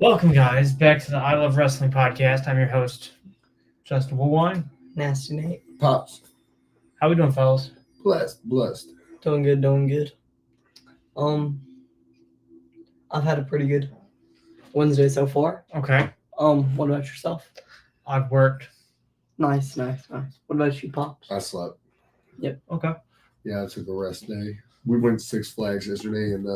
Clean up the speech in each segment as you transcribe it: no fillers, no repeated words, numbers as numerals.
Welcome, guys, back to the I Love Wrestling podcast. I'm your host, Justin Woolwine. Nasty Nate. Pops. How we doing, fellas? Blessed. Doing good. I've had a pretty good Wednesday so far. Okay. What about yourself? I've worked. Nice. What about you, Pops? I slept. Yep. Okay. Yeah, I took a rest day. We went to Six Flags yesterday, and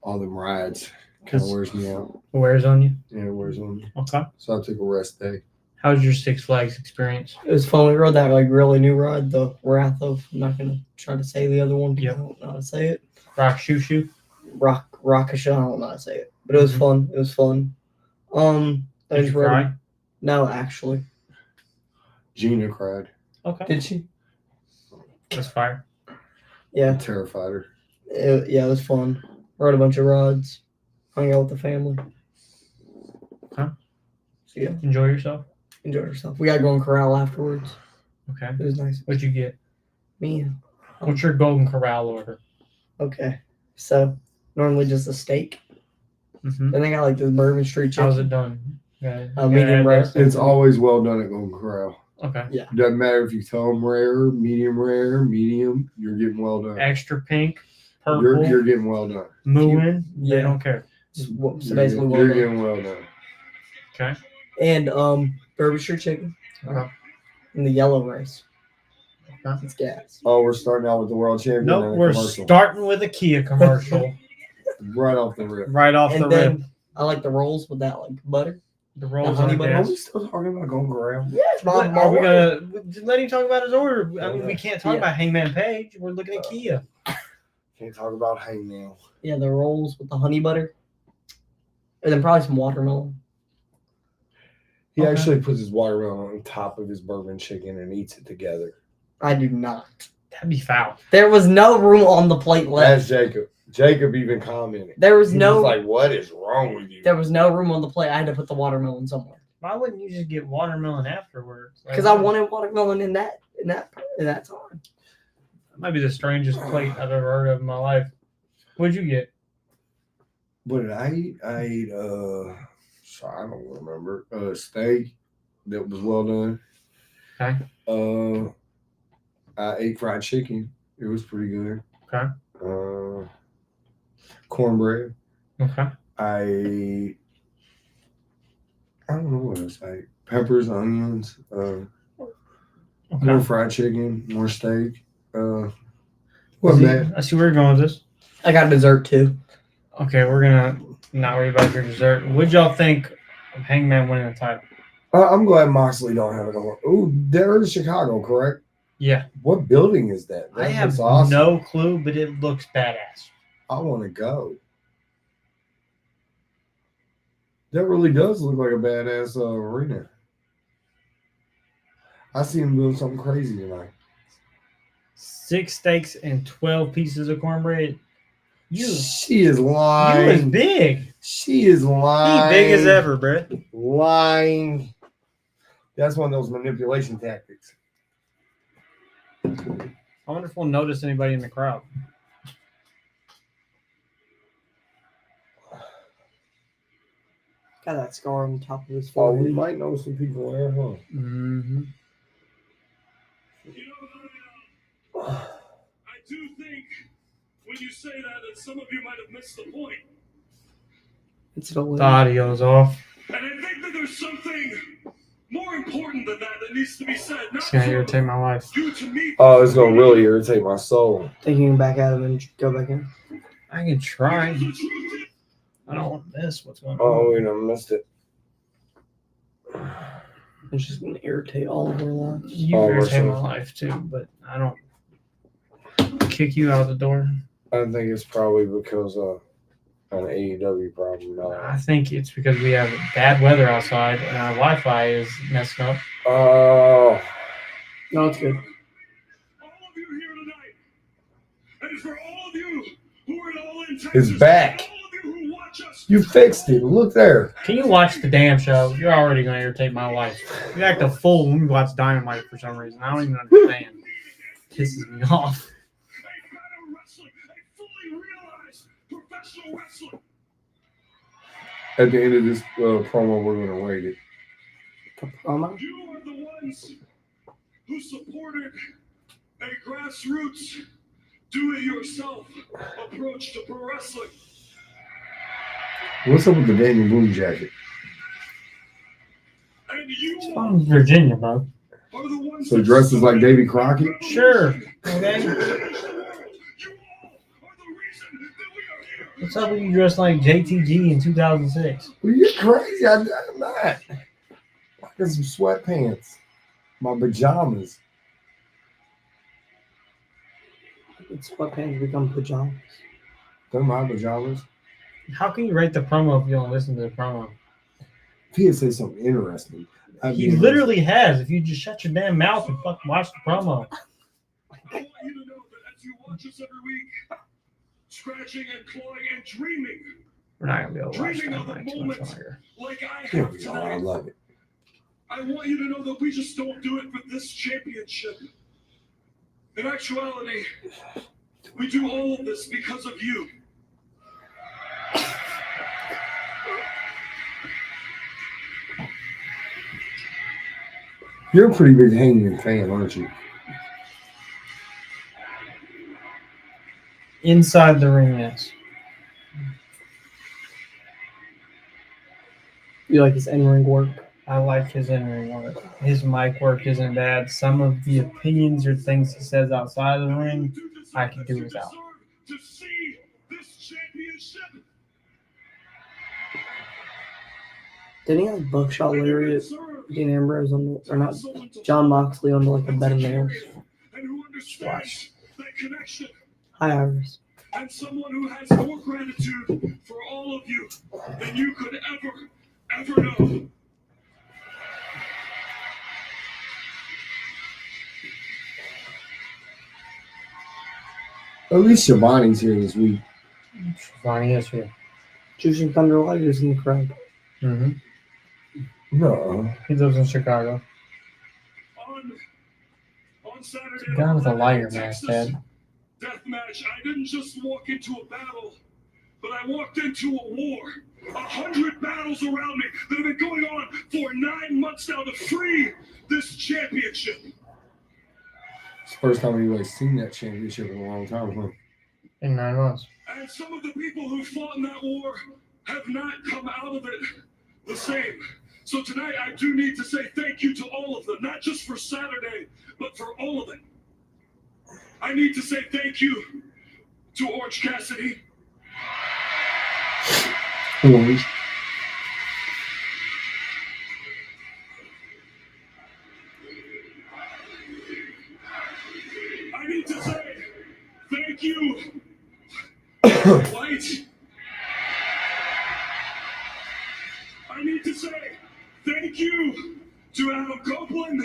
all them rides kind of wears me out. Wears on you? Yeah, it wears on me. Okay. So I took a rest day. How was your Six Flags experience? It was fun. We rode that really new ride, the Wrath of. I'm not gonna try to say the other one. Yep. I don't know how to say it. Rock Shoo. Rockasha. I don't know how to say it, but it was fun. Did you cry? No, actually. Gina cried. Okay. Did she? That's fire. Yeah. I terrified her. It was fun. Rode a bunch of rides. Hung out with the family. Okay. So yeah, Enjoy yourself? enjoyed herself. We got to go in Corral afterwards. Okay. It was nice. What'd you get? Me. What's your Golden Corral order? Okay. So normally just a steak. Mm-hmm. Then they got like this Bourbon Street chicken. How's it done? Okay. Medium rare. It's always well done at Golden Corral. Okay. Yeah. Doesn't matter if you tell them rare, medium, you're getting well done. Extra pink, purple, You're getting well done. mooing. They Yeah. don't care. So You're basically well you're done. getting well done. Okay. And Bourbon Street chicken. Okay. And the yellow rice. Okay. It's gas. Oh, we're starting out with the world champion. Nope, and a we're commercial. starting with a Kia commercial right off the rip. right off And the then rip. I like the rolls with that like butter. The rolls honey on butter. Are gas. we still talking about Golden Corral? Yes, What, are we gonna just let him talk about his order? I mean, we can't talk Yeah. about Hangman Page. We're looking at Kia. Can't talk about Hangman. Yeah, the rolls with the honey butter. And then probably some watermelon. He Okay. actually puts his watermelon on top of his bourbon chicken and eats it together. I do not. That'd be foul. There was no room on the plate left. That's Jacob. Jacob even commented. There was He no was like, what is wrong with you? there was no room on the plate. I had to put the watermelon somewhere. Why wouldn't you just get watermelon afterwards? Because I wanted watermelon in that time. That might be the strangest plate I've ever heard of in my life. What'd you get? What did I eat? I ate, I don't remember. Steak that was well done. Okay. I ate fried chicken. It was pretty good. Okay. Cornbread. Okay. I don't know what else I ate. Peppers, onions, more Okay. fried chicken, more steak. I Wasn't see, bad. I see where you're going with this. I got dessert too. Okay, we're gonna not worry about your dessert. What'd y'all think of Hangman winning the title? I'm glad Moxley don't have it on. Oh, they're in Chicago, correct? Yeah. What building is that? I have That's awesome. no clue, but it looks badass. I want to go. That really does look like a badass arena. I see him doing something crazy tonight. 6 steaks and 12 pieces of cornbread. You She is was lying. big. She is He lying. big as ever, Brett. Lying. That's one of those manipulation tactics. I wonder if we'll notice anybody in the crowd. Got that scar on the top of his Oh, we forehead. might know some people there, huh? Mm-hmm. I do think when you say that some of you might have missed the point. It's the The audio's off. And I think that there's something more important than that needs to be said. It's gonna irritate my wife. You to me. Oh, it's gonna really irritate my soul. Thinking back at him and go back in. I can try. Because the truth is, I don't want to miss what's going on. Oh, wait, I missed it. It's just gonna irritate all of our lives. You Oh, irritate my listen. life too, but I don't kick you out the door. I think it's probably because of an AEW problem. I think it's because we have bad weather outside and our Wi-Fi is messing up. Oh, No, it's good. all of you here tonight, and for all of you who are in all in Texas, back. and all of you who watch us, you fixed it. Look there. Can you watch the damn show? You're already gonna irritate my wife. You act a fool when we watch Dynamite for some reason. I don't even understand. Pisses me off. a better wrestling, a fully realized professional wrestler. At the end of this promo, we're gonna rate it. Promo? You are the ones who supported a grassroots, do-it-yourself approach to pro wrestling. What's up with the Daniel Boone jacket? And you It's all from Virginia, bro. are the ones So that dresses like Davy Crockett? Sure. Okay. You all are the reason that we are here. What's up with you dressed like JTG in 2006? Well, you're crazy. I'm not. I got some sweatpants. My pajamas. It's sweatpants become pajamas. They're my pajamas. How can you rate the promo if you don't listen to the promo? If he had said something interesting, I'd He be literally has. If you just shut your damn mouth and fucking watch the promo. I want you to know that as you watch us every week, scratching and clawing and dreaming We're not gonna be able to watch Dreaming of the Dynamite too much moment. longer. like I Here have we go. I tonight. love it. I want you to know that we just don't do it for this championship. In actuality, we do all of this because of you. You're a pretty big Hangman fan, aren't you? Inside the ring, yes. You like his in-ring work? I like his in-ring work. His mic work isn't bad. Some of the opinions or things he says outside of the ring, I could do without. To see this championship. Didn't he like buckshot lariat Dean Ambrose on the, or not John Moxley on like a bed of nails? And who understands that connection. Hi Iris. And someone who has more gratitude for all of you than you could ever know. At least Shivani's here this week. Ronnie is here. Jushin Thunder Liger's in the crowd. Mm-hmm. No. He lives in Chicago. On Saturday, The guy with a liar in mask, Texas, Dad. death match. I didn't just walk into a battle, but I walked into a war. 100 battles around me that have been going on for 9 months now to free this championship. It's the first time anybody's seen that championship in a long time, huh? In 9 months. And some of the people who fought in that war have not come out of it the same. So tonight I do need to say thank you to all of them, not just for Saturday, but for all of it. I need to say thank you to Orange Cassidy. Orange. I need to say thank you, White. I need to say thank you to Adam Copeland.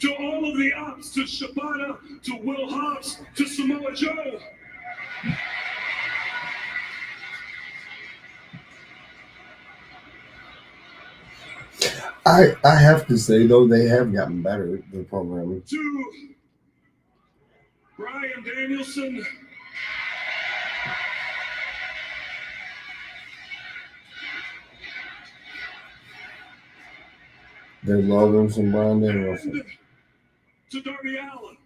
To all of the ops, to Shibata, to Will Hobbs, to Samoa Joe. I have to say, though, they have gotten better, the programming. To Brian Danielson. They love him some Brian Danielson. And to Darby Allin.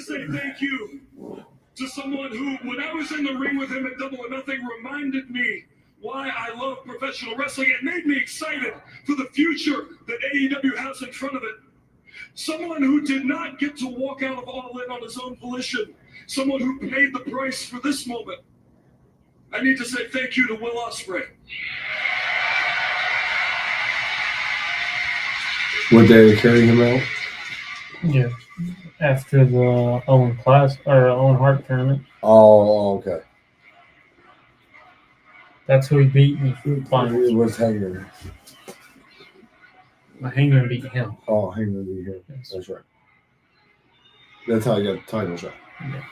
say thank you to someone who, when I was in the ring with him at Double or Nothing, reminded me why I love professional wrestling. It made me excited for the future that AEW has in front of it. Someone who did not get to walk out of All In on his own volition. Someone who paid the price for this moment. I need to say thank you to Will Ospreay. Would they carry him out? Yeah. After the Owen Class or Owen Hart tournament. Oh, okay. That's who he beat in the It finals. was Hangman. Hangman beat him. Oh, Hangman beat him. Yes. That's right. That's how you got the title shot. Yeah.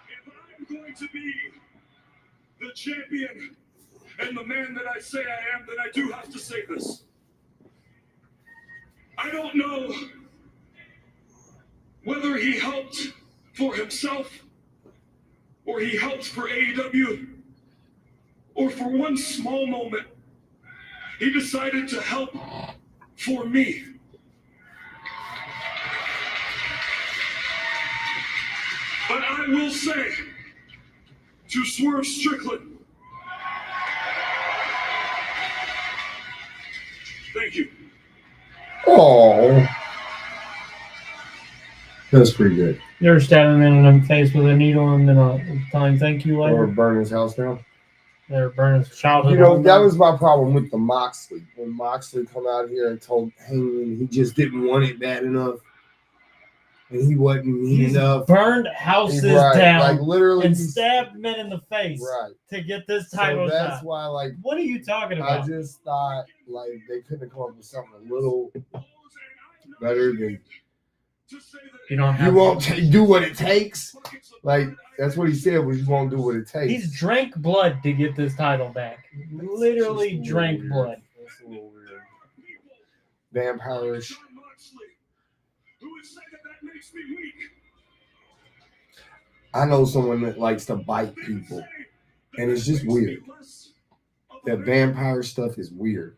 If I'm going to be the champion and the man that I say I am, then I do have to say this. I don't know whether he helped for himself or he helped for AEW, or for one small moment, he decided to help for me. But I will say to Swerve Strickland, thank you. Oh, that's pretty good. You ever stab him in the face with a needle and then tell him thank you later? Or burn his house down. Or burn his childhood. You know, home that down? was my problem with the Moxley. When Moxley come out here and told Hangman he just didn't want it bad enough. And he wasn't He's enough. burned houses Right, down like literally. and stabbed men in the face Right. to get this So title that's shot. why, like, What are you talking I about? just thought, like, they couldn't come up with something a little better than You don't have you won't do what it takes. Like, that's what he said, was you won't do what it takes. He's drank blood to get this title back. Literally Just a drank little blood. weird. That's a little weird. Vampire-ish. I know someone that likes to bite people, and it's just weird. That vampire stuff is weird.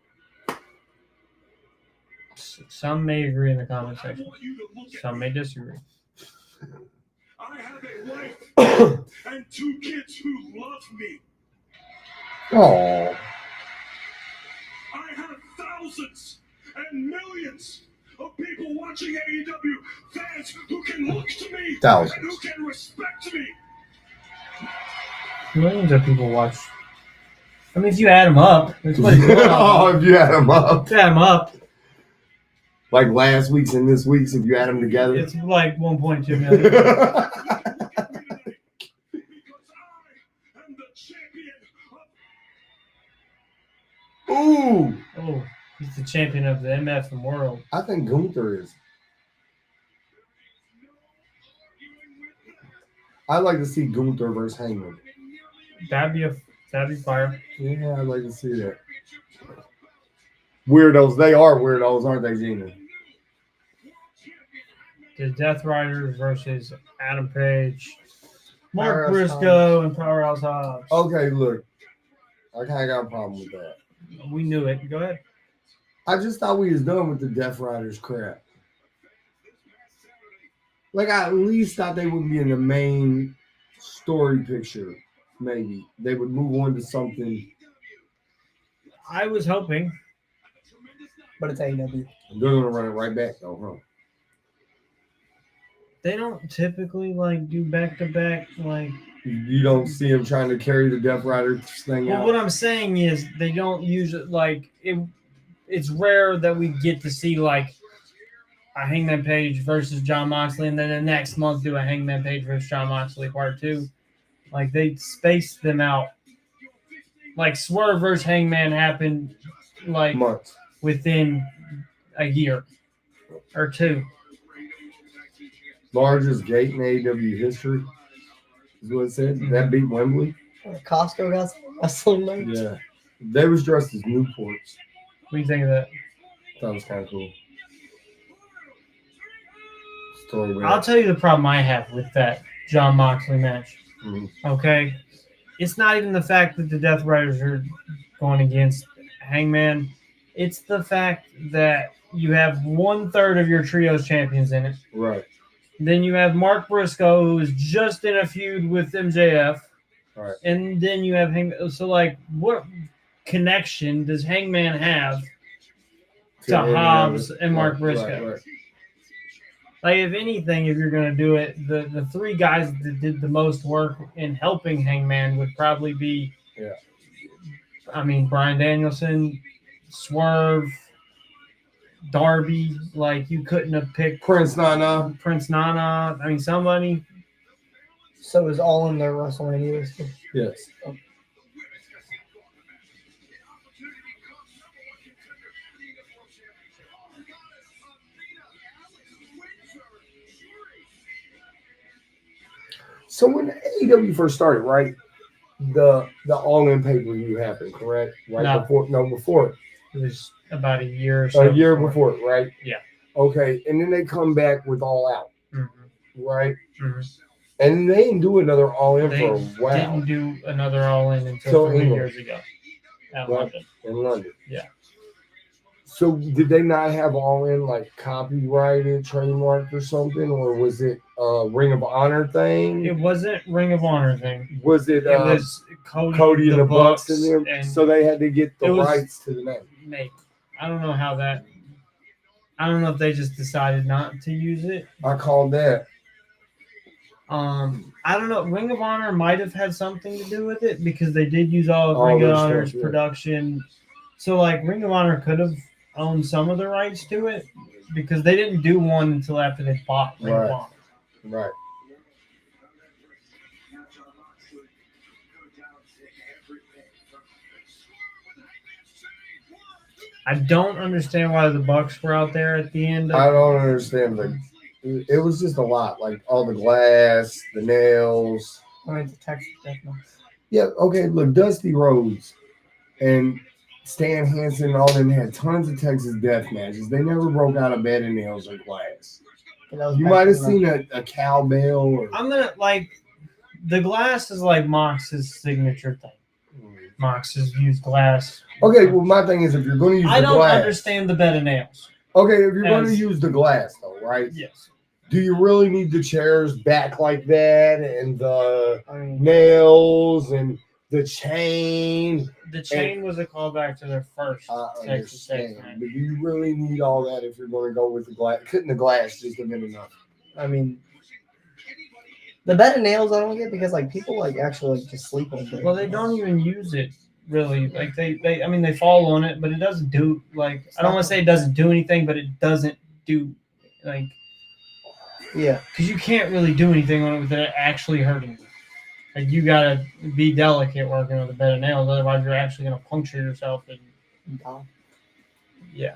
Some may agree in the comment section. Some may disagree. I have a wife and 2 kids who love me. Oh, I have thousands and millions of people watching AEW, fans who can look to me Thousands. and who can respect me. Millions of people watch. I mean, if you add them up, there's plenty going oh, on. if you add them up, If you add them up, like last week's and this week's, if you add them together. it's like 1.2 million. Because I am the champion of Ooh, Oh, he's the champion of the MF world. I think Gunther is. I'd like to see Gunther versus Hangman. That'd be fire. Yeah, I'd like to see that. Weirdos. They are weirdos, aren't they, Gina? The Death Riders versus Adam Page, Mark Powerhouse Briscoe, and Powerhouse Hobbs. Okay, look. I kind of got a problem with that. We knew it. Go ahead. I just thought we was done with the Death Riders crap. Like, I at least thought they would be in the main story picture, maybe. They would move on to something. I was hoping. But it's AEW. They're going to run it right back, though, huh? They don't typically do back-to-back You don't see them trying to carry the Death Riders thing Well, out. what I'm saying is they don't use it it's rare that we get to see a Hangman Page versus John Moxley, and then the next month do a Hangman Page versus John Moxley part 2. They space them out. Swerve versus Hangman happened Months. within a year or 2. Largest gate in AEW history is what it said. That beat Wembley. Costco got some wrestling match. Yeah. They was dressed as Newports. What do you think of that? That was kind of cool. Story I'll tell you the problem I have with that John Moxley match. Okay, it's not even the fact that the Death Riders are going against Hangman. It's the fact that you have 1/3 of your trios champions in it. Right. Then you have Mark Briscoe, who is just in a feud with MJF. Right. And then you have Hangman. So, like, what connection does Hangman have to Hobbs and Mark Briscoe? Right. Like, if anything, if you're going to do it, the three guys that did the most work in helping Hangman would probably be, Bryan Danielson, Swerve, Darby. Like, you couldn't have picked Prince Nana. Somebody. So is All In their WrestleMania listed? Yes. Oh. So when AEW first started, right, the All In pay-per-view happened, correct? Right. No. Before it. It was about a year or so. A year before it, right? Yeah. Okay, and then they come back with All Out, right? Mm-hmm. And they didn't do another All In for a while. Didn't do another All In until 3 years ago in London. Yeah. So did they not have All In like copyrighted, trademarked or something, or was it a Ring of Honor thing? It wasn't Ring of Honor thing. Was it? It was Cody and the Bucks and them. and so they had to get the rights to the name. Maybe. I don't know how that. I don't know if they just decided not to use it. I called that. I don't know. Ring of Honor might have had something to do with it because they did use all of Ring of Honor's production. So, like, Ring of Honor could have owned some of the rights to it because they didn't do one until after they bought Ring of Honor. Right. I don't understand why the Bucks were out there at the end. I don't understand it was just a lot, like all the glass, the nails. The Texas Death Match. Yeah, okay, look, Dusty Rhodes and Stan Hansen and all them had tons of Texas death matches. They never broke out a bed of nails or glass. You might have seen a cowbell or I'm gonna the glass is like Mox's signature thing. Mox has used glass. Okay, well, my thing is if you're going to use the glass. I don't understand the bed of nails. Okay, if you're going to use the glass, though, right? Yes. Do you really need the chairs back like that and the nails and the chain? The chain was a callback to their first Texas Death Match. But do you really need all that if you're going to go with the glass? Couldn't the glass just have been enough? The bed of nails I don't get because people actually just sleep on it. Well, they don't even use it really. Like they fall on it, but it doesn't do I don't want to say it doesn't do anything, but it doesn't do yeah. Because you can't really do anything on it without it actually hurting you. Like you gotta be delicate working with a bed of nails, otherwise you're actually gonna puncture yourself and yeah.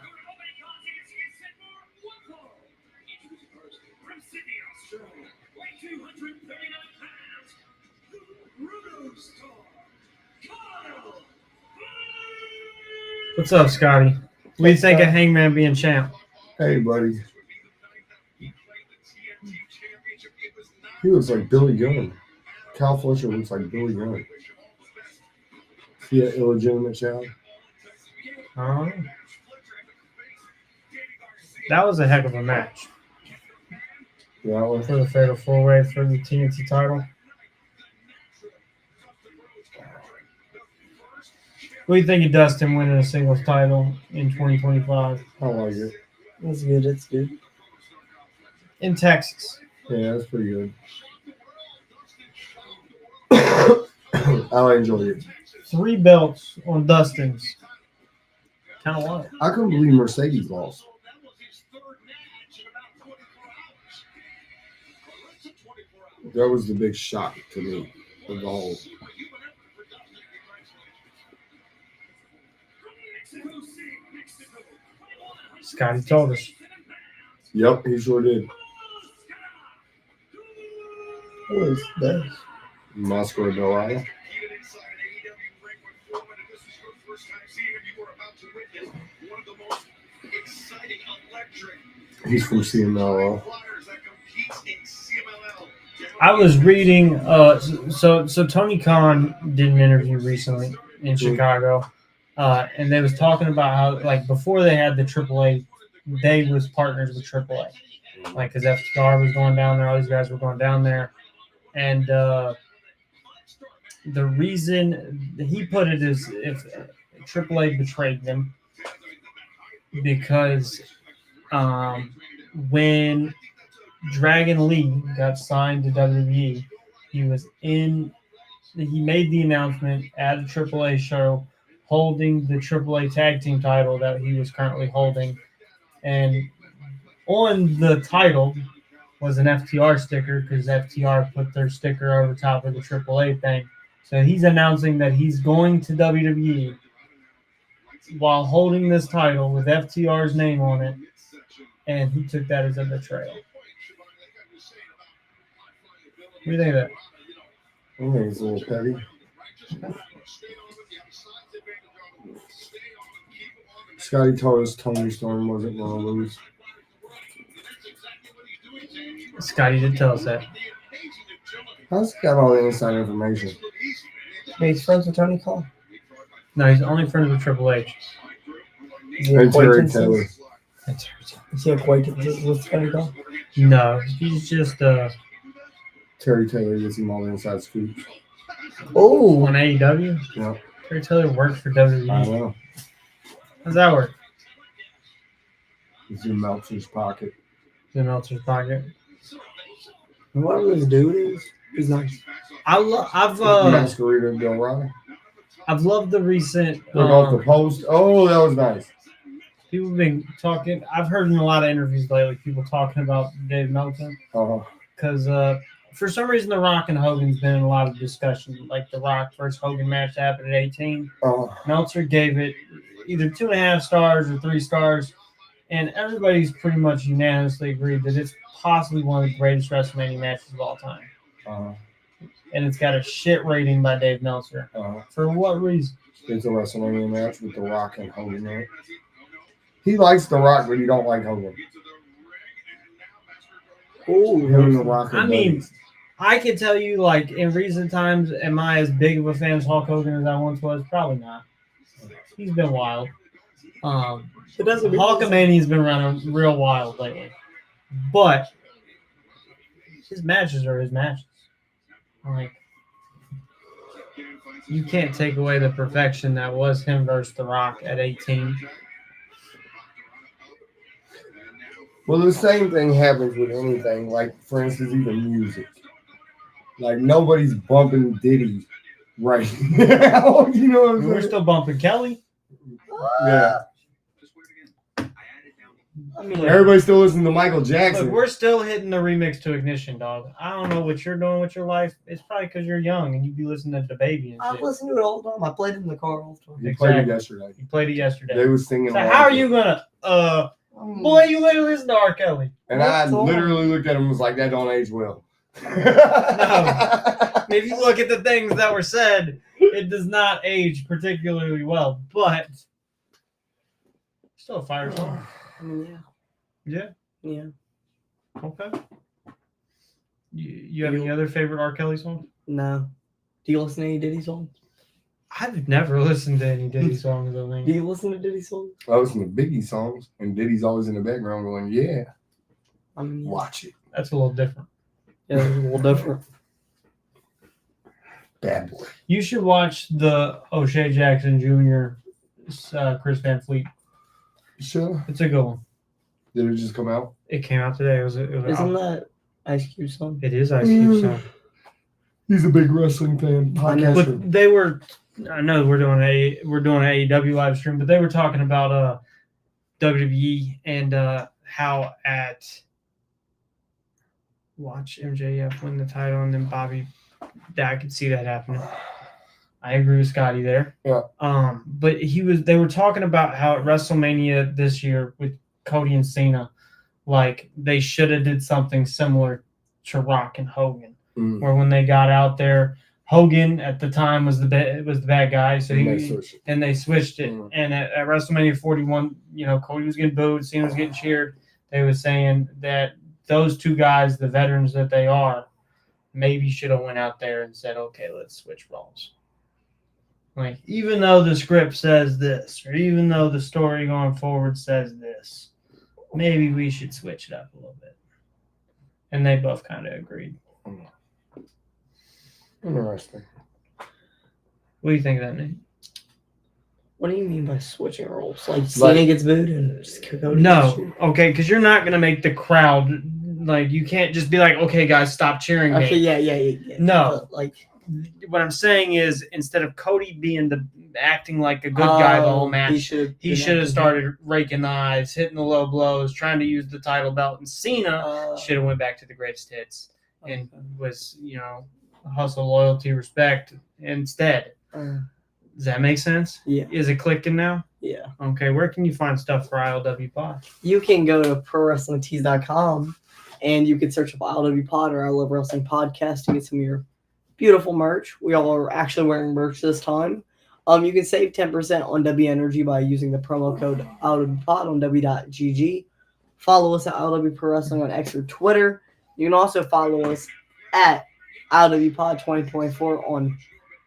What's up, Scotty? What do you think of Hangman being champ? Hey, buddy. He looks like Billy Gunn. Kyle Fletcher looks like Billy Gunn. See that illegitimate child? That was a heck of a match. Yeah, for the Fatal 4-Way for the TNT title. What do you think of Dustin winning a singles title in 2025? I like it. It's good. It's good. In Texas. Yeah, that's pretty good. I enjoyed it. 3 belts on Dustin's. Kind of love it. I couldn't believe Mercedes lost. That was the big shock to me of the whole. Scotty told us. Yep, he sure did. What is that? Moscow Delaya. He's from CMLL. I was reading. So Tony Khan did an interview recently in Chicago, and they was talking about how like before they had the AAA, they was partners with AAA, like because FTR was going down there, all these guys were going down there, and the reason he put it is if AAA betrayed them because when Dragon Lee got signed to WWE, he made the announcement at a AAA show holding the AAA tag team title that he was currently holding, and on the title was an FTR sticker because FTR put their sticker over top of the AAA thing. So he's announcing that he's going to WWE while holding this title with FTR's name on it, and he took that as a betrayal. What do you think of that? I think it's a little petty. Scotty told us Tony Storm wasn't going to lose. Scotty did tell us that. How's he got all the inside information? Yeah, he's friends with Tony Khan. No, he's only friends with Triple H. Is he And Terry acquaintances? Taylor. Is he acquaintances with Tony Khan? No, he's just Terry Taylor gets him all the inside scoops. Oh, on AEW. Yeah, Terry Taylor worked for I WWE. know. How's that work? It's in Meltzer's pocket. In Meltzer's pocket. whoever this dude is, he's nice. I've Masquerade Del Rey. I've loved the recent. Look off the post. Oh, that was nice. People have been talking. I've heard in a lot of interviews lately people talking about Dave Meltzer because for some reason The Rock and Hogan's been in a lot of discussion. Like the Rock versus Hogan match happened at 18. Meltzer gave it either 2.5 stars or 3 stars, and everybody's pretty much unanimously agreed that it's possibly one of the greatest WrestleMania matches of all time. And it's got a shit rating by Dave Meltzer. For what reason? It's a WrestleMania match with The Rock and Hogan in it. He likes The Rock, but he don't like Hogan. Oh, Him and The Rock are I mean, buddies. I can tell you, like, in recent times, am I as big of a fan of Hulk Hogan as I once was? Probably not. He's been wild. it doesn't mean Hulkamania's been running real wild lately. But his matches are his matches. Like, you can't take away the perfection that was him versus The Rock at 18. Well, the same thing happens with anything. Like, for instance, even music. Like, nobody's bumping Diddy right now. You know what I'm saying? We're still bumping Kelly. Yeah. I mean, Everybody's still listening to Michael Jackson. Look, we're still hitting the remix to Ignition, dog. I don't know what you're doing with your life. It's probably because you're young and you be listening to DaBaby and I shit. listen to it all the time. I played it in the car all the time. You played it Exactly. yesterday. You played it yesterday. They was singing. So along how are to you it. gonna boy, you literally listen to R. Kelly. And I What's on? literally looked at him and was like, that don't age well. If you look at the things that were said, it does not age particularly well, but still a fire song. I mean, Yeah. yeah. Okay. You have any other favorite R. Kelly songs? No. Do you listen to any Diddy songs? I've never listened to any Diddy songs. I Do think. you listen to Diddy songs? I listen to Biggie songs, and Diddy's always in the background going, yeah, I mean, watch it. That's a little different. yeah, it's a little different. Bad boy. You should watch the O'Shea Jackson Jr. Chris Van Fleet. Sure. It's a good one. Did it just come out? It came out today. It was Isn't that Ice Cube song? It is Ice Cube song. He's a big wrestling fan. I know. Podcaster. But they were. I know we're doing an AEW live stream, but they were talking about WWE and how at watch MJF win the title and then Bobby. I could see that happening. I agree with Scotty there. Yeah. But they were talking about how at WrestleMania this year with Cody and Cena, like they should have did something similar to Rock and Hogan, where when they got out there, Hogan at the time was the bad guy, so they switched it. And at WrestleMania 41, Cody was getting booed, Cena was getting cheered. They were saying that those two guys, the veterans that they are, maybe should have went out there and said, okay, let's switch roles. Like, even though the script says this, or even though the story going forward says this, maybe we should switch it up a little bit. And they both kind of agreed. Interesting. What do you think of that, Nate? What do you mean by switching roles? Like Cena gets booed and just Cody No, okay, because you're not gonna make the crowd like you can't just be like, okay, guys, stop cheering me. Okay, yeah. No. But, like, What I'm saying is, instead of Cody being acting like a good guy the whole match, he should have started raking the eyes, hitting the low blows, trying to use the title belt, and Cena should have went back to the greatest hits and was, hustle, loyalty, respect instead. Does that make sense? Yeah. Is it clicking now? Yeah. Okay, where can you find stuff for ILWPOD? You can go to ProWrestlingTees.com and you can search up ILWPOD or I Love Wrestling Podcast to get some of your beautiful merch. We all are actually wearing merch this time. You can save 10% on Dubby Energy by using the promo code ILWPOD on W.GG. Follow us at ILW Pro Wrestling on X or Twitter. You can also follow us at ILWPOD 2024 on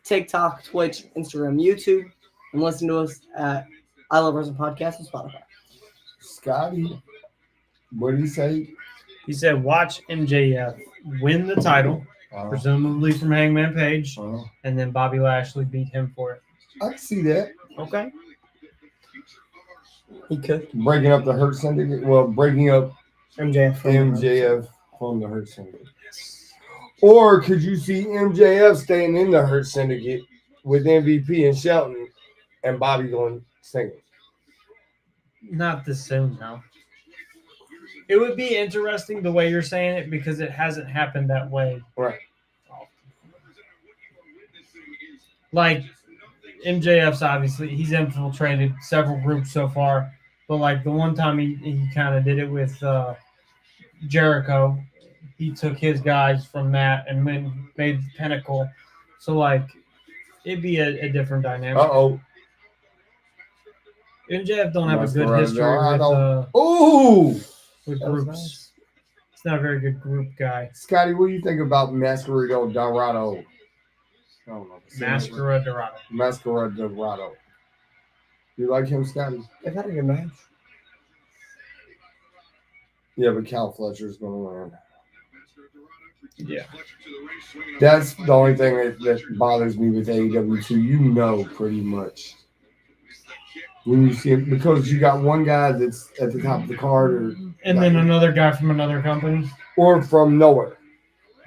TikTok, Twitch, Instagram, YouTube, and listen to us at I Love Wrestling Podcast on Spotify. Scotty, what did he say? He said, watch MJF win the title, presumably from Hangman Page, and then Bobby Lashley beat him for it. I can see that. Okay. He could. Breaking up the Hurt Syndicate. Well, breaking up MJF from the Hurt Syndicate. Or could you see MJF staying in the Hurt Syndicate with MVP and Shelton and Bobby going single? Not this soon, no. It would be interesting the way you're saying it because it hasn't happened that way. Right. Like, MJF's obviously, he's infiltrated several groups so far, but like the one time he kind of did it with Jericho, he took his guys from that and made the Pinnacle. So, like, it'd be a different dynamic. Uh-oh. MJF don't have a good history with groups. Nice. He's not a very good group guy. Scotty, what do you think about Masquerado Dorado? I don't know. Mascara Dorado. Masquerado Dorado. You like him, Scotty? They've had a good match. Yeah, but Cal Fletcher's going to win. Yeah. That's the only thing that bothers me with AEW too. You know pretty much when you see it, because you got one guy that's at the top of the card And then another guy from another company. or from nowhere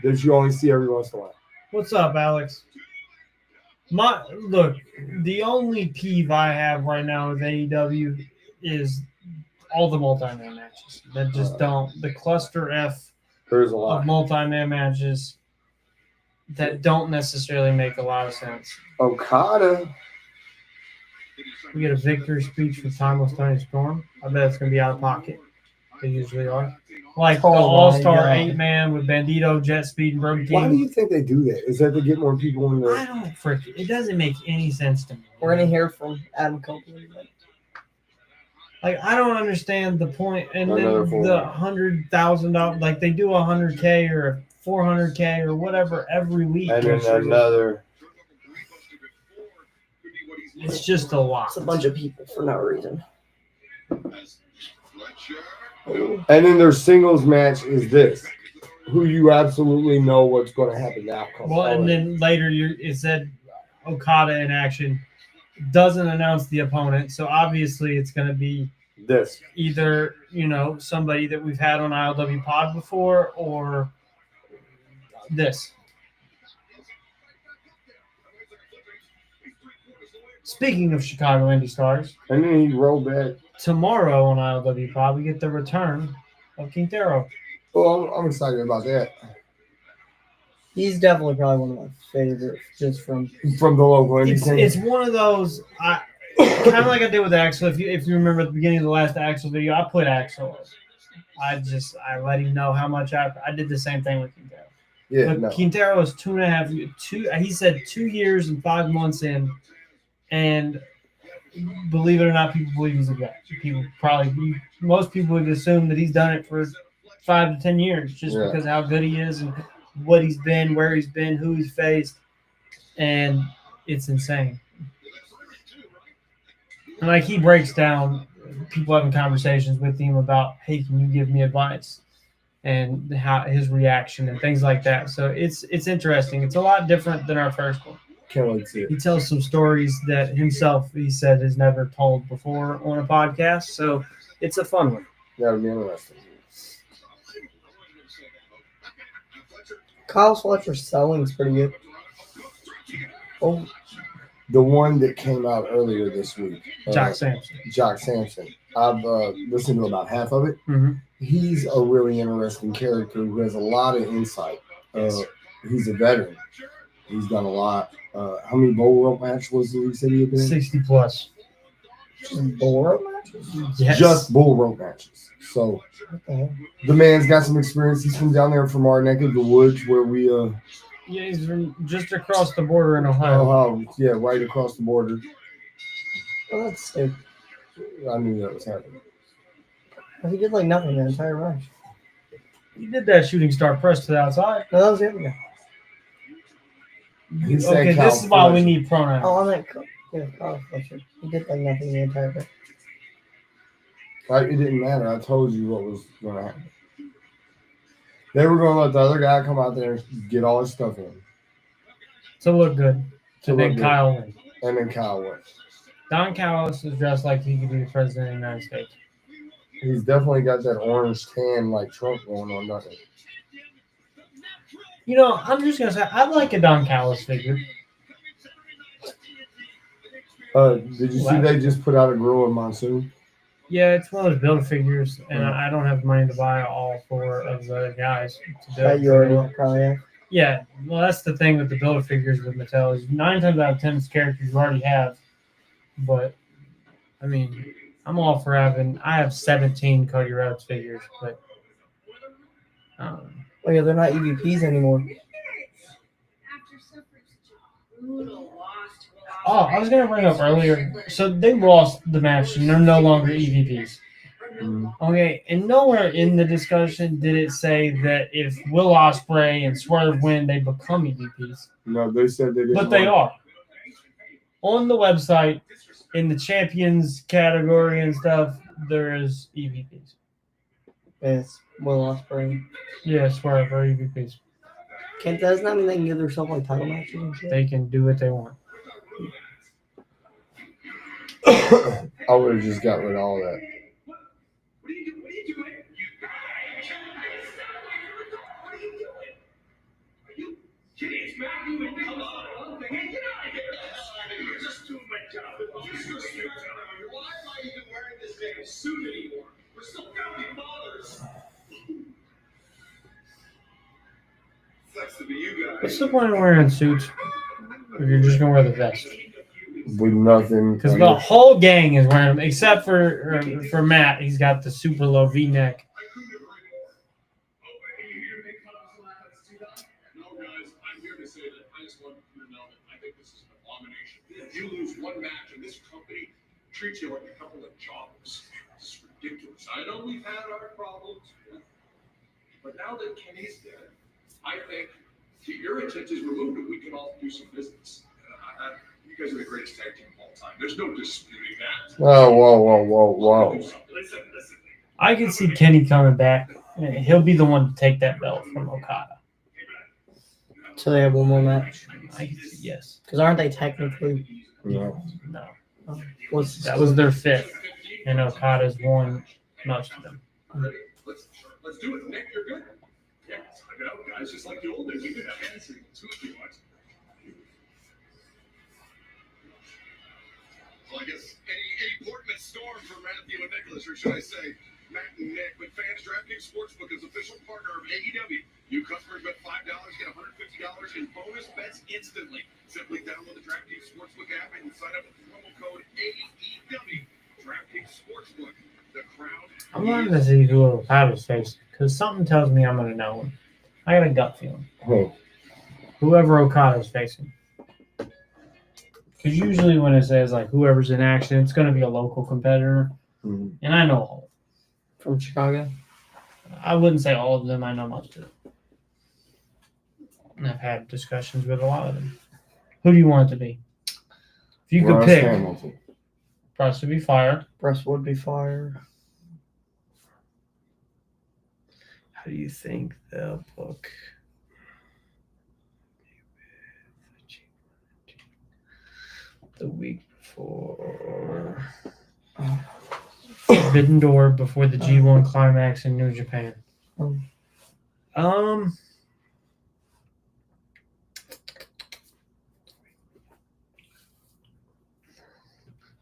that you only see every once in a while. What's up, Alex? Look, the only peeve I have right now with AEW is all the multi-man matches that just don't. The cluster F There's a of lot. multi-man matches that don't necessarily make a lot of sense. Okada. We get a victory speech for Timeless Tony Storm. I bet it's going to be out of pocket. They usually are. Like the All-Star 8-man with Bandito, Jet Speed, and Broken Why do King. you think they do that? Is that to get more people in I there? don't freaking. It doesn't make any sense to me. We're going to hear from Adam Copeland. Like, I don't understand the point. And Another then four. the $100,000, like they do $100K or $400K or whatever every week. And then another. It's just a lot. It's a bunch of people for no reason. And then their singles match is this. Who you absolutely know what's going to happen, the outcome. Well, and then later it said Okada in action doesn't announce the opponent, so obviously it's going to be this. either somebody that we've had on ILW Pod before or this. Speaking of Chicago Indie Stars, And then he rolled back. tomorrow on ILW Pod we get the return of Quintero. Well, I'm excited about that. He's definitely probably one of my favorites just from From the local indie scene. It's one of those, kind of like I did with Axel. If you remember at the beginning of the last Axel video, I put Axel. I let him know how much I did the same thing with Quintero. Yeah, But no. Quintero is 2.5. He said 2 years and 5 months in, and believe it or not, people believe he's a vet. Most people would assume that he's done it for 5 to 10 years, just because of how good he is and what he's been, where he's been, who he's faced, and it's insane. And like he breaks down, people having conversations with him about, hey, can you give me advice? And how his reaction and things like that. So it's interesting. It's a lot different than our first one. Can't wait to see He it. tells some stories that himself, he said, has never told before on a podcast. So it's a fun one. That'll be interesting. Kyle Fletcher's selling's pretty good. Oh, The one that came out earlier this week, Jock Sampson. Jock Sampson. I've listened to about half of it. Mm-hmm. He's a really interesting character who has a lot of insight. He's a veteran. He's done a lot. How many bull rope matches was it you said he had been in? 60 plus. just bull rope matches? Yes. Just bull rope matches. So What the hell? the man's got some experience. He's from down there from our neck of the woods where we Yeah, he's from just across the border in Ohio. yeah, right across the border. Oh, that's stupid. I knew that was happening. He did like nothing the entire match. He did that shooting star press to the outside. No, that was the other guy. He said Okay, Kyle this is why we Fletcher. need pronouns. Oh, I meant Kyle Fletcher. He did like nothing the entire match. It didn't matter. I told you what was going to happen. They were going to let the other guy come out there and get all his stuff in. To look good. To And then look good. Kyle wins. And then Kyle went. Don Callis is dressed like he could be the president of the United States. He's definitely got that orange tan like Trump going on, doesn't he? You know, I'm just gonna say I like a Don Callis figure. Did you see they just put out a grill in Monsoon? Yeah, it's one of those build figures, and I don't have money to buy all four of the other guys to do That it. you already probably have. Yeah, well, that's the thing with the build figures with Mattel is 9 times out of 10 it's characters you already have. But I mean, I'm all for having. I have 17 Cody Rhodes figures, but Oh yeah, they're not EVPs anymore. oh, I was gonna bring up earlier. So they lost the match, and they're no longer EVPs. Okay, and nowhere in the discussion did it say that if Will Ospreay and Swerve win, they become EVPs. No, they said they didn't. But they are. On the website, in the champions category and stuff, there is EVPs. Yes, Will Ospreay. Yeah, Swerve are EVPs. Doesn't that mean they can give themselves like title matches and shit? They can do what they want. I would have just got rid of all that. What are you doing? Are you kidding? Come on. Hey, get out of here. You're just doing my job. Why am I even wearing this damn suit anymore? We're still founding fathers. Sucks to be you guys. What's the point of wearing suits if you're just gonna wear the vest? With nothing. Because the whole gang is wearing them, except for Matt. He's got the super low V-neck. No, guys, I'm here to say that I just want you to know that I think this is an abomination. You lose one match and this company treats you like a couple of jobbers. It's ridiculous. I know we've had our problems, but now that Kenny's dead, I think the irritant is removed and we can all do some business. You guys are the greatest tag team of all time. There's no disputing that. Oh, whoa. Listen. I can see Kenny coming back. He'll be the one to take that belt from Okada. So they have one more match. I can see, yes. Because aren't they technically? No. No. That That was their fifth, and Okada's won most of them. Let's do it, Nick. You're good. Yeah, I know, guys. Just like the old days, we could have hand signals too if you want. Well, I guess any Portman storm for Matthew and Nicholas, or should I say Matt and Nick, with fans DraftKings Sportsbook is official partner of AEW. New customers bet $5, get $150 in bonus bets instantly. Simply download the DraftKings Sportsbook app and sign up with the promo code AEW. DraftKings Sportsbook, the crowd. I'm wanting to see who Okada's facing, because something tells me I'm going to know him. I got a gut feeling. Oh. Whoever Okada's facing. Because usually when it says like whoever's in action, it's going to be a local competitor. Mhm. And I know all. from Chicago. I wouldn't say all of them. I know most of them. And I've had discussions with a lot of them. Who do you want it to be? If you could Ross pick, Hamilton. Russ would be fire. Russ would be fire. How do you think they'll book? The week before Forbidden Door, before the G1 Climax in New Japan.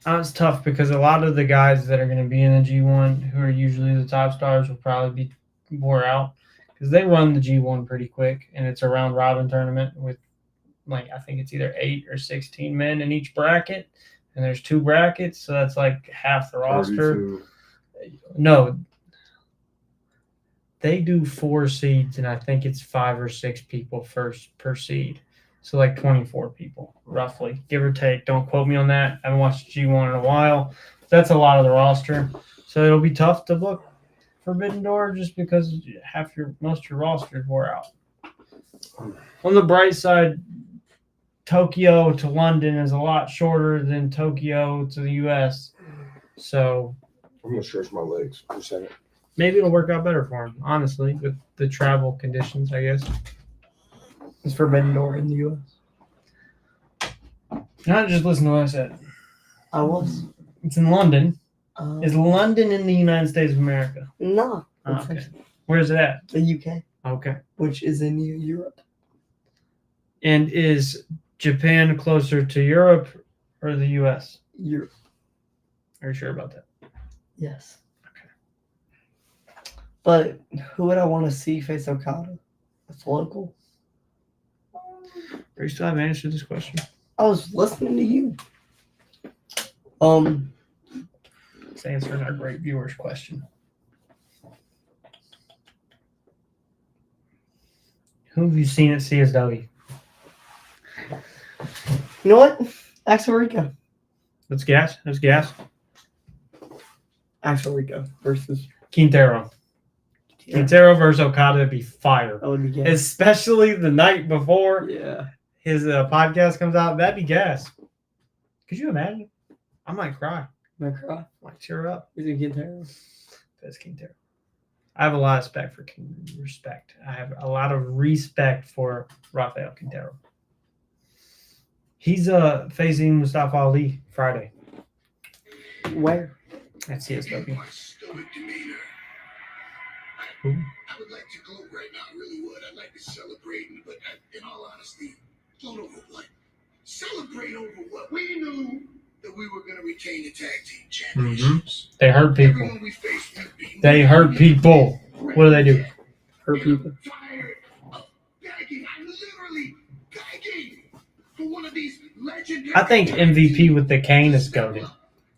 It's tough because a lot of the guys that are going to be in the G1, who are usually the top stars, will probably be wore out because they run the G1 pretty quick, and it's a round robin tournament with, like, I think it's either 8 or 16 men in each bracket, and there's 2 brackets, so that's like half the roster. 32. No, they do 4 seeds, and I think it's 5 or 6 people first per seed. So like 24 people, roughly, give or take. Don't quote me on that. I haven't watched G1 in a while. That's a lot of the roster. So it'll be tough to book Forbidden Door just because most of your roster is wore out. On the bright side, Tokyo to London is a lot shorter than Tokyo to the US. So I'm going to stretch my legs for a second. maybe it'll work out better for him, honestly, with the travel conditions, I guess. It's Forbidden Door in the U.S. Not just listen to what I said. I was. It's in London. Is London in the United States of America? No. Oh, It's okay. actually Where's it at? the UK, Okay. which is in Europe. And is Japan closer to Europe or the US? Europe. Are you sure about that? Yes. Okay. But who would I want to see face Okada? It's local. Are you still have answered this question? I was listening to you. It's answering our great viewers' question. Who have you seen at CSW? You know what? Axel Rico. Let's guess. Axel Rico versus. Quintero. Quintero versus Okada would be fire. That would be good. Especially the night before Yeah. his podcast comes out. That'd be gas. Could you imagine? I might cry. My cry. Like, cheer up. Is it Quintero? That's Quintero. I have a lot of respect. I have a lot of respect for Rafael Quintero. He's facing Mustafa Ali Friday Where? at CSW. My stoic demeanor. Who? I would like to gloat right now, I really would. I'd like to celebrate, but in all honesty, gloat over what? Celebrate over what? We knew that we were going to retain the tag team championships. They hurt people. Everyone we faced, we beat. They hurt people. What do? Hurt people. Tired of begging. I'm literally begging for one of these legendary. I think MVP with the cane is goated.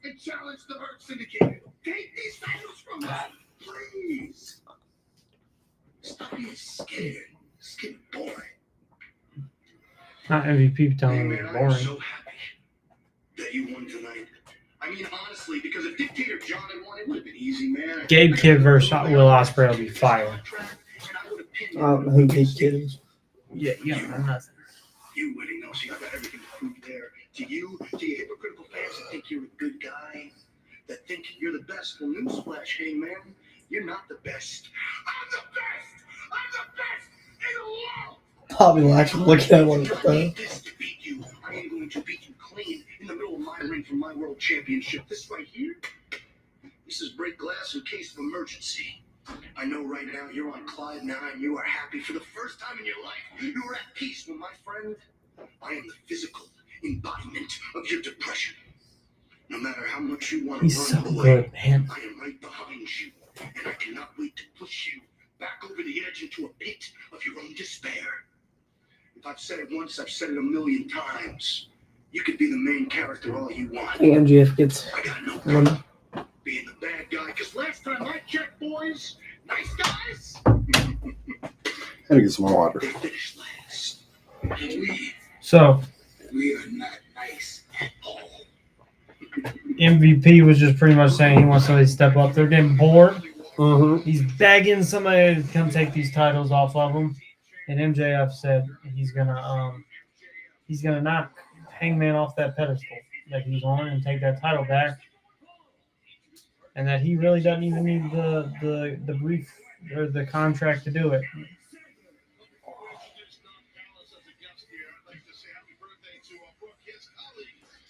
And challenge the Hurt Syndicate. Take these titles from us, please. Stop being scared. It's getting boring. Not MVP telling Hey, him man, it's I'm boring. so happy that you won tonight. I mean, honestly, because if Dictator John had won, it would have been easy, man. Gabe Kidd versus Will Ospreay will be fire. I don't know who Big Kid is. Yeah, nothing. You winning, though, see, I got everything to prove there. To you, to your hypocritical fans that think you're a good guy, that think you're the best. Well, newsflash, hey, man, you're not the best. I'm the best! I'm the best in the world! Bobby Lashley looking at one of I the need this to beat you. I ain't going to beat you clean in the middle of my ring for my world championship. This right here, this is break glass in case of emergency. I know right now you're on Clyde 9. You are happy for the first time in your life. You are at peace with my friend. I am the physical embodiment of your depression. No matter how much you want to He's run so away, good, man. I am right behind you, and I cannot wait to push you back over the edge into a pit of your own despair. If I've said it once, I've said it a million times. You could be the main character all you want. I think MGF gets I got no one. problem being the bad guy, because last time I checked, boys, nice guys, Gotta get some water. they finished last. And So we are not nice at all. MVP was just pretty much saying he wants somebody to step up. They're getting bored. Mm-hmm. He's begging somebody to come take these titles off of him. And MJF said he's gonna knock Hangman off that pedestal that he's on and take that title back, and that he really doesn't even need the brief or the contract to do it.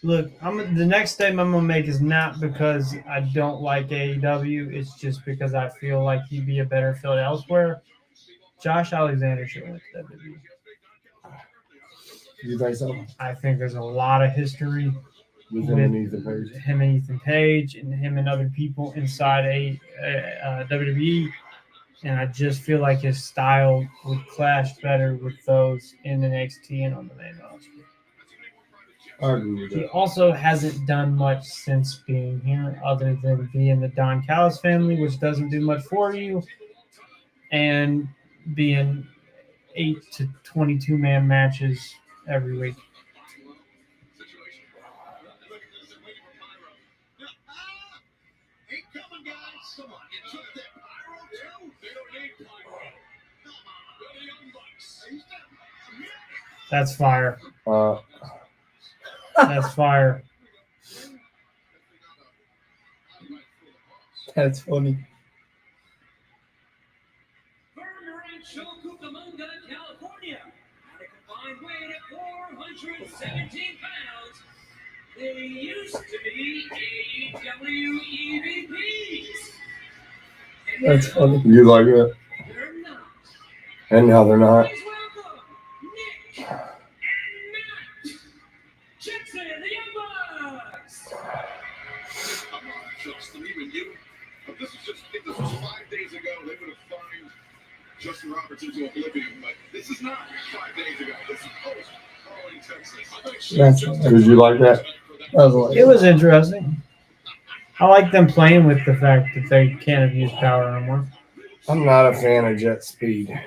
Look, the next statement I'm gonna make is not because I don't like AEW. It's just because I feel like he'd be a better fit elsewhere. Josh Alexander should went to WWE. You think so? I think there's a lot of history With him and Ethan Page. him and Ethan Page, and him and other people inside WWE. And I just feel like his style would clash better with those in NXT and on the main roster. I agree with He that. also hasn't done much since being here, other than being the Don Callis family, which doesn't do much for you, and being 8 to 22 man matches every week. That's fire. That's fire. That's funny. California, at a combined weight of 417 pounds, they used to be AEW EVPs. That's funny. You like that? They're not. And now they're not. Please welcome Nick and Matt Jackson, the Young Bucks. Come on, Justin, even you. If this was 5 days ago, they would have fined Justin Roberts into oblivion, but this is not 5 days ago. This is post-Arlington, Texas. That's Did you like that? It was interesting. I like them playing with the fact that they can't abuse power anymore. I'm not a fan of Jet Speed.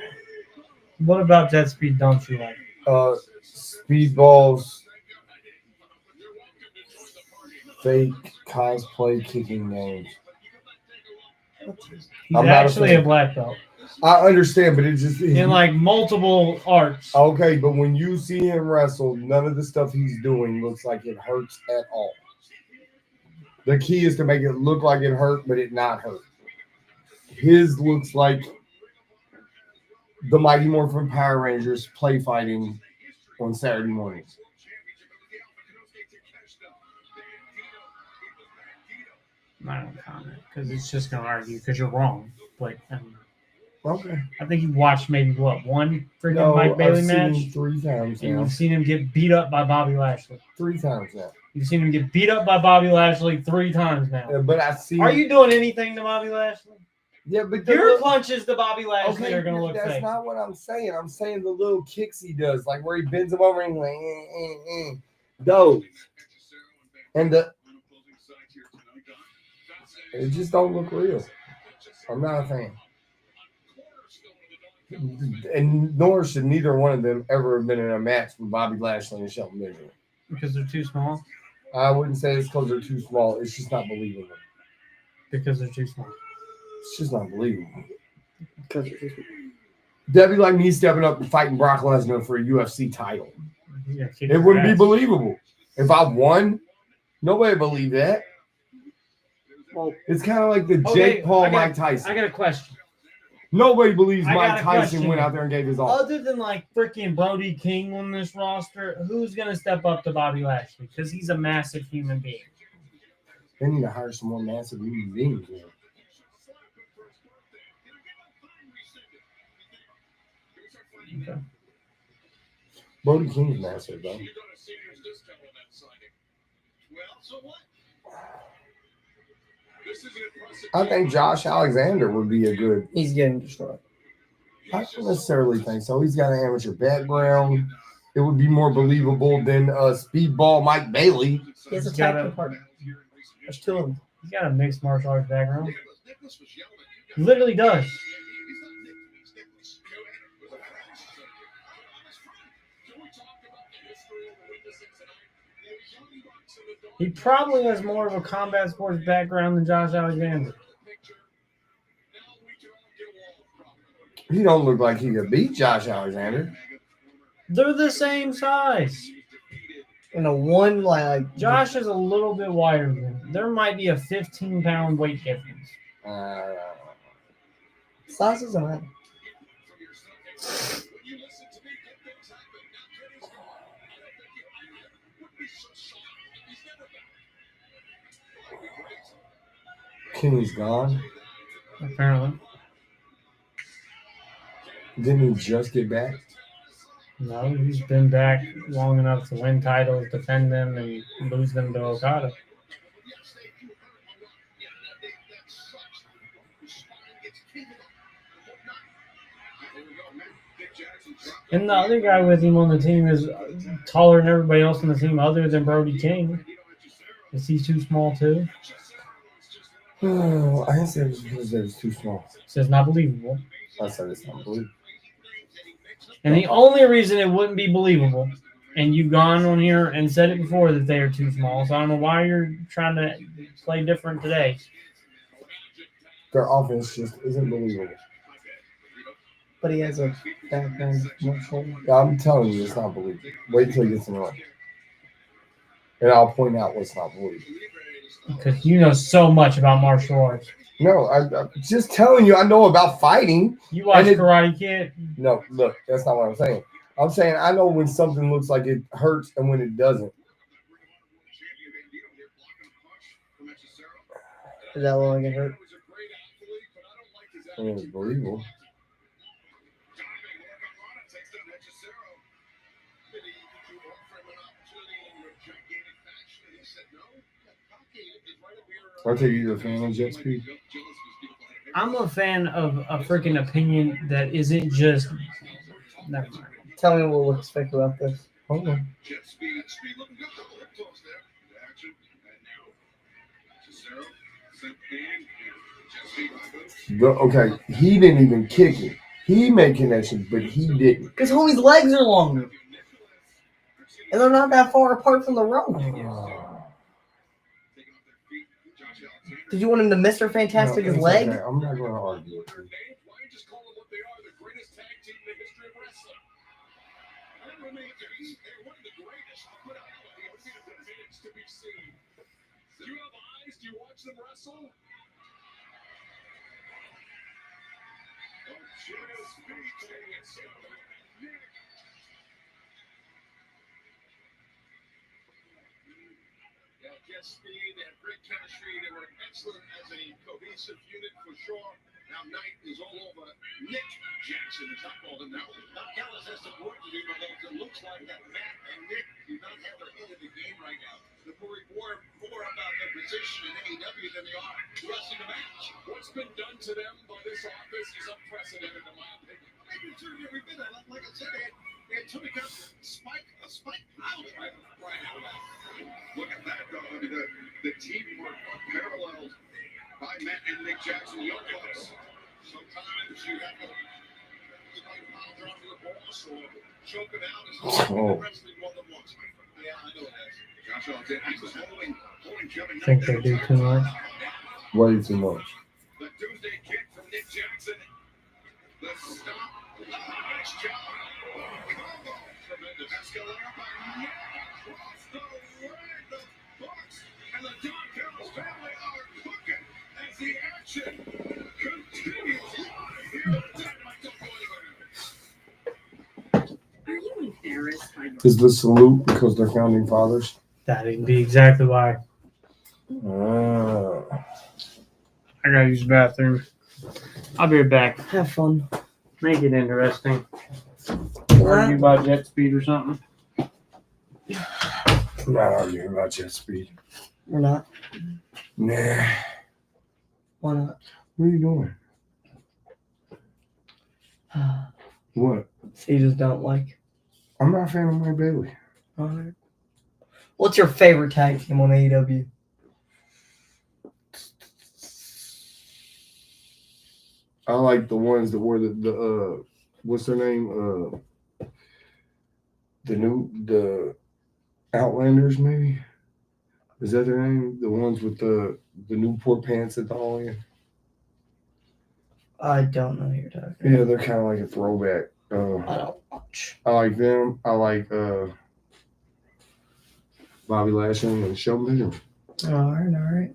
What about Jet Speed don't you like? Speedballs, fake cosplay kicking names. He's I'm not a actually fan. a black belt I understand, but it just in like multiple arts. okay. But when you see him wrestle, none of the stuff he's doing looks like it hurts at all. The key is to make it look like it hurt, but it not hurt. His looks like the Mighty Morphin Power Rangers play fighting on Saturday mornings. I don't comment because it's just gonna argue because you're wrong. But Okay. I think you watched maybe one freaking No, Mike Bailey I've match, seen 3 times and now. you've seen him get beat up by Bobby Lashley. 3 times now. You've seen him get beat up by Bobby Lashley 3 times now. But I see. Are you doing anything to Bobby Lashley? Yeah, but Your punches to Bobby Lashley okay, are gonna look that's fake. not what I'm saying. I'm saying the little kicks he does, like where he bends him over and like, those, and it just don't look real. I'm not a fan, and nor should neither one of them ever have been in a match with Bobby Lashley and Shelton Benjamin. Because they're too small. I wouldn't say it's because they're too small. It's just not believable. Because they're too small. It's just not believable. That'd be like me stepping up and fighting Brock Lesnar for a UFC title. Yeah, It wouldn't be believable. If I won, nobody would believe that. Well, It's kind of like the Okay, Jake Paul, I got- Mike Tyson. I got a question. Nobody believes I got Mike a Tyson question. went out there and gave his all. Other than like freaking Brody King on this roster, who's gonna step up to Bobby Lashley? Because he's a massive human being. They need to hire some more massive human beings. Man. Okay. Brody King's massive, though. I think Josh Alexander would be a good. he's getting destroyed. I don't necessarily think so. He's got an amateur background. It would be more believable than Speedball Mike Bailey. He has a He's got tag a- team partner. There's 2 of them. He's got a mixed martial arts background. He literally does. He probably has more of a combat sports background than Josh Alexander. He don't look like he could beat Josh Alexander. They're the same size. In a one like Josh is a little bit wider than him. There might be a 15-pound weight difference. size doesn't matter. Kenny's gone. Apparently. Didn't he just get back? No, he's been back long enough to win titles, defend them, and lose them to Okada. And the other guy with him on the team is taller than everybody else on the team other than Brody King. Is he too small too? Oh, I didn't say it was because it was too small. So it's not believable. I said it's not believable. And the only reason it wouldn't be believable, and you've gone on here and said it before that they are too small, so I don't know why you're trying to play different today. Their offense just isn't believable. But he has a background commercial. I'm telling you, it's not believable. Wait till he gets in the ring. And I'll point out what's not believable. Because you know so much about martial arts. No, I'm just telling you, I know about fighting. You watch Karate Kid? No, look, that's not what I'm saying. I'm saying I know when something looks like it hurts and when it doesn't. Is that when it hurt? I mean, it's believable. I take you a fan of jet speed. I'm a fan of a freaking opinion that isn't just. Never mind. Tell me what we'll expect about this. Hold on. Okay, he didn't even kick it. He made connection, but he didn't. Because homie's legs are longer. And they're not that far apart from the rope. Did you want him to Mr. Fantastic his leg? Okay. I'm not going to argue with you. Do you have eyes? Do you watch them wrestle? Yeah, Jet Speed, they have great chemistry. They were excellent as a cohesive unit for sure. Now Knight is all over Nick Jackson, as I called him now. Now Callis has some work to do, but it looks like that Matt and Nick do not have their head in the game right now. They're worried more about their position in AEW than they are wrestling the match. What's been done to them by this office is unprecedented, in my opinion. I've been through every bit of it. Like I said, they had took out a spike out right now. Look at that, though. I mean, the teamwork unparalleled by Matt and Nick Jackson, young bucks. Sometimes you have to pound off your boss or choke it out as wrestling more than once. Yeah, I know that. I think they do too much. Way too much. The Tuesday kick from Nick Jackson. The stop. Nice job. Combo. Tremendous. Escalator by Nick. Across the ring. The Bucks and the Don Callis family are cooking as the action continues live here at Dynamite. Don't go anywhere. Are you embarrassed by your Is the salute because they're founding fathers? That'd be exactly why. Uh, I gotta use the bathroom. I'll be right back. Have fun. Make it interesting. What? Argue about jet speed or something. I'm not arguing about jet speed. We're not. Nah. Why not? What are you doing? What? So you just don't like. I'm not a fan of Mike Bailey. All right. What's your favorite tag team on AEW? I like the ones that were the what's their name? The Outlanders, maybe? Is that their name? The ones with the Newport pants at the all in? I don't know who you're talking about. Yeah, they're kind of like a throwback. I don't watch. I like them. I like Bobby Lashley and Shelton Benjamin. All right.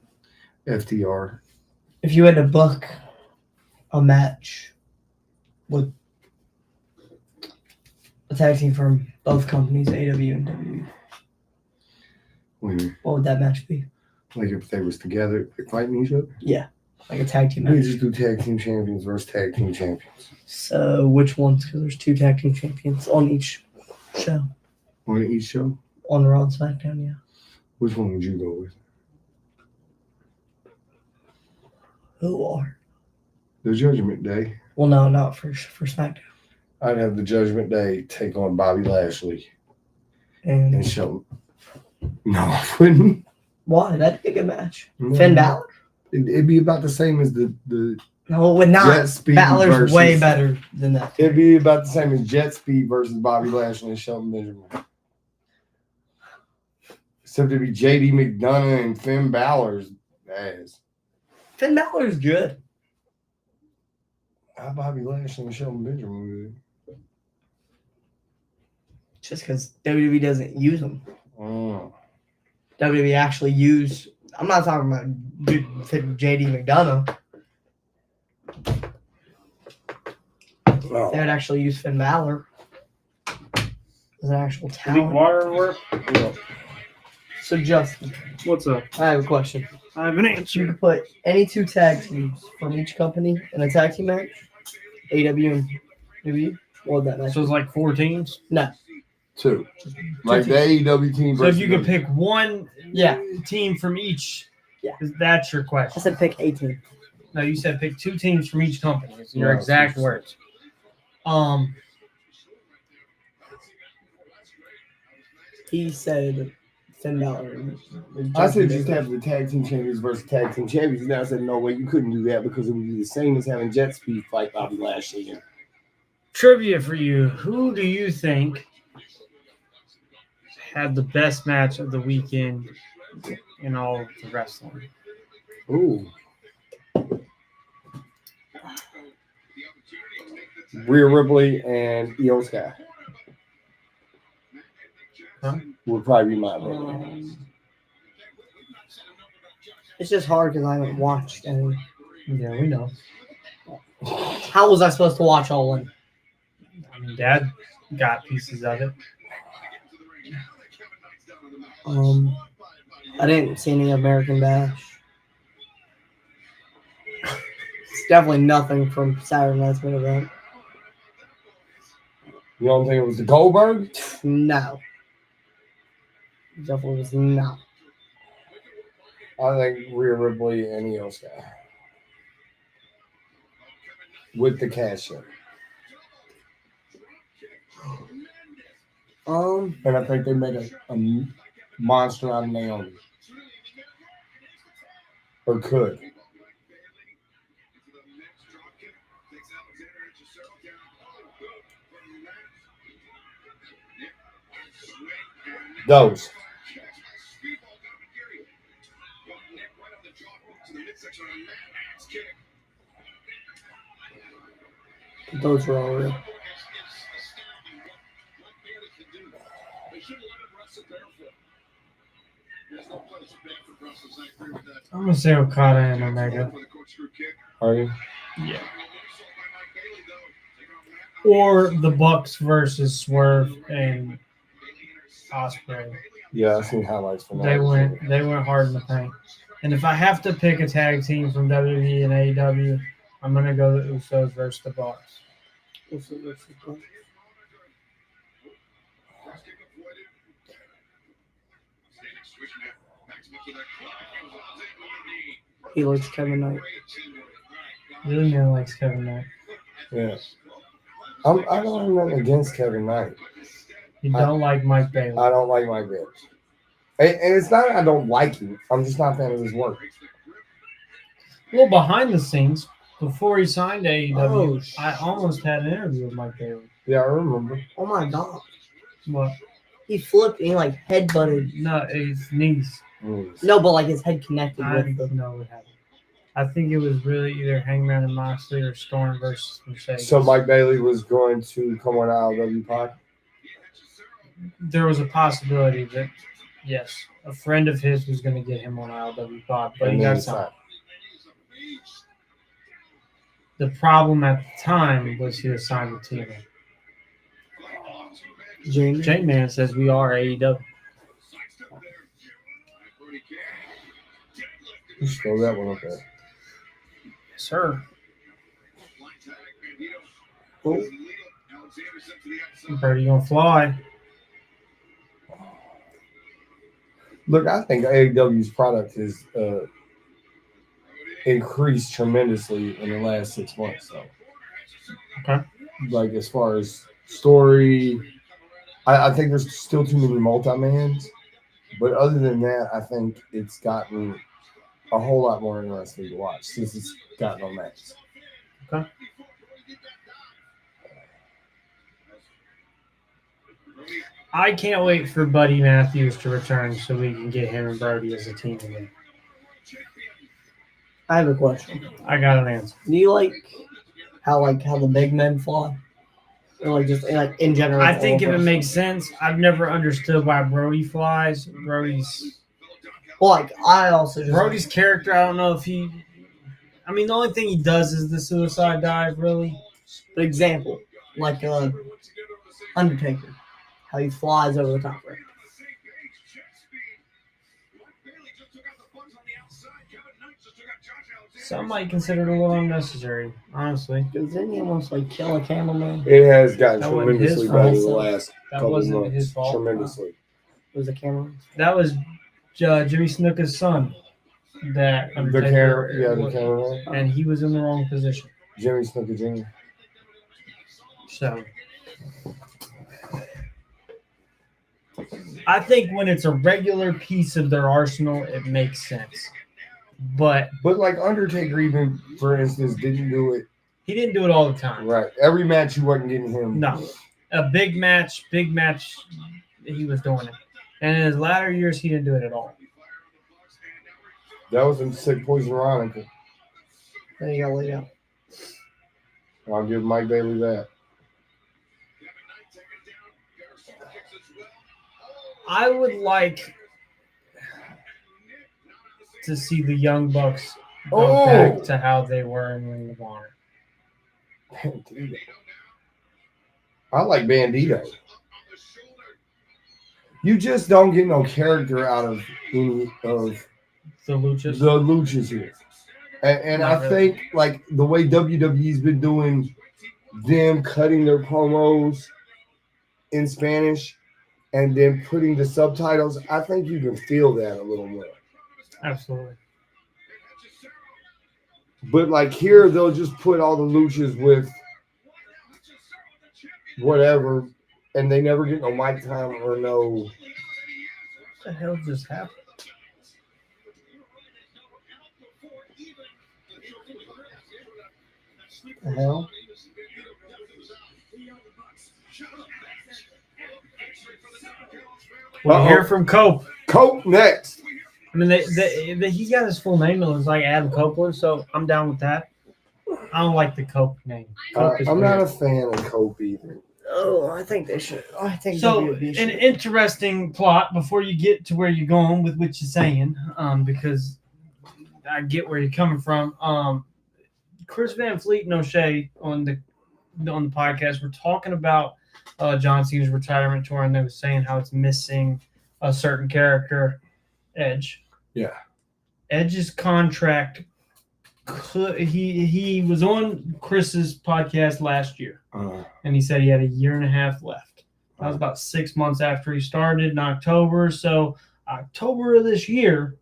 FTR. If you had to book a match with a tag team from both companies, AEW and WWE, what would that match be? Like if they was together, fighting each other? Yeah, like a tag team We match. just do tag team champions versus tag team champions. So which ones? Because there's 2 tag team champions on each show. On each show? On Raw and SmackDown, yeah. Which one would you go with? Who are? The Judgment Day. Well, no, not for SmackDown. I'd have the Judgment Day take on Bobby Lashley And and Shelton. No, I wouldn't. why? That'd be a good match. No. Finn Balor? It'd be about the same as the No, it would not. Jet Speed Balor's versus, way better than that. It'd be about the same as Jet Speed versus Bobby Lashley and Shelton Benjamin. Except it'd be JD McDonough and Finn Balor's ass. Finn Balor's good. How Bobby Lashley and Shelton Benjamin? Just because WWE doesn't use them. Oh. WWE actually use. I'm not talking about JD McDonough. Oh. They would actually use Finn Balor as an actual Leak talent. water work? Yeah. So Justin, What's up? I have a question. I have an You answer. could put any 2 tag teams from each company in a tag team match. AEW and WWE. What would that match? So it's like 4 teams. No. 2. Like the AEW team So if versus you could pick one Yeah. team from each, Yeah. that's your I question. said pick 18. No, you said pick 2 teams from each company. It's your Yeah, exact that's words. He said Finn Balor. and I said Justin just have the tag team champions versus tag team champions. Now I said no way, you couldn't do that because it would be the same as having Jet Speed fight Bobby Lashley. Trivia for you. Who do you think had the best match of the weekend in all of the wrestling? Ooh. Rhea Ripley and Io Sky Huh? would probably be my vote. It's just hard because I haven't watched any. Yeah, we know. How was I supposed to watch all of them? I mean, Dad got pieces of it. I didn't see any American Bash. It's definitely nothing from Saturday night's main event. You don't think it was the Goldberg? No. Definitely was not. I think Rhea Ripley and Io Sky with the cash in. And I think they made a monster out of Naomi. Or could. Those. Those were all real. I'm gonna say Okada and Omega. Are you? Yeah. Or the Bucks versus Swerve and Ospreay. Yeah, I've seen highlights from that. They went hard in the paint. And if I have to pick a tag team from WWE and AEW, I'm gonna go the Usos versus the Bucks. He likes Kevin Knight. Really man likes Kevin Knight. Yeah. I don't have nothing against Kevin Knight. You don't like Mike Bailey. I don't like Mike Bailey. And it's not I don't like him. I'm just not a fan of his work. Well, behind the scenes, before he signed AEW, Oh, I almost had an interview with Mike Bailey. Yeah, I remember. Oh my god. What? He flipped and he like headbutted. No, his knees. Mm. No, but like his head connected I with the. know what happened. I think it was really either Hangman and Moxley or Storm versus Mercedes. So Mike Bailey was going to come on ILWPOD. There was a possibility that, yes, a friend of his was going to get him on ILWPOD, but he And then got signed. The problem at the time was he was signed with TNA. J-Man says we are AEW. Just throw that one up there. Yes, sir. Cool. Birdie gonna fly. Look, I think AEW's product has increased tremendously in the last 6 months. So, Okay. like as far as story, I think there's still too many multi-mans, but other than that, I think it's gotten a whole lot more interesting to watch since it's gotten on Max. Okay. I can't wait for Buddy Matthews to return so we can get him and Brody as a team again. I have a question. I got an answer. Do you like how the big men fly? Or just in general? I think if it makes sense, I've never understood why Brody flies. Brody's character, I don't know if he. I mean, the only thing he does is the suicide dive, really. For example, like Undertaker, how he flies over the top rope. Some might consider it a little unnecessary, honestly. Because didn't he almost kill a cameraman? It has gotten That wasn't tremendously his better fault. the last That couple wasn't months. his fault. Tremendously. It was a cameraman. That was Jimmy Snuka's son. That The Undertaker, camera. and he was in the wrong position. Jimmy Snuka Jr. So I think when it's a regular piece of their arsenal, it makes sense. But like Undertaker, even for instance, didn't do it he didn't do it all the time. right. Every match you wasn't getting him. No. A big match, he was doing it. And in his latter years, he didn't do it at all. That was in Sick Poison Veronica. Then he got laid out. I'll give Mike Bailey that. I would like to see the Young Bucks go back to how they were in Ring of Honor. Bandito. I like Bandito. You just don't get no character out of any of The Luchas. the Luchas here. And Not I really. think the way WWE's been doing them cutting their promos in Spanish and then putting the subtitles, I think you can feel that a little more. Absolutely. But here, they'll just put all the Luchas with whatever, and they never get no mic time or no. What the hell just happened? The hell? We'll hear from Cope. Cope next. I mean, he got his full name. It was like Adam Copeland, so I'm down with that. I don't like the Cope name. Cope is I'm not a weird. fan of Cope either. Oh, I think they should. I think So, WWE an should. interesting plot before you get to where you're going with what you're saying, because I get where you're coming from. Chris Van Fleet and O'Shea on the podcast were talking about John Cena's retirement tour, and they were saying how it's missing a certain character, Edge. Yeah. Edge's contract. He was on Chris's podcast last year, and he said he had a year and a half left. That was about 6 months after he started in October. So October of this year,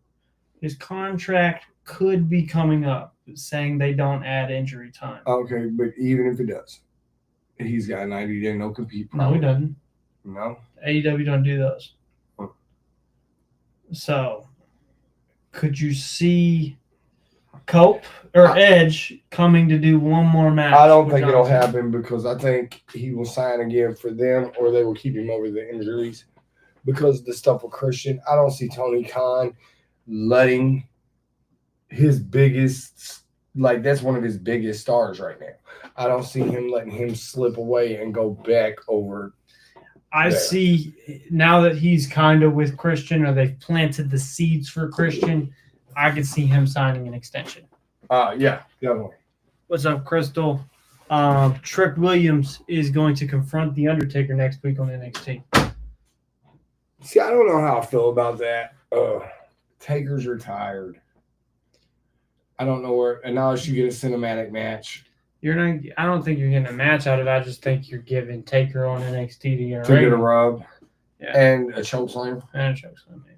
his contract could be coming up, saying they don't add injury time. Okay, but even if it does, he's got 90-day no compete. No, he doesn't. No. AEW don't do those. Huh. So, could you see Cope or Edge coming to do one more match? I don't with think it'll John Cena? happen because I think he will sign again for them or they will keep him over the injuries because of the stuff with Christian. I don't see Tony Khan letting his biggest, like that's one of his biggest stars right now. I don't see him letting him slip away and go back over. I there. see now that he's kind of with Christian, or they've planted the seeds for Christian, I could see him signing an extension. Yeah, definitely. What's up, Crystal? Trick Williams is going to confront The Undertaker next week on NXT. See, I don't know how I feel about that. Taker's retired. I don't know where, and now she get a cinematic match. You're not. I don't think you're getting a match out of it. I just think you're giving Taker on NXT to get a rub, and a chokeslam. And a chokeslam, maybe.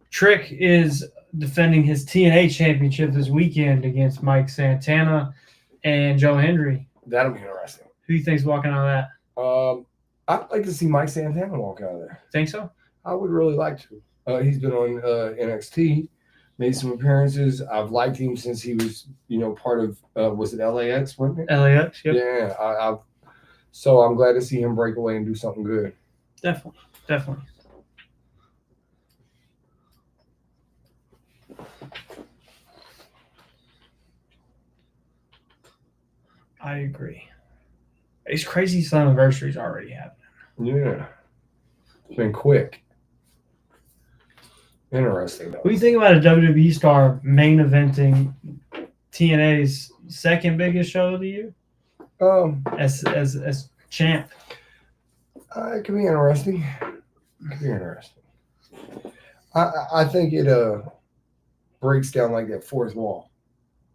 Trick is defending his TNA championship this weekend against Mike Santana and Joe Hendry. That'll be interesting. Who do you think's walking out of that? I'd like to see Mike Santana walk out of there. Think so? I would really like to. He's been on NXT, made some appearances. I've liked him since he was, part of was it LAX, wasn't it? LAX, yep. Yeah, so I'm glad to see him break away and do something good. Definitely. I agree. It's crazy Slammiversary's already happening. Yeah. It's been quick. Interesting, though. What do you think about a WWE star main eventing TNA's second biggest show of the year? As champ. It could be interesting. I think it breaks down like that fourth wall.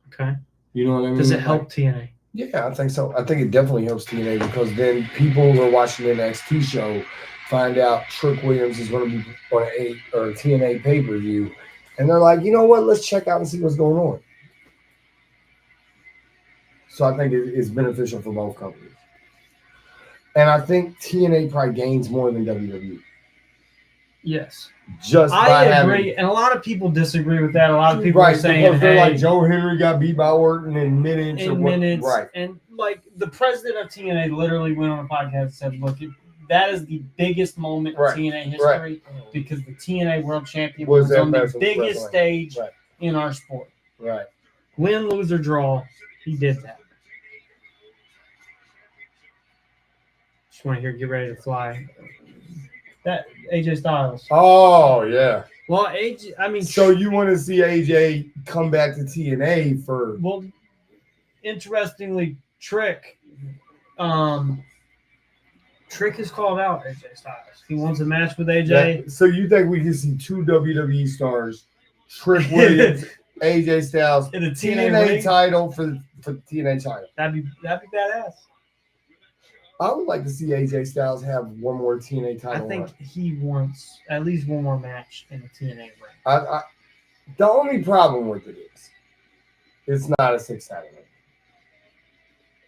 Okay. You know what I mean? Does it help TNA? Yeah, I think so. I think it definitely helps TNA because then people who are watching the NXT show find out Trick Williams is going to be on a TNA pay-per-view, and they're like, you know what? Let's check out and see what's going on. So I think it's beneficial for both companies. And I think TNA probably gains more than WWE. Yes. I agree, and a lot of people disagree with that. A lot of people are saying, because they're like, Joe Henry got beat by Orton in minutes. Right. And like the president of TNA literally went on a podcast and said, look, that is the biggest moment in TNA history because the TNA World Champion was on the biggest stage in our sport. Right. Win, lose, or draw, he did that. Just want to hear Get Ready to Fly. That AJ Styles. Oh, yeah. Well, AJ, I mean. So you want to see AJ come back to TNA for. Well, interestingly, Trick has called out AJ Styles. He wants a match with AJ. So you think we can see two WWE stars, Trick Williams, AJ Styles, in a TNA title for the TNA title? That'd be badass. I would like to see AJ Styles have one more TNA title. I think he wants at least one more match in the TNA ring. The only problem with it is it's not a 6-time ring.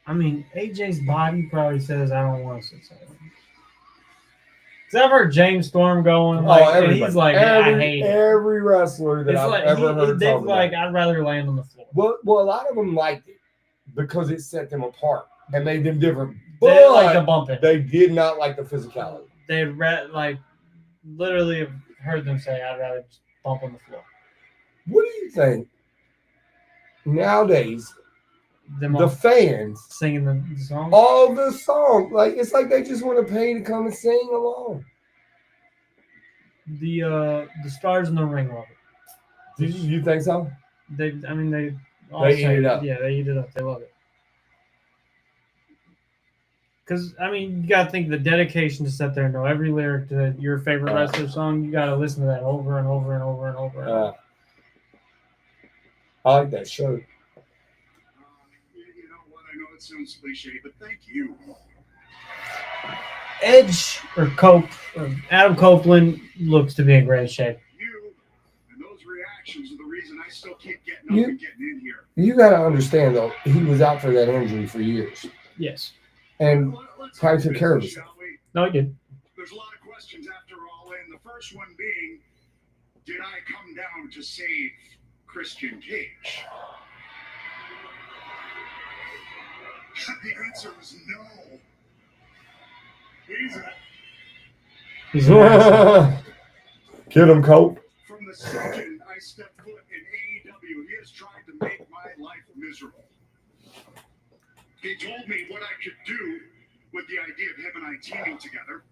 I mean, AJ's body probably says, I don't want a 6-time ring. Because I've heard James Storm going, and he's like, I hate it. Every wrestler that I've ever heard talk about. I'd rather land on the floor. Well, a lot of them liked it because it set them apart and made them different. They didn't like the bumping. They did not like the physicality. They literally have heard them say, I'd rather just bump on the floor. What do you think nowadays? The fans singing the song, all the songs, it's like they just want to pay to come and sing along. The stars in the ring love it. You think so? They eat it up. Yeah, they eat it up. They love it. Because, you got to think the dedication to sit there and know every lyric to your favorite wrestler song. You got to listen to that over and over and over and over. And over. I like that shirt. You know what? I know it sounds cliche, but thank you. Edge or Adam Copeland looks to be in great shape. You and those reactions are the reason I still keep getting up and getting in here. You got to understand, though, he was out for that injury for years. Yes. And probably took care of it. No, he did. There's a lot of questions after all, and the first one being, did I come down to save Christian Cage? The answer was no. He's Get him, Cope. From the second I stepped foot in has tried to make my life miserable. He told me what I could do with the idea of him and I teaming together.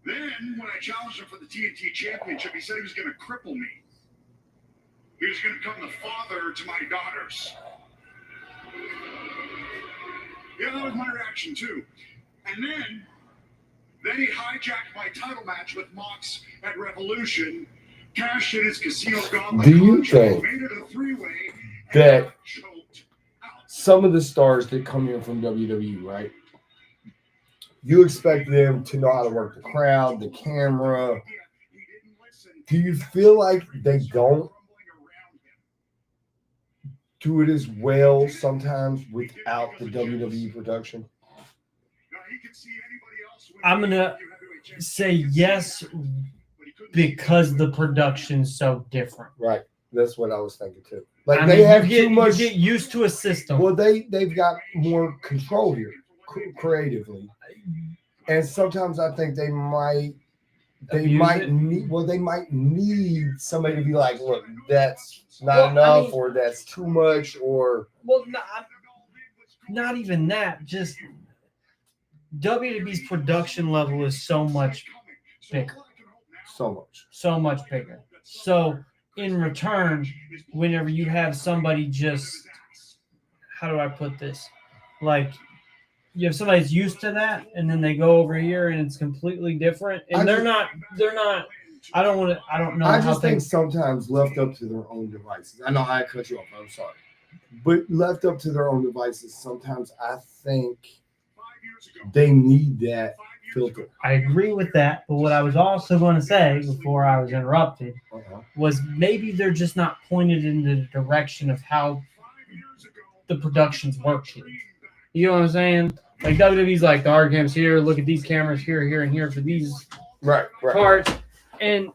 Then, when I challenged him for the TNT Championship, he said he was going to cripple me. He was going to become the father to my daughters. Yeah, that was my reaction too. And then he hijacked my title match with Mox at Revolution, cashed in his casino gauntlet. Do you think made it a three-way, that choked out. some of the stars that come in from WWE, right? You expect them to know how to work the crowd, the camera. Do you feel like they don't do it as well sometimes without the WWE production? I'm going to say yes because the production's so different. Right. That's what I was thinking too. Like I they mean, have you too much. get used to a system. Well, they've got more control here creatively, and sometimes I think they might need somebody to be like, look, that's not enough, or that's too much, or not even that. Just WWE's production level is so much bigger. So much bigger. So in return, whenever you have somebody just, how do I put this? Like, you have somebody that's used to that, and then they go over here and it's completely different. And they're not, I don't know. I just think sometimes left up to their own devices. I know I cut you off. I'm sorry. But left up to their own devices, sometimes I think they need that filter. I agree with that, but what I was also going to say before I was interrupted was maybe they're just not pointed in the direction of how the production's work here. You know what I'm saying? Like WWE's like the hard cams here, look at these cameras here, here, and here for these parts. And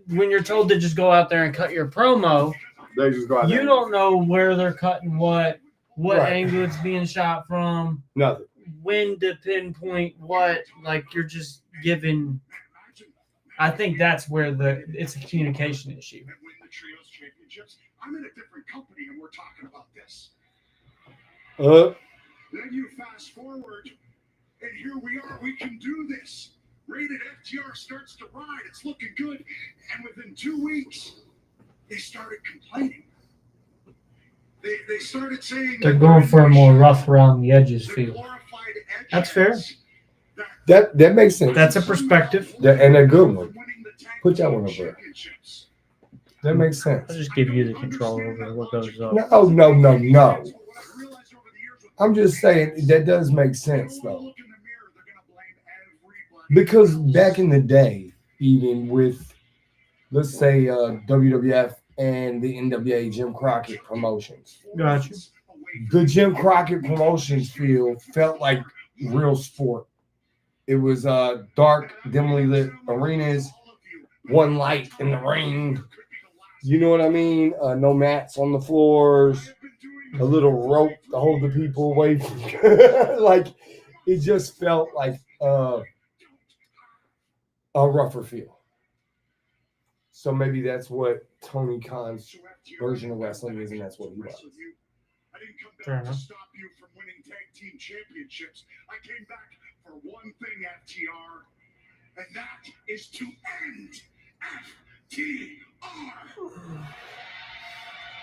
when you're told to just go out there and cut your promo, they just go out there. You don't know where they're cutting what angle it's being shot from. Nothing. When to pinpoint what, like you're just given. I think that's where it's a communication issue. I'm in a different company and we're talking about this. Then you fast forward, and here we are. We can do this. Rated FTR starts to ride. It's looking good. And within 2 weeks, they started complaining. They started saying they're going for a more rough around the edges feel. That's fair. That makes sense. That's a perspective. And a good one. Put that one over there. That makes sense. I'll just give you the control over what goes up. No. I'm just saying that does make sense, though. Because back in the day, even with, let's say, WWF and the NWA Jim Crockett promotions. Gotcha. The Jim Crockett promotions felt like real sport. It was dark, dimly lit arenas, one light in the ring. You know what I mean? No mats on the floors. A little rope to hold the people away from like it just felt like a rougher feel. So maybe that's what Tony Khan's version of wrestling is, and that's what he was. I didn't come back to stop you from winning tag team championships. I came back for one thing, FTR, and that is to end FTR.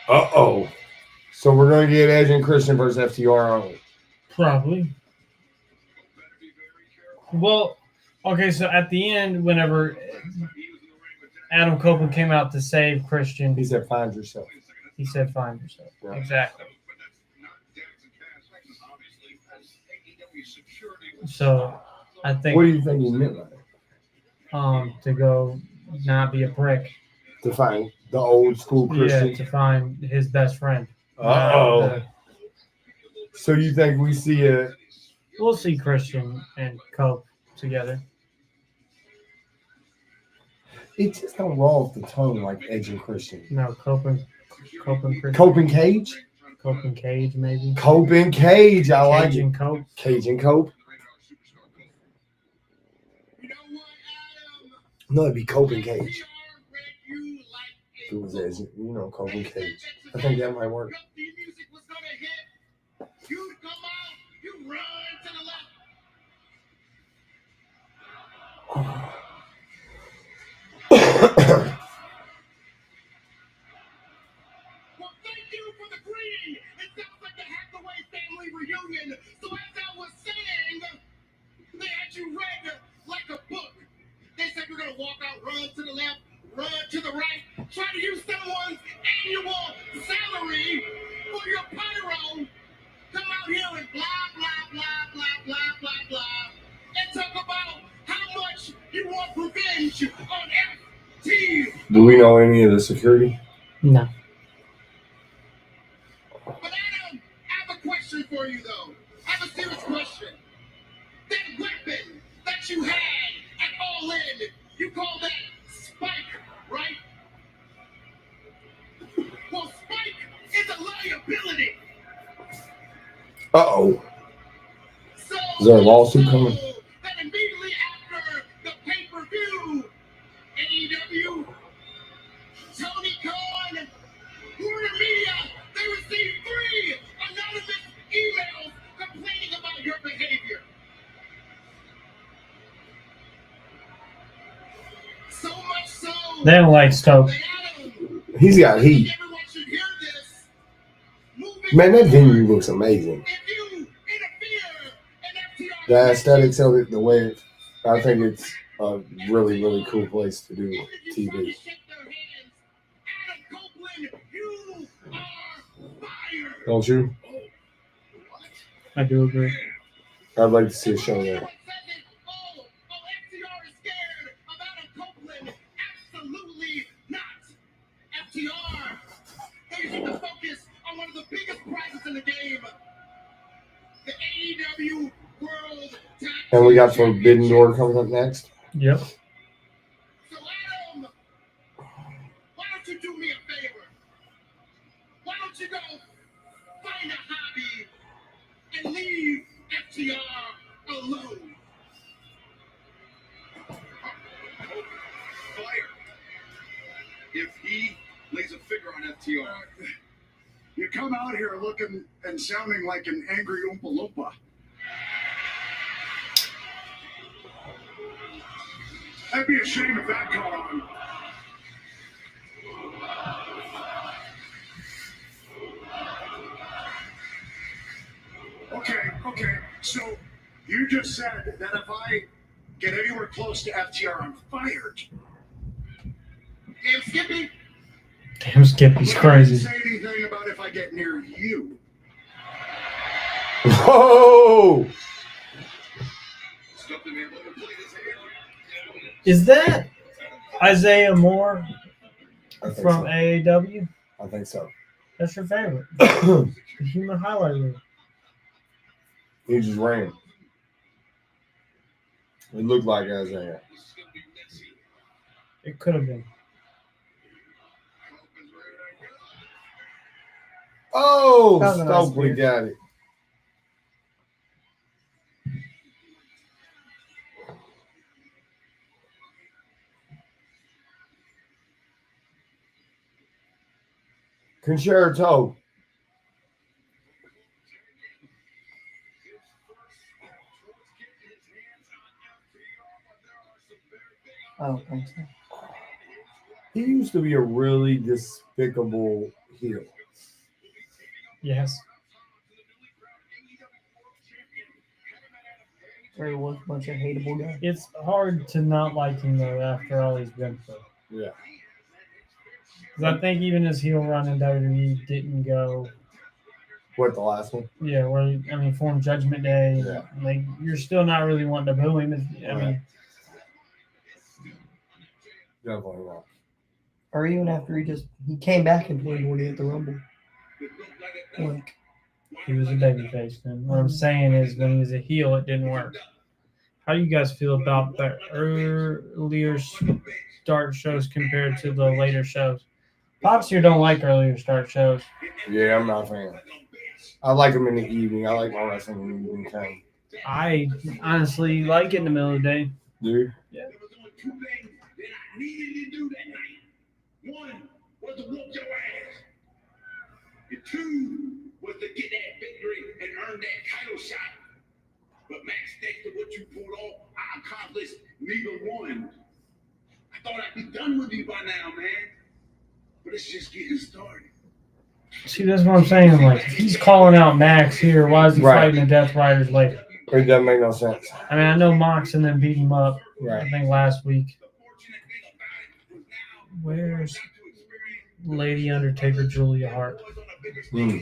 Uh-oh. So we're going to get Edge and Christian versus FTR, aren't we? Probably. Well, okay, so at the end, whenever Adam Copeland came out to save Christian, he said, find yourself. He said, find yourself. Yeah. Exactly. So, I think... What do you think he meant by that? To go not be a prick. To find the old school Christian? Yeah, to find his best friend. Uh-oh. So you think we see We'll see Christian and Cope together. It just don't roll off the tongue like Edge and Christian. No, Cope and Christian. Cope and Cage? Cope and Cage, maybe. Cope and Cage. I like it. Cage and Cope. Cage and Cope. No, it'd be Cope and Cage. It was as Kobe Cage. I think that might work. The music was gonna hit. You come out, you run to the left. Well, thank you for the greeting. It sounds like the Hathaway family reunion. So as I was saying, they had you read like a book. They said we're gonna walk out, run to the left, run to the right, try to use someone's annual salary for your pyro. Come out here and blah, blah, blah, blah, blah, blah, blah, and talk about how much you want revenge on FT. Do we know any of the security? No. But Adam, I have a question for you, though. I have a serious question. That weapon that you had at All In, you call that Spike, right? Well, Spike is a liability. Uh-oh. So Is there a lawsuit coming? that immediately after the pay-per-view, AEW, Tony Khan, Warner Media, they received 3 anonymous emails complaining about your behavior. So much so, They don't like Stoke. that Adam, He's got I think heat. everyone should hear this. Moving Man, that forward, venue looks amazing. if you interfere in FTR The aesthetics of it, the way I think it's a really, really cool place to do TV. Don't you? I do agree. I'd like to see a show there. Absolutely not. FTR. They need to focus on one of the biggest prizes in the game. The AEW World Tag And we got Team Forbidden Door Championship. coming up next. Yep. So Adam, why don't you do me a favor? Why don't you go find a hobby and leave FTR alone? Fire. If he lays a figure on FTR. You come out here looking and sounding like an angry Oompa Loompa. That'd be a shame if that caught on. Okay. So you just said that if I get anywhere close to FTR, I'm fired. Damn, Skippy. Damn, Skippy's But I didn't crazy. say anything about if I get near you. Oh! Is that Isaiah Moore I think from so. AEW? I think so. That's your favorite. The human highlight reel. He just ran. It looked like Isaiah. It could have been. Oh, That was a nice Stokely beer. got it. Concerto. I don't think so. He used to be a really despicable heel. Yes. There was a bunch of hateable guys. It's hard to not like him, though, after all he's been through. Yeah. Because I think even his heel run in WWE didn't go, What, the last one? Form Judgment Day. Yeah. Like, you're still not really wanting to boo him. Definitely not. Or even after he came back in 2020 at the Rumble. Like, He was a babyface then. What I'm saying is, when he was a heel, it didn't work. How do you guys feel about the earlier start shows compared to the later shows? Pops here don't like earlier start shows. Yeah, I'm not a fan. I like them in the evening. I like my wrestling in the evening time. I honestly like it in the middle of the day. Dude. There was only 2 things that I needed to do that night. One was to whoop your ass. And 2 was to get that victory and earn that title shot. But Max, thanks to what you pulled off, I accomplished neither one. I thought I'd be done with you by now, man. But it's just getting started. See, that's what I'm saying. Like, if he's calling out Max here, why is he Right. fighting the Death Riders later? It doesn't make no sense. I mean, I know Mox and them beat him up, Right. I think, last week. Where's Lady Undertaker Julia Hart? Hmm.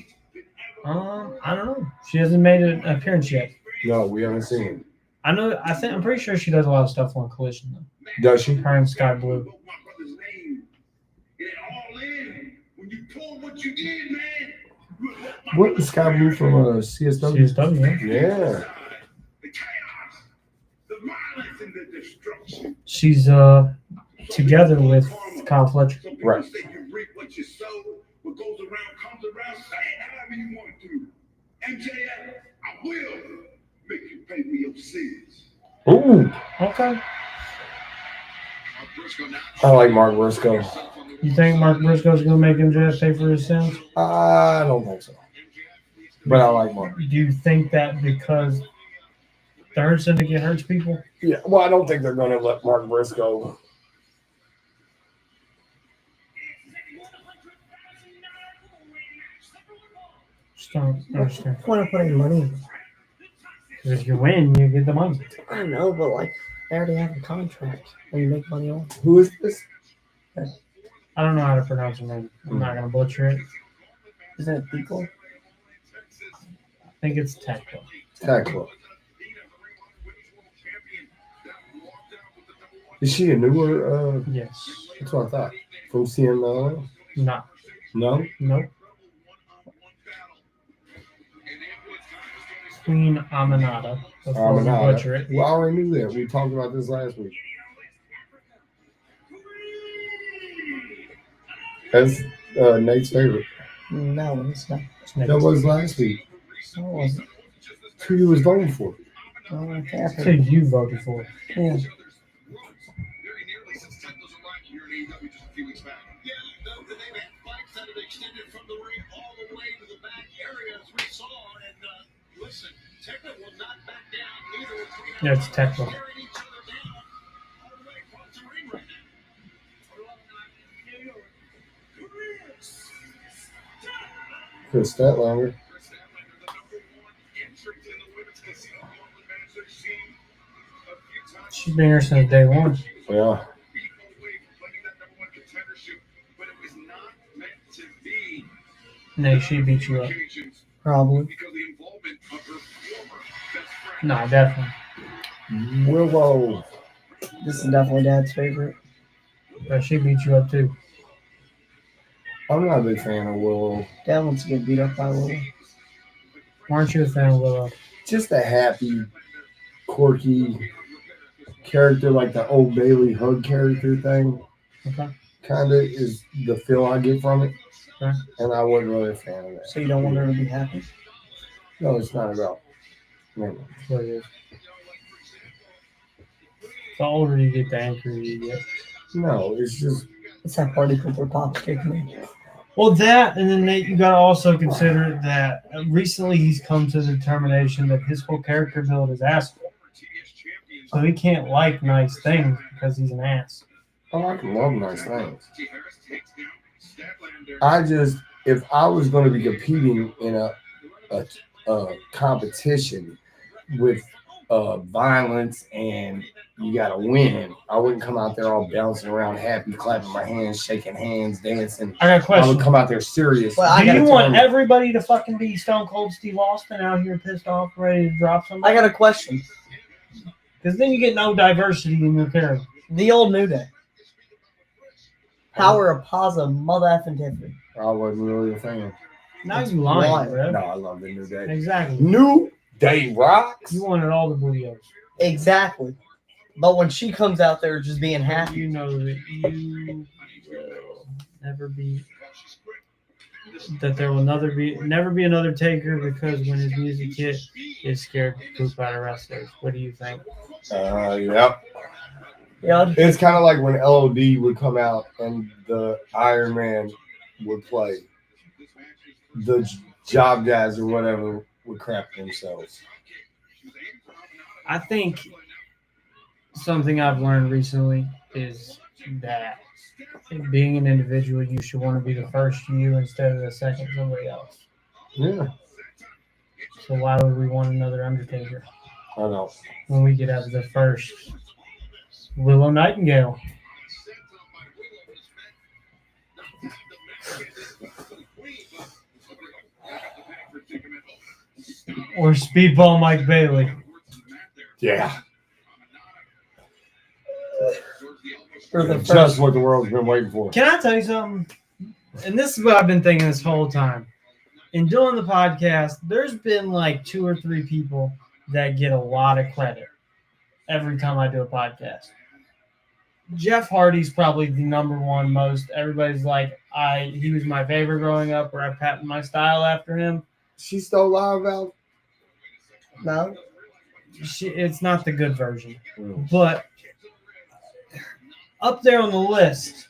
I don't know. She hasn't made an appearance yet. No, we haven't seen it. I'm pretty sure she does a lot of stuff on Collision, though. Does she? Her and Sky Blue. What is Sky Blue from CSW? CSW, yeah. Yeah. She's together with Kyle Fletcher. Right. MJF, I will make you pay me your sins. Ooh, Okay. I like Mark Briscoe. You think Mark Briscoe's going to make MJF pay for his sins? I don't think so. But I like Mark. Do you think that because the Hurt Syndicate hurts people? Yeah, well, I don't think they're going to let Mark Briscoe. Just don't understand. Point of putting money in. 'Cause if you win, you get the money. I know, but like, they already have a contract and you make money on. Who is this? I don't know how to pronounce her name. I'm not going to butcher it. Isn't it Pico? I think it's Tekla. Tekla. Is she a newer? Yes. That's what I thought. From CMLL? No. No? Nope. Queen Aminata. Before we butcher it. Well, I already knew that. We talked about this last week. That's Nate's favorite. No, it's not. That was last week. No, it wasn't. That's who you was voting for. Oh, I can't. Who you voted for? Yeah. Yeah, it's Tekla. Chris Statlander. She's been here since day one. Yeah. Nate, she beat you up. Probably. No, definitely. Willow. This is definitely Dad's favorite. But she beat you up too. I'm not a big fan of Willow. Dad wants to get beat up by Willow. Why aren't you a fan of Willow? Just a happy, quirky character like the Old Bailey hug character thing. Okay. Kind of is the feel I get from it. Okay. And I wasn't really a fan of that. So you don't want her to be happy? No, it's not about. Man. That's what it is. The older you get, the angrier you get. No, it's just. It's that party Cooper Pop's kicking me. Well, that, and then Nate, you got to also consider that recently he's come to the determination that his whole character build is asshole. So he can't like nice things because he's an ass. I like and love nice things. I just, if I was going to be competing in a competition with violence and you got to win, I wouldn't come out there all bouncing around happy, clapping my hands, shaking hands, dancing. I got a I question. would come out there serious. Well, Do you want everybody to fucking be Stone Cold Steve Austin out here pissed off, ready to drop somebody? I got a question. Because then you get no diversity in your character. The old New Day. Power of Paza, mother effing Tiffany. I wasn't really a fan. Now That's you lying, wild. bro. No, I love the New Day. Exactly. New Day rocks. You wanted all the videos. Exactly. But when she comes out there just being happy, You know that you will never be. That there will never be another Taker because when his music hit, is scared to poop out of wrestlers. What do you think? Yep. Yeah. It's kind of like when LOD would come out and the Iron Man would play. The job guys or whatever would crap themselves. I think something I've learned recently is that being an individual, you should want to be the first you instead of the second somebody else. Yeah, So why would we want another Undertaker I know. when we could have the first Willow Nightingale? Or Speedball Mike Bailey. Yeah, For the just first, what the world's been waiting for. Can I tell you something? And this is what I've been thinking this whole time. In doing the podcast, there's been like 2 or 3 people that get a lot of credit every time I do a podcast. Jeff Hardy's probably the number one most. Everybody's like, he was my favorite growing up, or I patterned my style after him. She's still alive, Val? no, It's not the good version. But up there on the list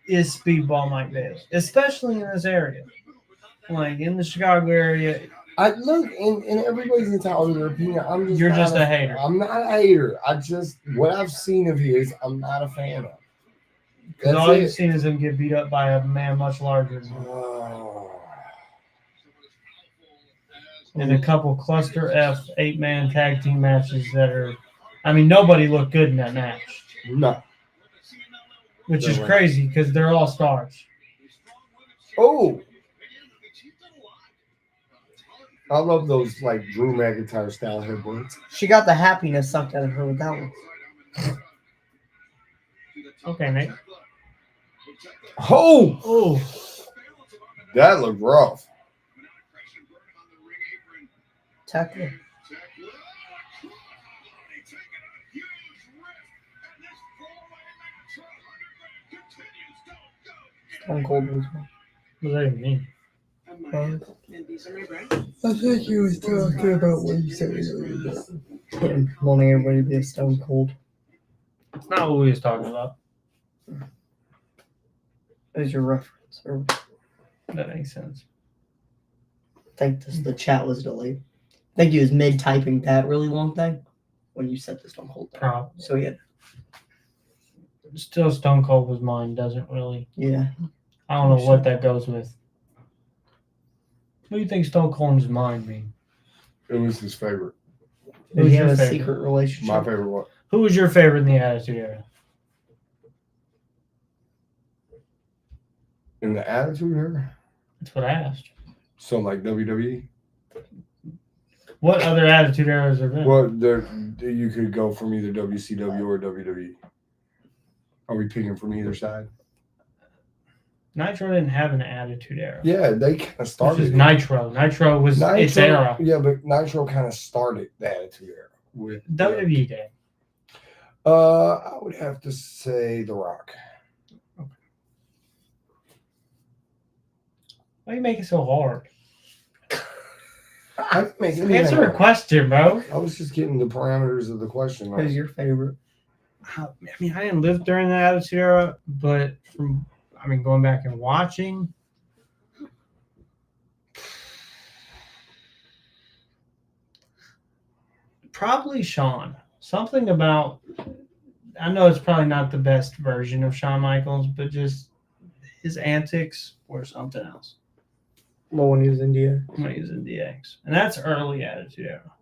is Speedball Mike Bailey, especially in this area. Like in the Chicago area, I look, and everybody's entitled to their opinion. You're just a hater. I'm not a hater. What I've seen of his, I'm not a fan of. because That's all it. you've seen is him get beat up by a man much larger than him. And a couple cluster F 8-man tag team matches that are, I mean, nobody looked good in that match, No. which is No way. crazy because they're all stars. Oh. I love those like Drew McIntyre style headbutts. she got the happiness sucked out of her with that one. Okay, Nate. Oh, Oh, that looked rough. Tackle. Stone Cold was one. what does that even mean? And these are my bread. I think he was talking about what you said earlier. Wanting everybody to be a Stone Cold. It's not what we was talking about. As your reference. Or That makes sense. I think the chat was delayed. I think he was mid typing that really long thing when you said the Stone Cold thing. Probably. So yeah, Still, Stone Cold was mine. Doesn't really. yeah. I don't know what that goes with. What do you think Stone Cold's mind mean? It was his favorite. Did Who's he have your a favorite? secret relationship? My favorite one. Who was your favorite in the Attitude Era? In the Attitude Era? That's what I asked. So like WWE? What other Attitude Eras have been? Well, you could go from either WCW or WWE. Are we picking from either side? Nitro didn't have an Attitude Era. Yeah, they kind of This started is it. Nitro. Nitro was its era. Yeah, but Nitro kind of started the Attitude Era with WWE did. I would have to say The Rock. Why you make it so hard? I can make it Answer a question, bro. I was just getting the parameters of the question. Who's your favorite? I mean, I didn't live during the Attitude Era, but going back and watching, probably Shawn. Something about, I know it's probably not the best version of Shawn Michaels, but just his antics or something else Well, when he was in DX. when he was in DX. And that's early Attitude Era.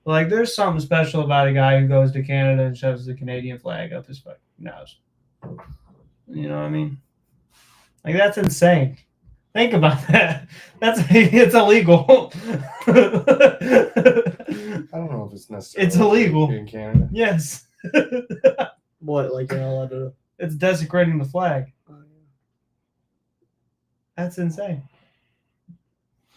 Like, there's something special about a guy who goes to Canada and shoves the Canadian flag up his fucking nose. You know what I mean? Like, that's insane. Think about that. It's illegal. I don't know if it's necessary. It's illegal. In Canada. Yes. What, like you're not allowed to? It's desecrating the flag. That's insane.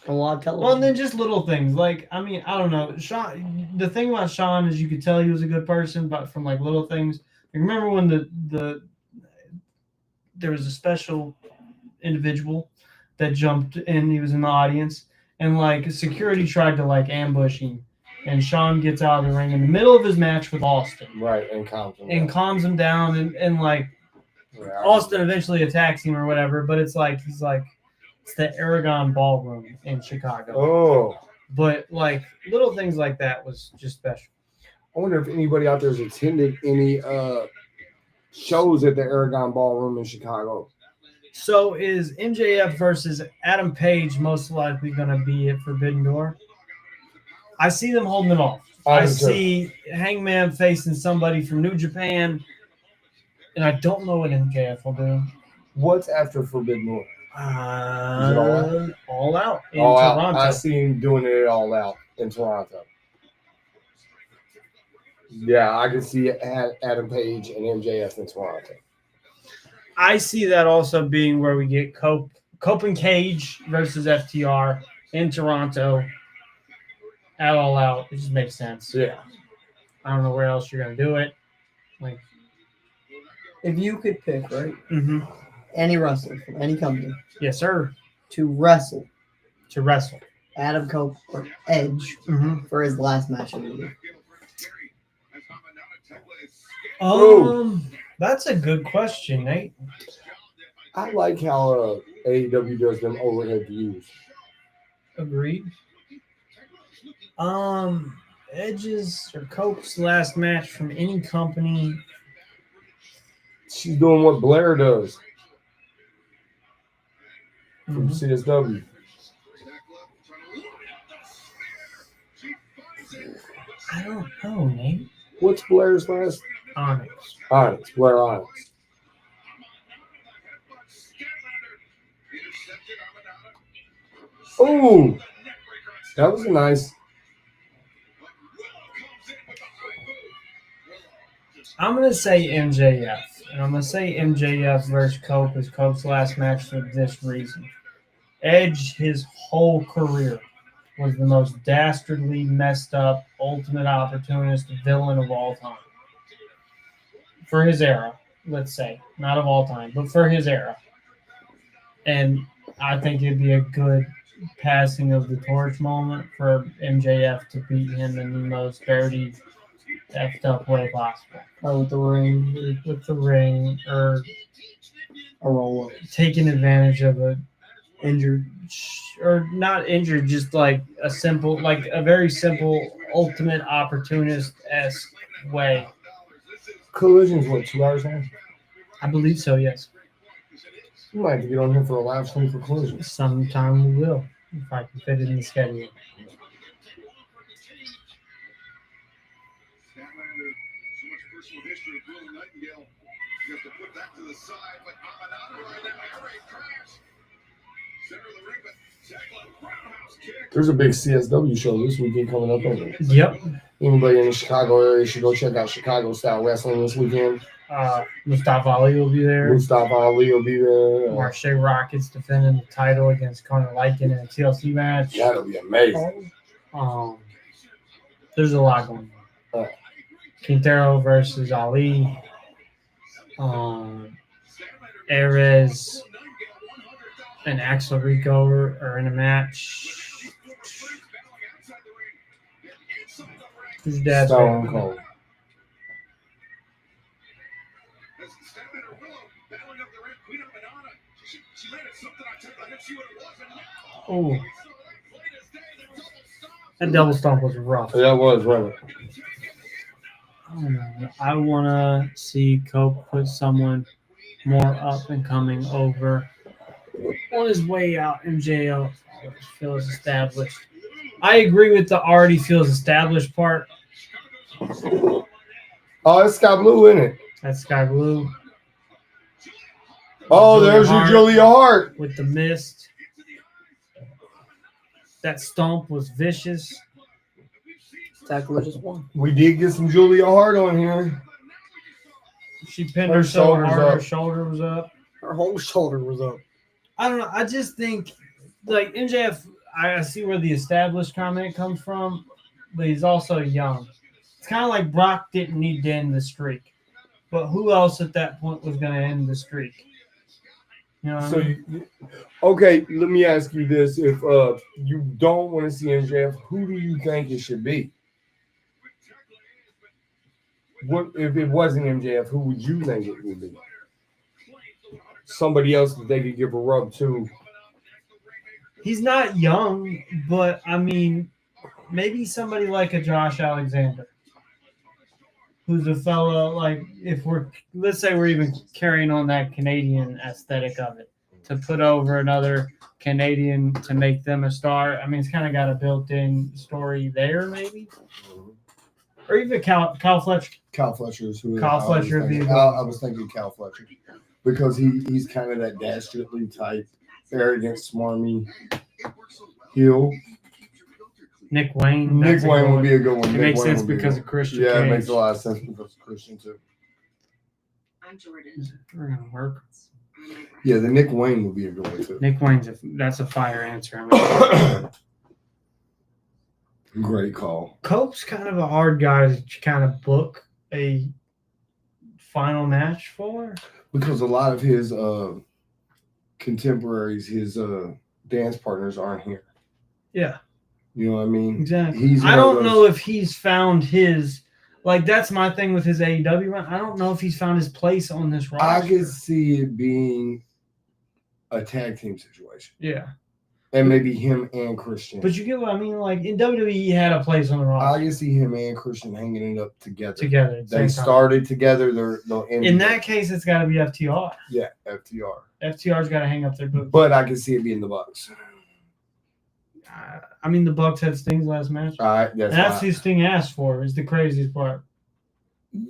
A lot of television. Well, and then just little things. Like, I mean, I don't know. Shawn, the thing about Shawn is you could tell he was a good person, but from like little things. Remember when there was a special individual that jumped in, he was in the audience, and like security tried to like ambush him, And Sean gets out of the ring in the middle of his match with Austin. Right, and Calms him down and like Yeah, Austin eventually attacks him or whatever, but it's like he's like it's the Aragon Ballroom in Chicago. Oh, But like little things like that was just special. I wonder if anybody out there has attended any shows at the Aragon Ballroom in Chicago. So is MJF versus Adam Page most likely going to be at Forbidden Door? I see them holding it off. I see Hangman facing somebody from New Japan, and I don't know what MJF will do. What's after Forbidden Door? Is it All Out in All Toronto. Out. I see him doing it All Out in Toronto. Yeah, I can see Adam Page and MJF in Toronto. I see that also being where we get Cope and Cage versus FTR in Toronto at All Out. It just makes sense. Yeah. I don't know where else you're going to do it. Like, If you could pick, right, mm-hmm. any wrestler from any company Yes, sir. to wrestle Adam Cole or Edge for his last match of the year. That's a good question, Nate. I like how AEW does them overhead views. Agreed. Edge's or Cope's last match from any company. She's doing what Blair does from CSW. I don't know, Nate. What's Blair's last? Onyx. Blair Onyx. Oh, that was a nice. I'm going to say MJF. And I'm going to say MJF versus Cope is Cope's last match for this reason. Edge, his whole career, was the most dastardly, messed up, ultimate opportunist villain of all time. For his era, let's say. Not of all time, but for his era. And I think it'd be a good passing of the torch moment for MJF to beat him in the most dirty, effed up way possible. With the ring. With the ring, or A roll-up. taking advantage of a Injured. or not injured, just like a simple, like a very simple, ultimate opportunist-esque way. Collision's what, 2 hours now? I believe so, yes. You might have to get on here for a live stream for Collision. Sometime we will, if I can fit it in the schedule. Personal history of Will Nightingale. You have to put that to the side, but Amanado right now, air raid crash. Center of the ring, but Jacqueline roundhouse kick. There's a big CSW show this weekend coming up. Yep. Anybody in the Chicago area should go check out Chicago style wrestling this weekend. Mustafa Ali will be there. Mustafa Ali will be there. Marche Rockets defending the title against Conor Lycan in a TLC match. That'll be amazing. There's a lot going on. Quintero versus Ali. Ares and Axel Rico are in a match. Who's dad's Stone favorite? Cold. Oh, that double stomp was rough. That was right. I want to see Cope put someone more up and coming over on his way out. MJF feels established. I agree with the already feels established part. Oh, it's Sky Blue in it. That's Sky Blue. Oh, there's your Julia Hart. With the mist. That stomp was vicious. Tackler just won. We did get some Julia Hart on here. She pinned her so hard, up. her shoulder was up. Her whole shoulder was up. I don't know. I just think, like, MJF, I see where the established comment comes from, but he's also young. It's kind of like Brock didn't need to end the streak. But who else at that point was going to end the streak? You know what I mean? Okay, let me ask you this. If you don't want to see MJF, who do you think it should be? What if it wasn't MJF? Who would you think it would be? Somebody else that they could give a rub to. He's not young, but I mean, maybe somebody like a Josh Alexander, who's a fella like let's say we're even carrying on that Canadian aesthetic of it, to put over another Canadian to make them a star. I mean, it's kind of got a built-in story there, maybe, or even Cal Fletcher. Cal Fletcher is who Kyle Fletcher would be a good I was thinking Cal Fletcher because he's kind of that dastardly type, arrogant, smarmy heel. Nick Wayne. Nick Wayne would be a good one. It Nick makes Wayne sense would be because good. of Christian. Yeah, Cage. it makes a lot of sense because of Christian too. I'm Jordan. We're gonna work. Yeah, the Nick Wayne would be a good one too. Nick Wayne's that's a fire answer. I mean, Great call. Cope's kind of a hard guy to kind of book a final match for. Because a lot of his contemporaries, his dance partners aren't here. Yeah, You know what I mean? exactly. I don't know if he's found his, like, that's my thing with his AEW run. I don't know if he's found his place on this roster. I could see it being a tag team situation. Yeah. And maybe him and Christian. But you get what I mean? Like, in WWE, he had a place on the I roster can see him and Christian hanging it up together. together. At the They same time. started together. They'll end In together. that case, it's got to be FTR. Yeah, FTR. FTR's got to hang up their boots. But I can see it being the Bucks. I mean, the Bucks had Sting's last match. All right, And that's who Sting asked for, is the craziest part.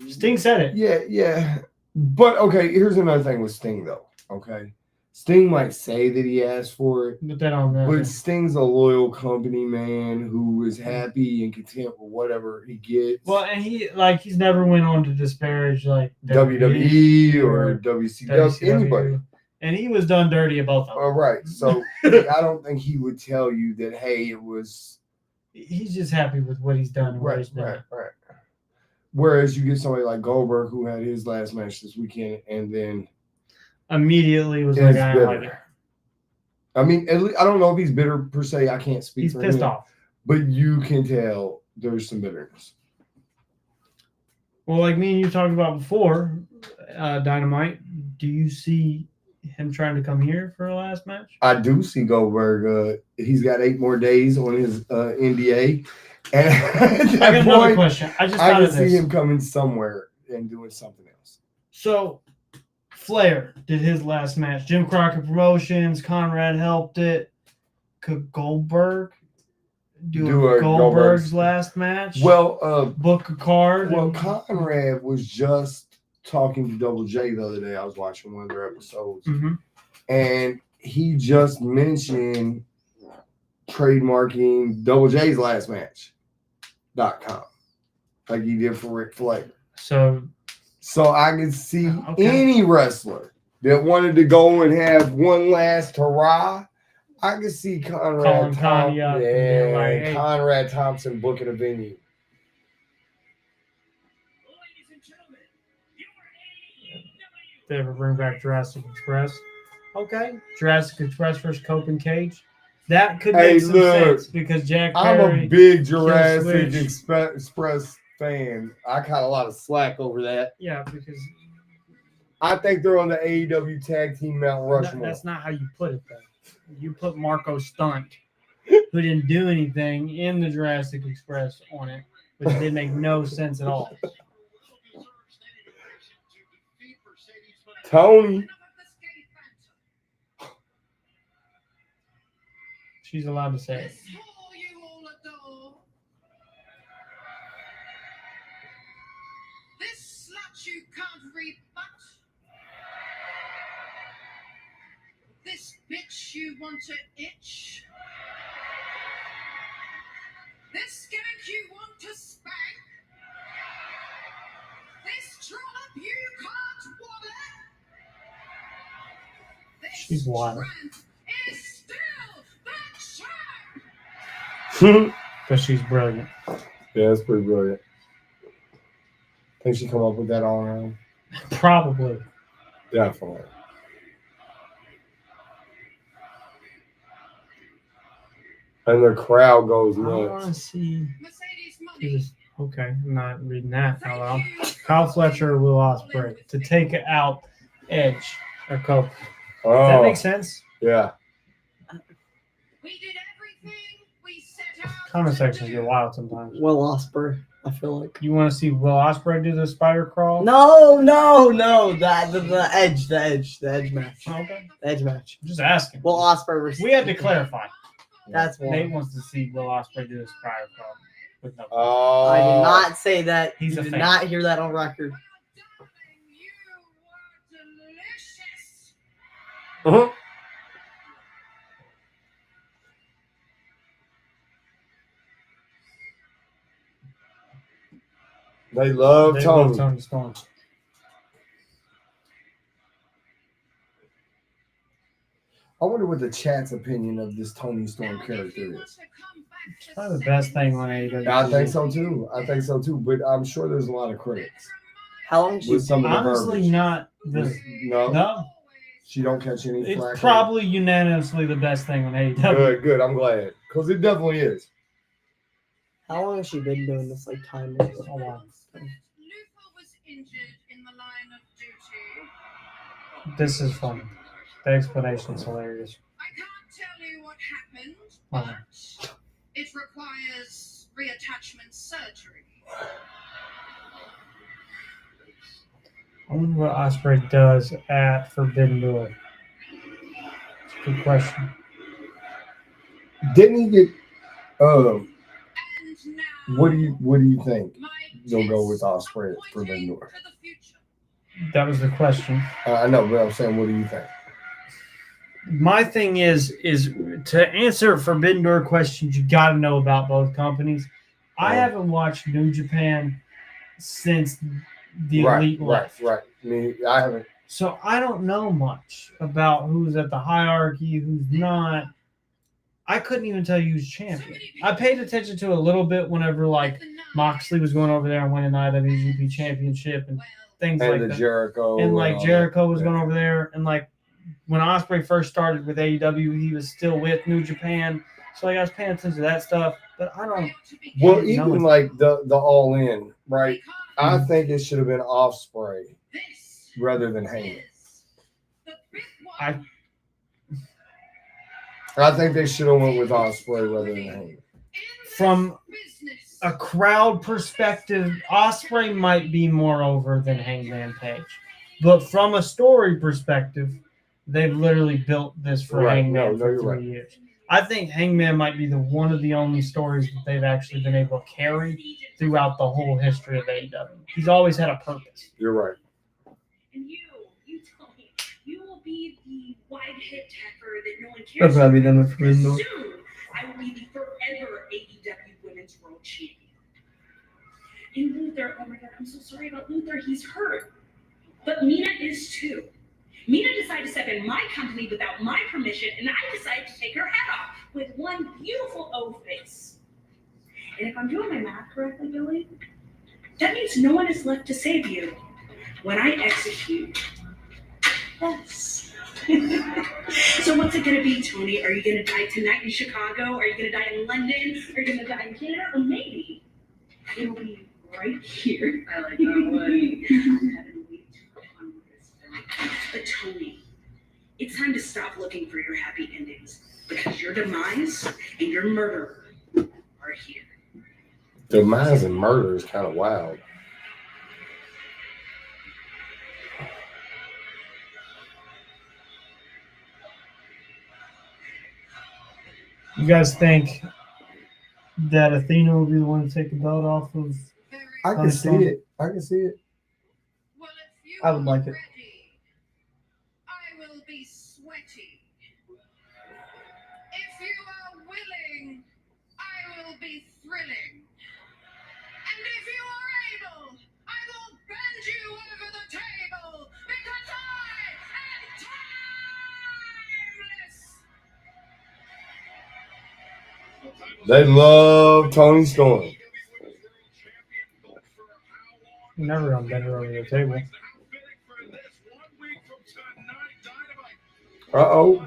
Sting said it. Yeah. But okay, here's another thing with Sting though. Okay, Sting might say that he asked for it, But they don't know. but Sting's a loyal company man who is happy and content with whatever he gets. Well, and he's never went on to disparage like WWE or WCW, anybody. And he was done dirty at both of them. All right, so I don't think he would tell you that. Hey, it was He's just happy with what he's done. And what he's done. right. Whereas you get somebody like Goldberg who had his last match this weekend and then Immediately was is like, I don't like it. bitter. I mean, at least, I don't know if he's bitter per se. I can't speak He's for pissed him, off. but you can tell there's some bitterness. Well, like me and you talked about before, Dynamite, do you see him trying to come here for a last match? I do see Goldberg. He's got 8 more days on his NDA, and at that I got another point, question. I just I thought can of see this. him coming somewhere and doing something else. So, Flair did his last match. Jim Crockett Promotions, Conrad helped it. Could Goldberg do a Goldberg's Goldberg's- last match? Well, book a card. Well, and- Conrad was just talking to Double J the other day. I was watching one of their episodes, Mhm. and he just mentioned trademarking Double J's last match.com, like he did for Ric Flair. So I could see any wrestler that wanted to go and have one last hurrah. I could see Calling Conrad Connie up and being like, hey. Conrad Thompson booking a venue. They ever bring back Jurassic Express? Okay. Jurassic Express versus Cope and Cage. That could make some sense because Jack Perry. I'm a big Jurassic Switch. Express fan. I caught a lot of slack over that. Yeah, because I think they're on the AEW Tag Team Mount Rushmore. that's not how you put it, though. You put Marco Stunt, who didn't do anything in the Jurassic Express on it, which did make no sense at all. Tony. She's allowed to say it. This slut you can't rebut. This bitch you want to itch. This skank you want to spank. This trollop you can't wallet. This She's wild. tramp is still the champ. But she's brilliant. Yeah, that's pretty brilliant. Think she come up with that all around? Probably. Definitely. And the crowd goes I want to nuts. see. Mercedes money. Okay, I'm not reading that out loud. Thank you Kyle Fletcher or Will Ospreay to take out Edge or Kofi. Oh, Does that make sense? yeah. We did everything we set out Comment to sections do. get wild sometimes. Will Ospreay, I feel like. You want to see Will Ospreay do the spider crawl? No. The edge match. Okay. The edge match. I'm just asking. Will Ospreay versus. We had to clarify. That's one. Nate wants to see Will Ospreay do the spider crawl with no. Oh, I did not say that. He's You a did fan. not hear that on record. Well, darling, you were delicious. Uh-huh. They love They Tony. love Tony Storm. I wonder what the chat's opinion of this Tony Storm character is. It's probably the best thing on AEW. I think so too. But I'm sure there's a lot of critics How long did with you some of the Honestly, verbiage. not the. No, No, she don't catch any flack. it's probably unanimously the best thing on AEW. Good. I'm glad because it definitely is. How long has she been doing this like timeless? Oh, wow. Luther was injured in the line of duty. This is funny. The explanation's hilarious. I can't tell you what happened, Uh-huh. but it requires reattachment surgery. I wonder what Ospreay does at Forbidden Door. It's a good question. Didn't he get? And now, What do you think? my They'll go with jets Ospreay are for pointing Vendor. to the future. That was the question. I know, but I'm saying, what do you think? My thing is to answer Forbidden Door questions, you got to know about both companies. I haven't watched New Japan since the Elite left. Right. I mean, I haven't. So I don't know much about who's at the hierarchy, who's not. I couldn't even tell you who's champion. I paid attention to a little bit whenever like Moxley was going over there and winning the IWGP Championship and things And like the that. Jericho. And like all Jericho that. was going over there, and like when Ospreay first started with AEW, he was still with New Japan. So like, I was paying attention to that stuff, but I don't. Well, No, even it's- like the All In, right? I think it should have been Ospreay rather than Heyman. I think they should have went with Ospreay rather than Heyman. From a crowd perspective, Ospreay might be more over than Hangman Page, but from a story perspective, they've literally built this for Right. Hangman No, for you're 3 right. years. I think Hangman might be one of the only stories that they've actually been able to carry throughout the whole history of AEW. He's always had a purpose. You're right. And you tell me, you will be the wide-head tapper that no one cares That's what I'll be about. done with Forbidden Door. Soon, I will be the forever AEW Women's World Champion. And Luther, oh my God, I'm so sorry about Luther. He's hurt. But Mina is too. Mina decided to step in my company without my permission, and I decided to take her hat off with one beautiful O face. And if I'm doing my math correctly, Billy, that means no one is left to save you when I execute us. So what's it gonna be, Tony? Are you gonna die tonight in Chicago? Are you gonna die in London? Are you gonna die in Canada? Or maybe it'll be right here. I like that one. But Tony, it's time to stop looking for your happy endings because your demise and your murder are here. Demise and murder is kind of wild. You guys think that Athena will be the one to take the belt off of? I can see it. I can see it. Well, if you I would like it. are ready, I will be sweaty. If you are willing, I will be thrilling. And if you are able, I will bend you over the table because I am timeless. They love Tony Storm. You're never gonna bend her over the table. Uh-oh.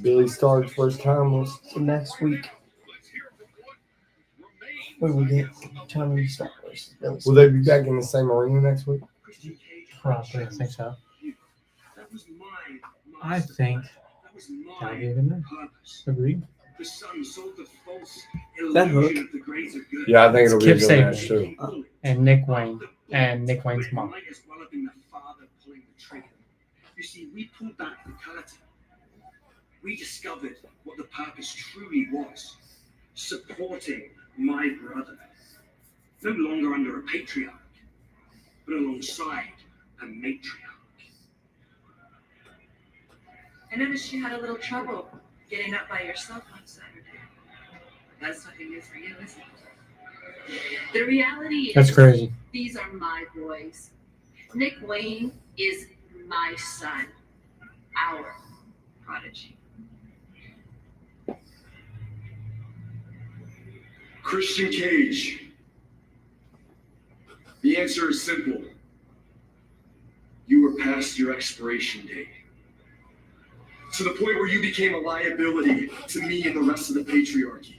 Billy Stark's first time was So next week, what do we get? Tony Stark versus Billy. Will they be back in the same arena next week? Probably, I think so. That was my I think that was that'll my be a good match. purpose. Agreed. The sun sold the false That illusion hook. of the greater good. Yeah, I think it'll be a Kip good Sabian. match too. And Nick Wayne. And Nick Wayne's mom. Might as well have been the father pulling the trigger. You see, we pulled back the curtain. We discovered what the purpose truly was: supporting my brother. No longer under a patriarch, but alongside a matriarch. I noticed you had a little trouble getting up by yourself on Saturday. That's nothing new for you, is it? The reality is, That's crazy. these are my boys. Nick Wayne is my son, our prodigy. Christian Cage. The answer is simple. You were past your expiration date. To the point where you became a liability to me and the rest of the patriarchy.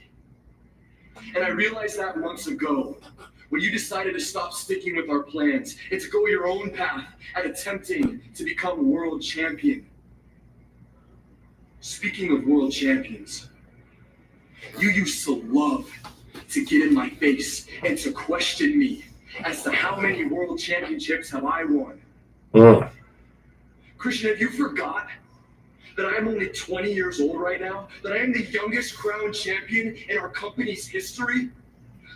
And I realized that months ago, when you decided to stop sticking with our plans and to go your own path at attempting to become world champion. Speaking of world champions, you used to love to get in my face and to question me as to how many world championships have I won. Christian, have you forgot that I'm only 20 years old right now? That I am the youngest crowned champion in our company's history?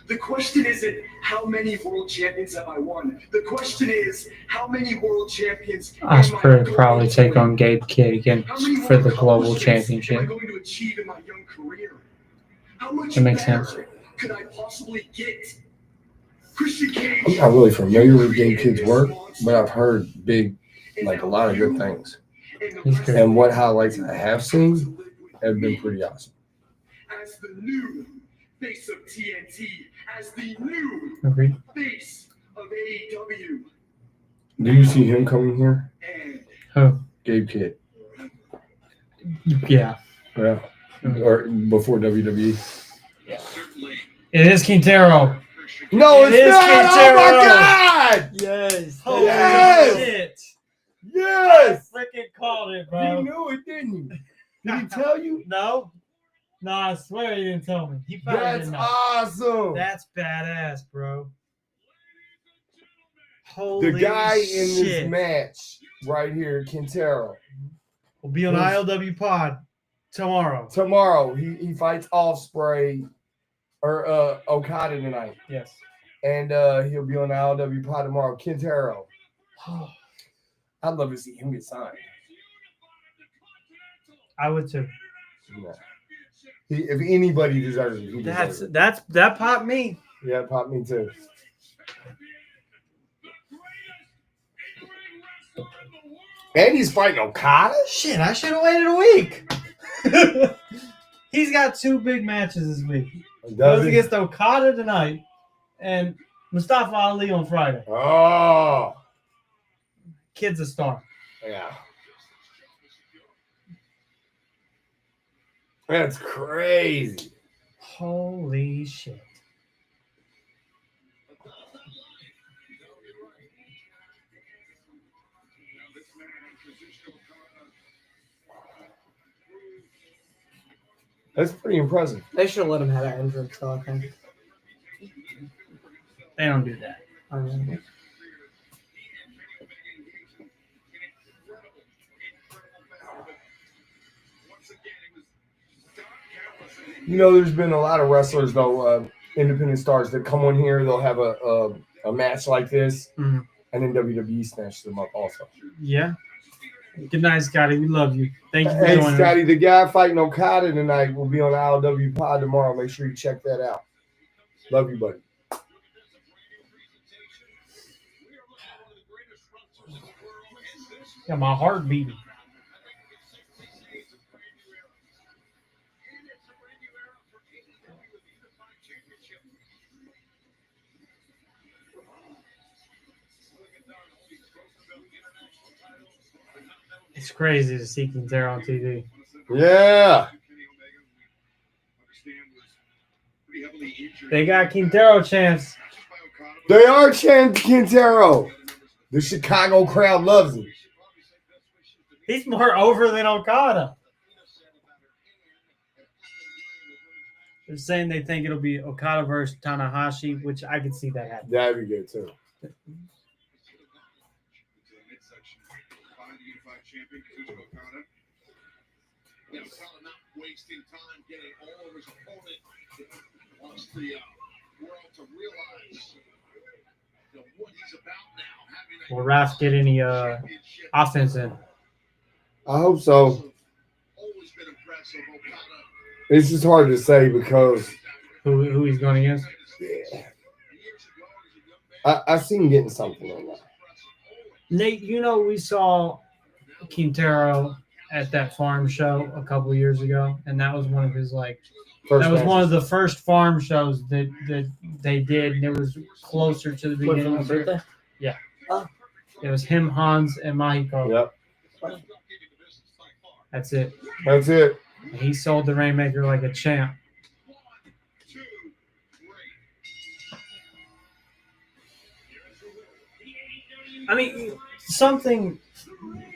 The question isn't how many world champions have I won. The question is how many world champions Osprey would probably take on Gabe Kidd again How many for more the global accomplishments championship. am I going to achieve in my young career? How much That makes better sense. could I possibly get? Christian Cage. I'm not really familiar with Gabe Kidd's work, but I've heard a lot of good things. He's good. And what highlights I have seen have been pretty awesome. As the new face of TNT, as the new Agreed. face of AEW, Do you see him coming here? and Oh, Gabe Kidd. yeah. Yeah. Or before WWE. certainly It is Quintero. No, It it's is not! Oh my Quintero. god! Yes. Holy Yes! shit. Yes! I freaking called it, You bro. knew it, didn't you? Did he tell you? No? No, I swear he didn't tell me. He probably That's didn't know. awesome. That's badass, bro. Holy The guy in shit. this match right here, Quintero. will be on ILWPOD tomorrow. Tomorrow, he fights Osprey or Okada tonight. Yes. And he'll be on the ILW pod tomorrow. Quintero. I'd love to see him get signed. I would too. Yeah. If anybody deserves it, he deserves it. That popped me. Yeah, pop me too. And he's fighting Okada? Shit, I should have waited a week. He's got two big matches this week. Goes against Okada tonight and Mustafa Ali on Friday. Oh, Kid's a star. yeah. That's crazy. Holy shit. That's pretty impressive. They should have let him have that entrance, though, I think. They don't do that. I don't know. You know, there's been a lot of wrestlers, though, independent stars that come on here. They'll have a match like this, Mhm. and then WWE snatches them up also. Yeah. Good night, Scotty. We love you. Thank you for Hey, joining us. Scotty, the guy fighting Okada tonight will be on ILW pod tomorrow. Make sure you check that out. Love you, buddy. Got my heart beating. It's crazy to see Quintero on TV. Yeah. They got Quintero chance They are chanting Quintero. The Chicago crowd loves him. He's more over than Okada. They're saying they think it'll be Okada versus Tanahashi, which I could see that happening. That'd be good too. Wasting time getting all of his opponent wants the world to realize what he's about now. Will Raf get any offense in? I hope so. Always been impressive, Okada. It's just hard to say because Who he's going against? I see him getting something on that. Nate, we saw Quintero at that farm show a couple years ago, and that was one of his one of the first farm shows that they did, and it was closer to the Wait, for beginning my of the year. birthday? Yeah. Oh. It was him, Hans, and Mahiko. Yep, That's it. that's it. He sold the Rainmaker like a champ. I mean,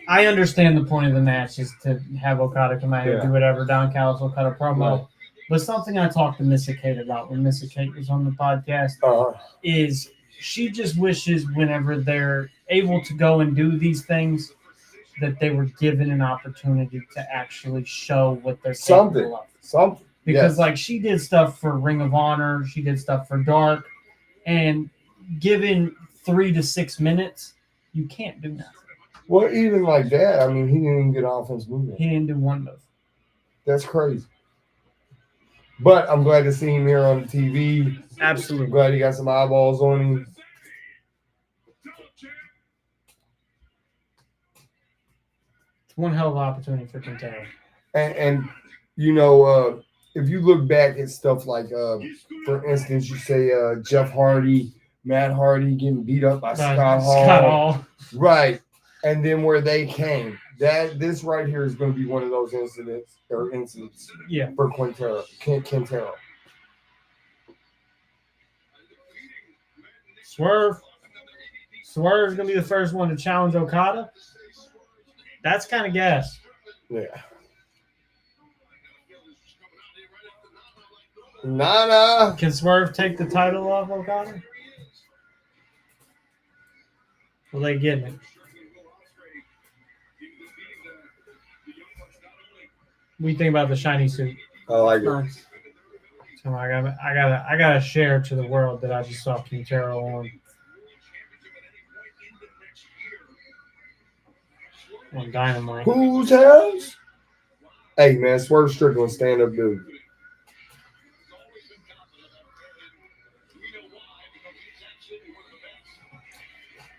I understand the point of the match is to have Okada come out here and do whatever. Don Callis will cut a promo. Right. But something I talked to Missa Kate about when Missa Kate was on the podcast is she just wishes whenever they're able to go and do these things that they were given an opportunity to actually show what they're capable of. Something. Because she did stuff for Ring of Honor, she did stuff for Dark, and given 3 to 6 minutes, you can't do nothing. Well, even like that, I mean, he didn't even get offense moving. He didn't do one move. That's crazy. But I'm glad to see him here on the TV. Absolutely. I'm glad he got some eyeballs on him. It's one hell of an opportunity for Quintero. And if you look back at stuff like, for instance, you say Jeff Hardy, Matt Hardy getting beat up by Scott Hall. Right. And then where they came. This right here is going to be one of those incidents Yeah. for Quintero. Swerve's going to be the first one to challenge Okada. That's kind of gas. Yeah. Nana. Can Swerve take the title off Okada? Will they get it? What do you think about the shiny suit? I like it. Nice. So I gotta share to the world that I just saw Quintero on Dynamite. Whose house? Hey, man, Swerve Strickland, stand-up dude.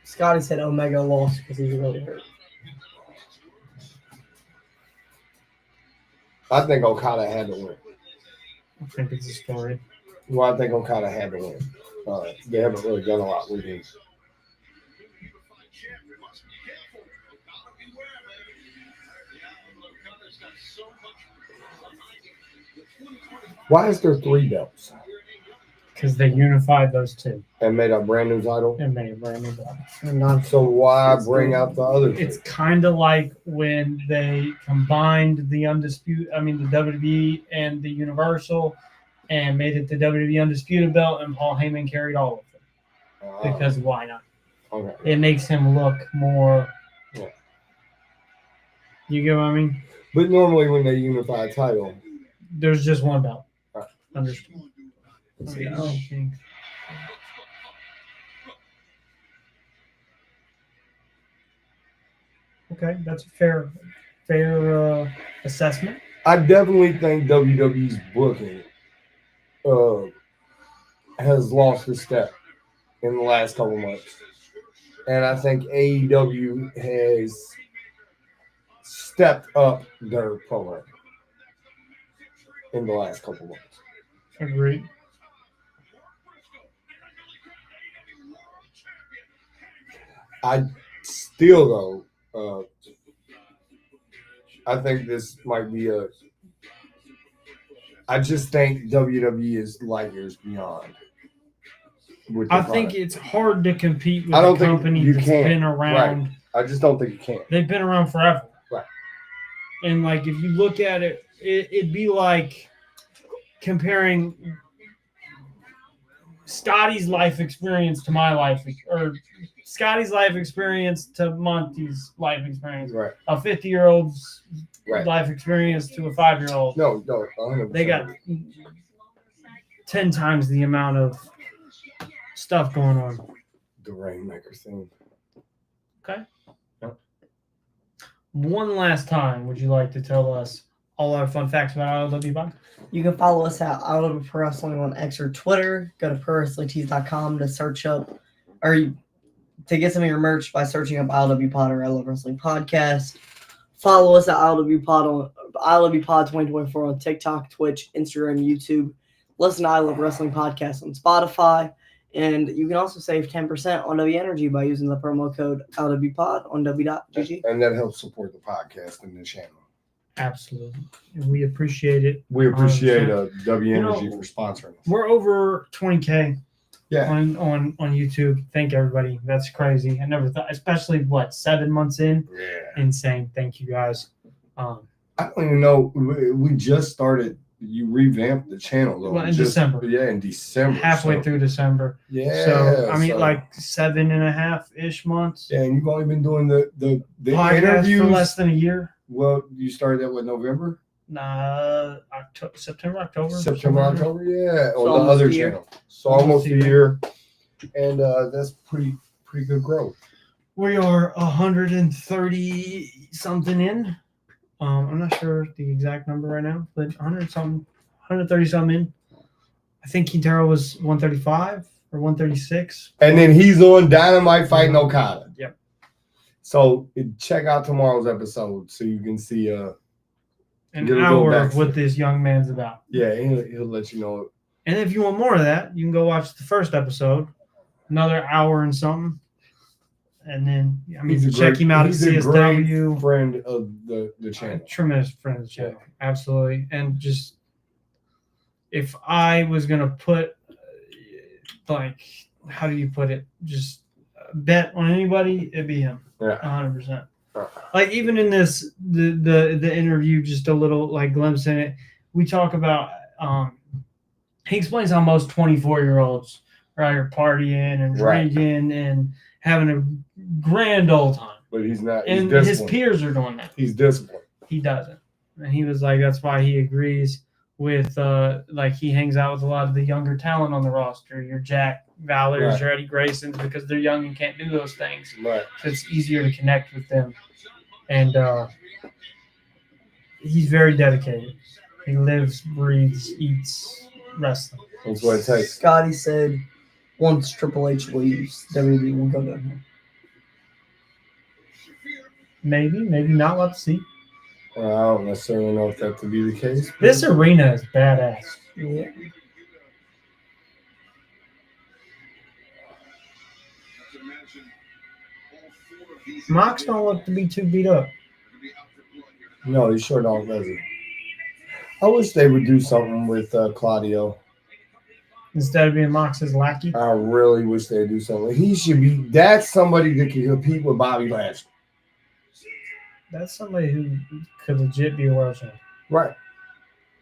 Scotty said Omega lost because he's really hurt. I think Okada had to win. I think it's a story. Well, I think Okada had to win. They haven't really done a lot with him. Why is there 3 belts? Because they unified those two And made a brand new title? and made a brand new belt. So why bring out the other 2? It's kind of like when they combined the WWE and the Universal and made it the WWE Undisputed belt, and Paul Heyman carried all of them. Because why not? Okay. It makes him look more. Yeah. You get what I mean? But normally when they unify a title, There's just one belt. Right. Understood. Okay, that's a fair assessment. I definitely think WWE's booking has lost a step in the last couple months. And I think AEW has stepped up their program in the last couple months. Agreed. I still, though, I think this might be I just think WWE is light years beyond. with the I think product. it's hard to compete with I a don't think company you that's can. been around. I just don't think you can. They've been around forever. Right. And like if you look at it, it'd be like comparing Scotty's life experience to my life, or Scotty's life experience to Monty's life experience. Right. A 50-year-old's Right. life experience to a 5-year-old. No, 100%. They got 10 times the amount of stuff going on. the Rainmaker thing. Okay. Yep. One last time, would you like to tell us all our fun facts about ILWPOD? You can follow us at ILW Pro Wrestling on X or Twitter. Go to ProWrestlingTees.com to search up, or to get some of your merch by searching up ILWPOD or I Love Wrestling Podcast. Follow us at ILWPOD on ILWPOD 2024 on TikTok, Twitch, Instagram, YouTube. Listen to I Love Wrestling Podcast on Spotify. And you can also save 10% on Dubby Energy by using the promo code ILWPOD on Dubby.gg. And that helps support the podcast and the channel. Absolutely. And we appreciate it. We appreciate Dubby You Energy know, for sponsoring us. We're over 20K Yeah. on YouTube. Thank everybody. That's crazy. I never thought, especially 7 months in. Yeah. Insane. Thank you guys. I don't even know. We just started. You revamped the channel though. Well, in December. Yeah, in December. Halfway so, through December. Yeah. So I mean, so- like 7.5-ish months. Yeah, and you've only been doing the Podcast interviews for less than a year. Well, you started that with November, September, October. September, somewhere. October. Yeah, So on the almost other a year. channel. So almost a year, and that's pretty good growth. We are 130 something in. I'm not sure the exact number right now, but 130 something in. I think Quintero was 135 or 136. And then he's on Dynamite fighting Okada. Yep. So check out tomorrow's episode so you can see. An Get a little hour of backstory. what this young man's about. Yeah, he'll let you know. And if you want more of that, you can go watch the first episode, another hour and something. And then, I mean, He's a check great- him out at he's a great CSW. friend of the channel. Tremendous friend of the channel. Absolutely. And just, if I was going to put, how do you put it? Just bet on anybody, it'd be him. Yeah. 100%. Like even in this the interview, just a little glimpse in it, we talk about he explains how most 24-year-olds are out here partying and Right. drinking and having a grand old time. But he's not. He's And his disciplined. peers are doing that. He's disciplined. He doesn't. And he was like, that's why he agrees with he hangs out with a lot of the younger talent on the roster, your Jack Valors, Right. your Eddie Graysons, because they're young and can't do those things. Right. So it's easier to connect with them. And he's very dedicated. He lives, breathes, eats wrestling. That's what it takes. Scotty said once Triple H leaves, WWE will go downhill. Maybe not. Let's see. I don't necessarily know if that to be the case. but- This arena is badass. Yeah. Mox don't look to be too beat up. No, he sure don't, does he? I wish they would do something with Claudio. Instead of being Mox's lackey. I really wish they'd do something. He should be. That's somebody that can compete with Bobby Lashley. That's somebody who could legit be a world champion. Right.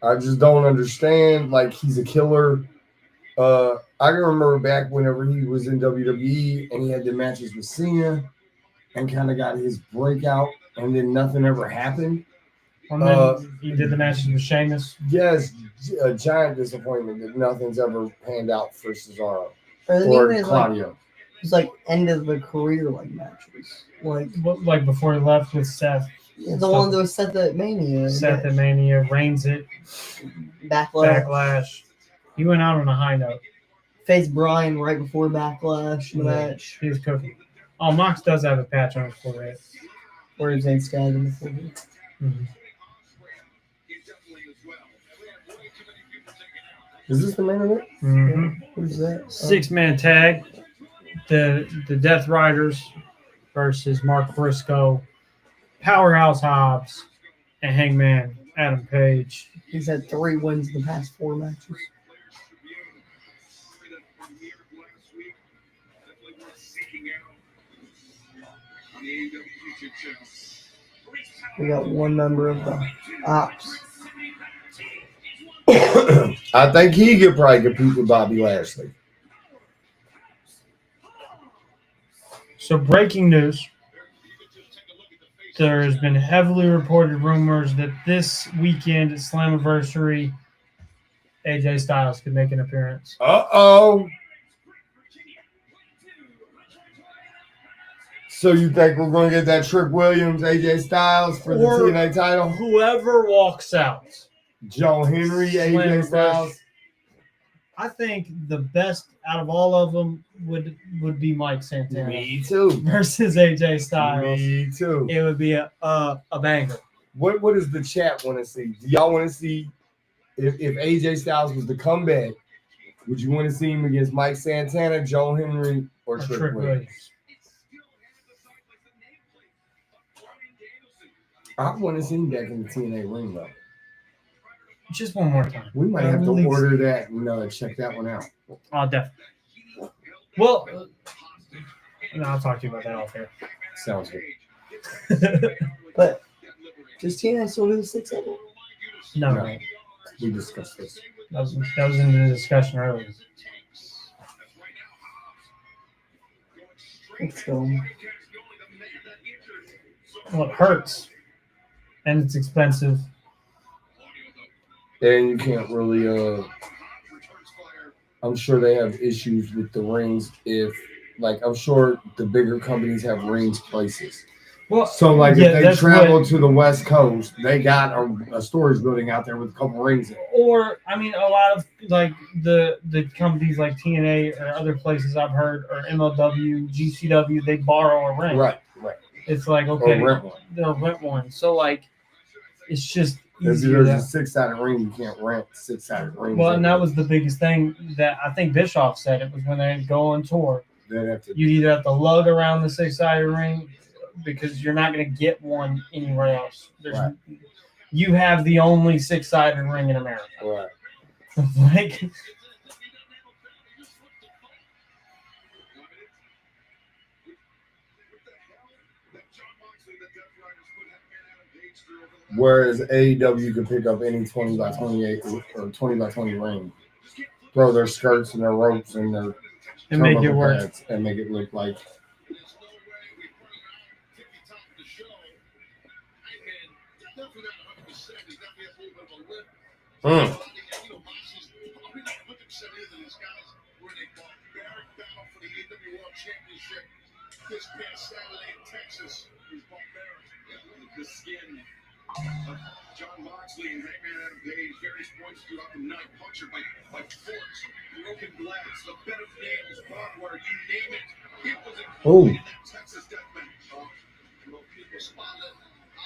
I just don't understand. Like, he's a killer. I can remember back whenever he was in WWE and he had the matches with Cena and kind of got his breakout, and then nothing ever happened. And then he did the matches with Sheamus. Yes, a giant disappointment that nothing's ever panned out for Cesaro Or or even Claudio. it's end of the career matches. Like before he left with Seth. The one that was Seth at Mania. Seth at Mania, reigns it, Backlash. He went out on a high note. Faced Bryan right before Backlash in the match. He was cooking. Oh, Mox does have a patch on his forehead. Where his name's Scag in the forehead. Mm-hmm. Is this the main event? Mm-hmm. Who's that? 6-man tag. The Death Riders versus Mark Briscoe, Powerhouse Hobbs, and Hangman Adam Page. He's had 3 wins in the past 4 matches. that premiered last week. Definitely worth seeking out on the AEW YouTube channel. We got one member of the ops. I think he could probably compete with Bobby Lashley. So breaking news. There has been heavily reported rumors that this weekend at Slammiversary, AJ Styles could make an appearance. Uh-oh. So you think we're going to get that Trick Williams, AJ Styles for the Or TNA title? Whoever walks out. Joe Henry, AJ Styles. I think the best out of all of them would be Mike Santana Me too. versus AJ Styles. Me too. It would be a banger. What does the chat want to see? Do y'all want to see if AJ Styles was to come back? Would you want to see him against Mike Santana, Joe Henry, or Trick Williams? I want to see him back in the TNA ring though. Just one more time. We might have to order that and check that one out. Oh, definitely. Well, I'll talk to you about that off here. Sounds good. But does TNA still do the 6-7? No. We discussed this. That was in the discussion earlier. Let's go. Well, it hurts. And it's expensive. And you can't really, I'm sure they have issues with the rings I'm sure the bigger companies have rings places. Well, so if they travel to the West Coast, they got a storage building out there with a couple rings in it. Or, a lot of the companies like TNA or other places I've heard, or MLW, GCW, they borrow a ring. Right. It's like, okay, they'll rent one. So, it's just easier. There's a 6-sided ring, you can't rent 6-sided rings. Well, and that was the biggest thing that I think Bischoff said. It was when they go on tour. You either have to lug around the 6-sided ring because you're not going to get one anywhere else. Right. You have the only 6-sided ring in America. Right. Whereas AEW can pick up any 20 by 28 or 20 by 20 ring, throw their skirts and their ropes and their and make it work and make it look like. This past Saturday in Texas was barbaric. The skin of John Moxley and Hangman Adam Page, various points throughout the night, punctured by forks, broken glass, the bed of nails, barbed wire, you name it. It was included in that Texas death match. Well, people spotted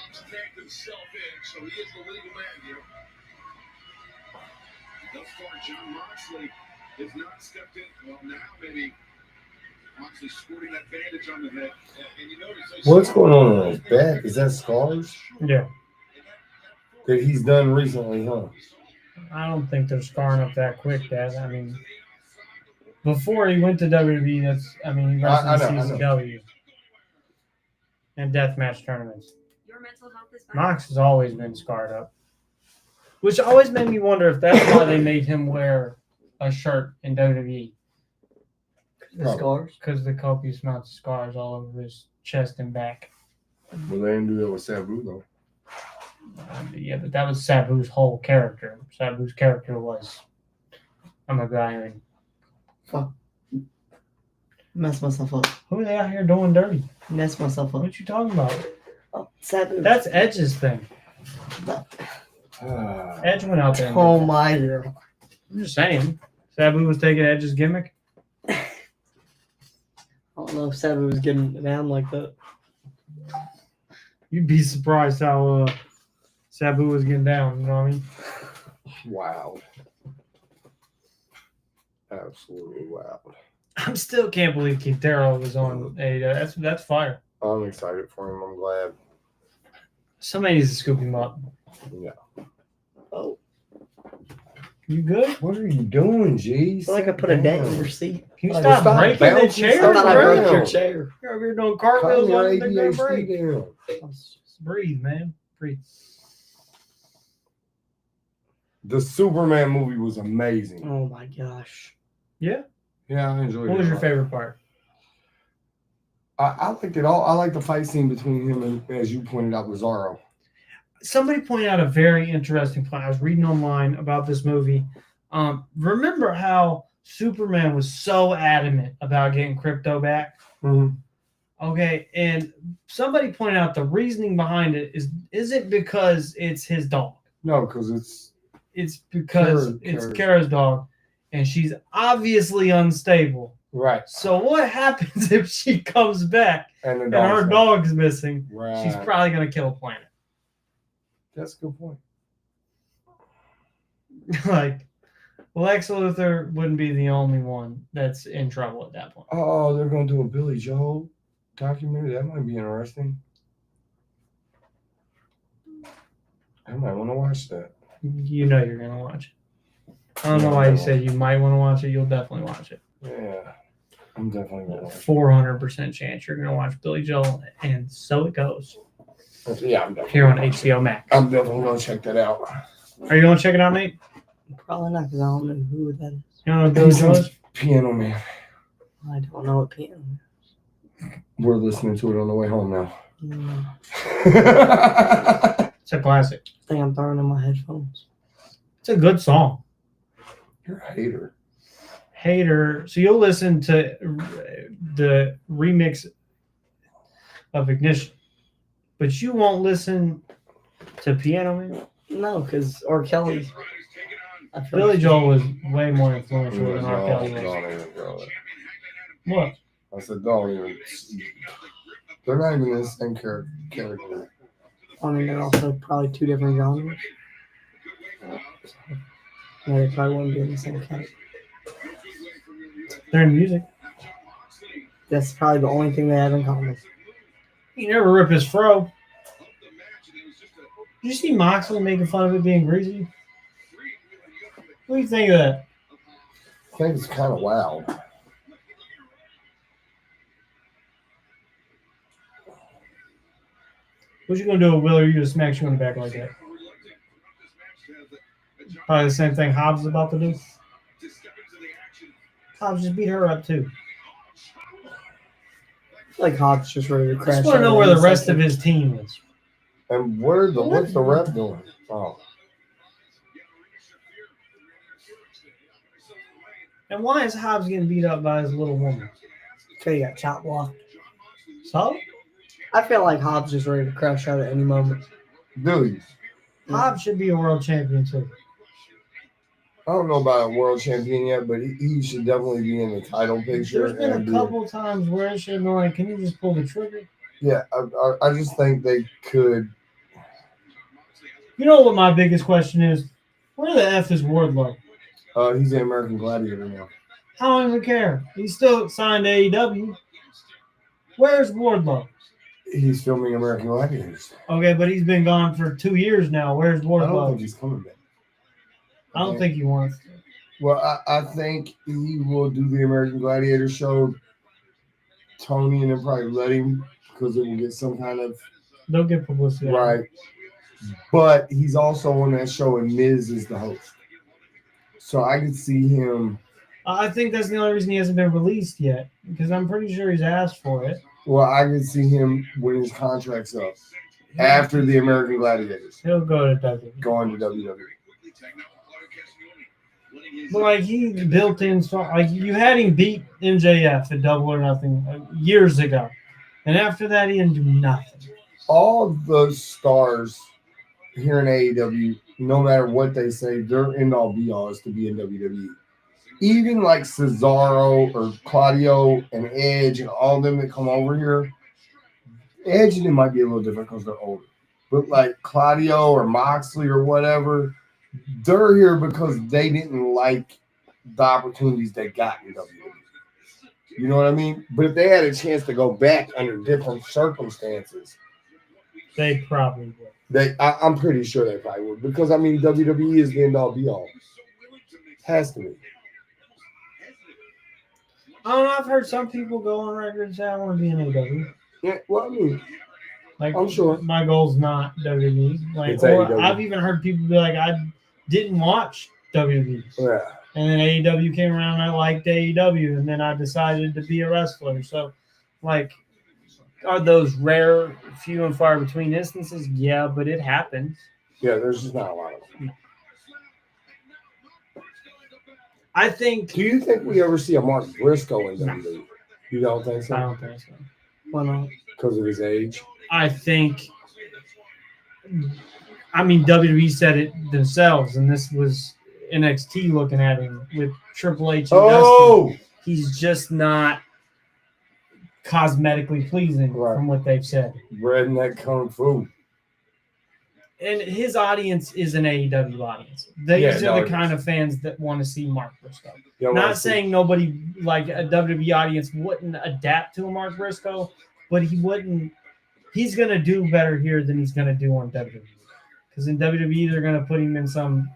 Ops tagged himself in, so he is the legal man here. Thus far, John Moxley has not stepped in. Well, now maybe Moxley sporting that bandage on the head. And you notice what's going on his back? Is that scars? Yeah. That he's done recently, huh? I don't think they're scarring up that quick, Dad. Before he went to WWE, he wrestled in CCW and deathmatch tournaments. Your mental health is Mox has always been scarred up, which always made me wonder if that's why they made him wear a shirt in WWE. The scars? Because the copious amounts of scars all over his chest and back. Well, they didn't do that with Sabu, though. Yeah, but that was Sabu's whole character. Sabu's character was, I'm a guy and fuck. Mess myself up. Who are they out here doing dirty? Mess myself up. What you talking about? Oh, Sabu. That's Edge's thing. Edge went out there. Oh my dear. I'm just saying. Sabu was taking Edge's gimmick. I don't know if Sabu was getting down like that. You'd be surprised how Sabu was getting down, you know what I mean? Wow. Absolutely wow. I still can't believe Quintero was on AEW. That's fire. I'm excited for him. I'm glad. Somebody needs to scoop him up. Yeah. Oh. You good? What are you doing, G? I feel like I put a dent in your seat. Can you Like, stop stop breaking the bouncing. chair, I thought I bro. broke your chair. You're over here doing Calm cartwheels your on the big ADHD break. down. Just breathe, man. Breathe. The Superman movie was amazing. Oh my gosh. Yeah. Yeah, I enjoyed it. What was a your lot. favorite part? I liked it all. I liked the fight scene between him and, as you pointed out, Bizarro. Somebody pointed out a very interesting point. I was reading online about this movie. Remember how Superman was so adamant about getting Crypto back? Mm-hmm. Okay, and somebody pointed out the reasoning behind it is it because it's his dog? No, because It's because it's Kara's dog, and she's obviously unstable. right. So what happens if she comes back And, and her dog's missing? Right. She's probably gonna kill a planet. That's a good point. Like, Lex Luthor wouldn't be the only one that's in trouble at that point. Oh, they're going to do a Billy Joel documentary. That might be interesting. I might want to watch that. You know you're gonna watch it. I don't know why you said you might want to watch it. You'll definitely watch it. Yeah, I'm definitely going to watch it. 400% chance you're gonna watch Billy Joel, and so it goes. Yeah, I'm definitely Here on HBO Max. I'm definitely going to check that out. Are you gonna check it out, Nate? Probably not because I don't know who that is. You don't know who Billy Joel is? Piano Man. I don't know what piano is. We're listening to it on the way home now. It's a classic. I think I'm throwing in my headphones. It's a good song. You're a hater. Hater. So you'll listen to the remix of Ignition, but you won't listen to Piano Man. No, because R. Kelly. I feel Billy like- Joel was way more influential than R. Kelly was. Don't even go there. What? I said, don't even. They're not even in the same character. I mean, they're also probably two different genres. Yeah, they probably wouldn't be in the same category. They're in music. That's probably the only thing they have in common. You never rip his fro. Did you see Moxley making fun of it being greasy? What do you think of that? I think it's kind of wild. What you gonna do with Willer? You just smack you in the back like that? Probably the same thing Hobbs is about to do. Hobbs just beat her up too. I feel like Hobbs just ready to I crash. just want to know where the rest of his team is. And what's the rep doing? Oh, And why is Hobbs getting beat up by his little woman? Okay, you got chop block. So I feel like Hobbs is ready to crash out at any moment. dude. Hobbs should be a world champion too. I don't know about a world champion yet, but he should definitely be in the title picture. There's been a couple times where it should have been like, can you just pull the trigger? Yeah, I just think they could. You know what my biggest question is? Where the F is Wardlow? He's an American Gladiator now. I don't even care. He's still signed to AEW. Where's Wardlow? He's filming American Gladiators. Okay, but he's been gone for 2 years now. Where's I don't think Wardlow? he's coming back. I don't think he wants to. Well, I think he will do the American Gladiator show. Tony and then probably let him because it will get some kind of They'll get publicity. right. But he's also on that show, and Miz is the host. So I could see him. I think that's the only reason he hasn't been released yet, because I'm pretty sure he's asked for it. Well, I could see him when his contract's up after the American Gladiators He'll go to WWE. going to WWE. But like he built in, like you had him beat MJF at Double or Nothing years ago, and after that he didn't do nothing. All those stars here in AEW, no matter what they say, their end all be all is to be in WWE. Even like Cesaro or Claudio and Edge and all them that come over here, Edge and it might be a little different because they're older. But like Claudio or Moxley or whatever, they're here because they didn't like the opportunities they got in WWE. You know what I mean? But if they had a chance to go back under different circumstances, They probably would. I'm pretty sure they probably would. Because, I mean, WWE is the end all be all. Has to be. I don't know. I've heard some people go on record and say I want to be in AEW. Yeah, well, I mean, Like, I'm sure. my goal's not WWE. Like, It's or AEW. I've even heard people be like, I didn't watch WWE. Yeah. And then AEW came around, and I liked AEW, and then I decided to be a wrestler. So, like, are those rare, few and far between instances? Yeah, but it happens. Yeah, there's just not a lot of them. I think. Do you think we ever see a Mark Briscoe in WWE? You don't think so? I don't think so. Why not? Because of his age? I think. I mean, WWE said it themselves, and this was NXT looking at him with Triple H and Dustin. He's just not cosmetically pleasing from what they've said. Redneck Kung Fu. And his audience is an AEW audience. These are the kind of fans that want to see Mark Briscoe. Not saying nobody, like a WWE audience, wouldn't adapt to a Mark Briscoe, but he wouldn't. He's going to do better here than he's going to do on WWE. Because in WWE, they're going to put him in some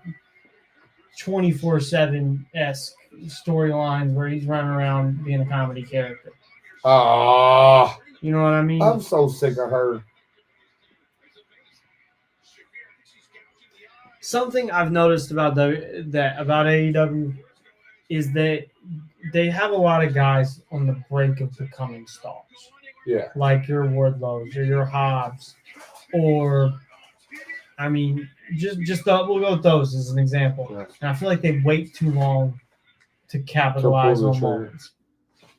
24/7-esque storylines where he's running around being a comedy character. You know what I mean? I'm so sick of her. Something I've noticed about about AEW is that they have a lot of guys on the brink of becoming stars. Yeah. Like your Wardlows or your Hobbs, or I mean, we'll go with those as an example. Yeah. And I feel like they wait too long to capitalize on moments.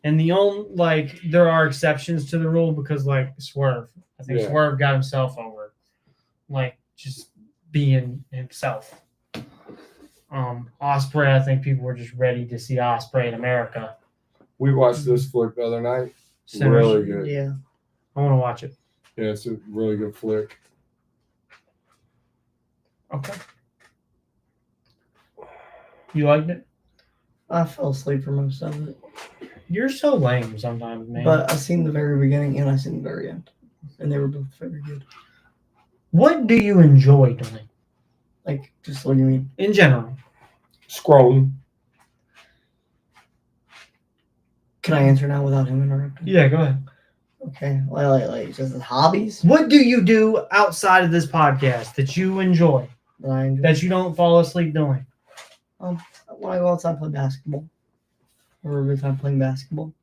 And there are exceptions to the rule because, like, Swerve. I think Swerve got himself over. Like, just being himself. Ospreay, I think people were just ready to see Ospreay in America. We watched this flick the other night. Sinners. Really good. Yeah. I want to watch it. Yeah, it's a really good flick. Okay. You liked it? I fell asleep for most of it. You're so lame sometimes, man. But I seen the very beginning and I seen the very end. And they were both very good. What do you enjoy doing? Like, just what do you mean? In general. Scrolling. Can I answer now without him interrupting? Yeah, go ahead. Okay. Like just hobbies? What do you do outside of this podcast that you enjoy? That I enjoy? That you don't fall asleep doing? When I go outside and play basketball. Or every time playing basketball.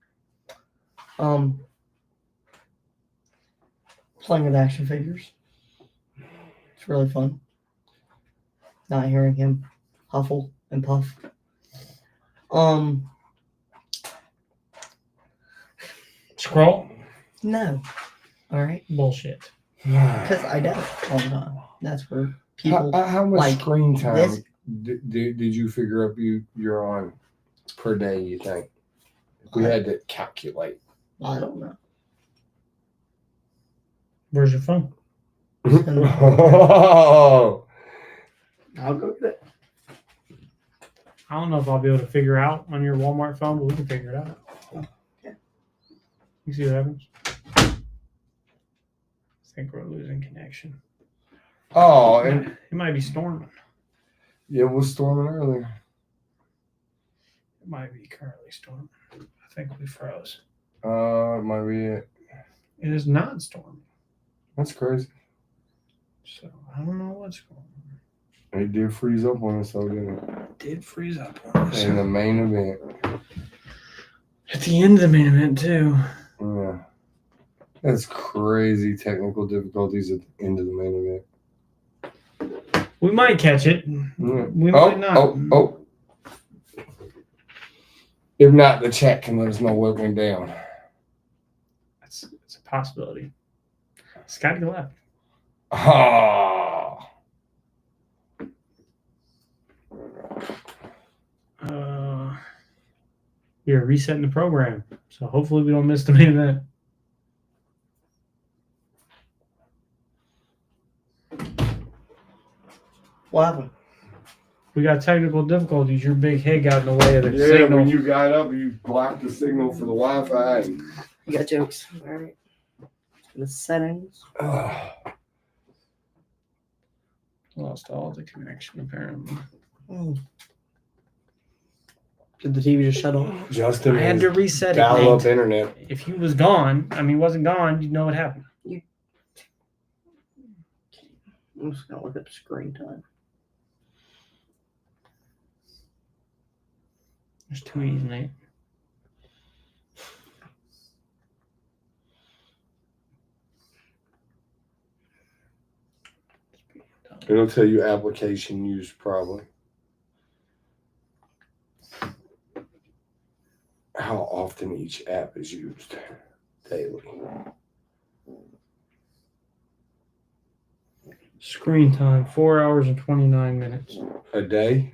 Playing with action figures. It's really fun. Not hearing him huffle and puff. Scroll? No. All right. Bullshit. Because I don't all the time. That's where people. How much like screen time this- did you figure up you're on per day, you think? If we had to calculate. I don't know. Where's your phone? Oh. I'll go get it. I don't know if I'll be able to figure out on your Walmart phone, but we can figure it out. Okay. You see what happens? I think we're losing connection. Oh, and It might be storming. yeah, it was storming earlier. It might be currently storming. I think we froze. It might be it. It is not storming. That's crazy. So I don't know what's going on. It did freeze up on us, though, didn't it? It did freeze up on us. In the main event. At the end of the main event, too. Yeah. That's crazy technical difficulties at the end of the main event. We might catch it. Yeah. We might not. Oh. If not, the chat can let us know what went down. It's a possibility. Scotty left. Oh. We are resetting the program, so hopefully we don't miss the main event. What happened? We got technical difficulties. Your big head got in the way of the Yeah, signal. when you got up, you blocked the signal for the Wi-Fi. You got jokes. All right. The settings. Lost all the connection, apparently. Oh. Did the TV just shut off? Justin I had has to reset it. dial up Nate. internet. If he was gone, wasn't gone, you'd know what happened. I'm just gonna look at the screen time. There's 2 E's, Nate. It'll tell you application used probably. How often each app is used daily. Screen time, 4 hours and 29 minutes. A day?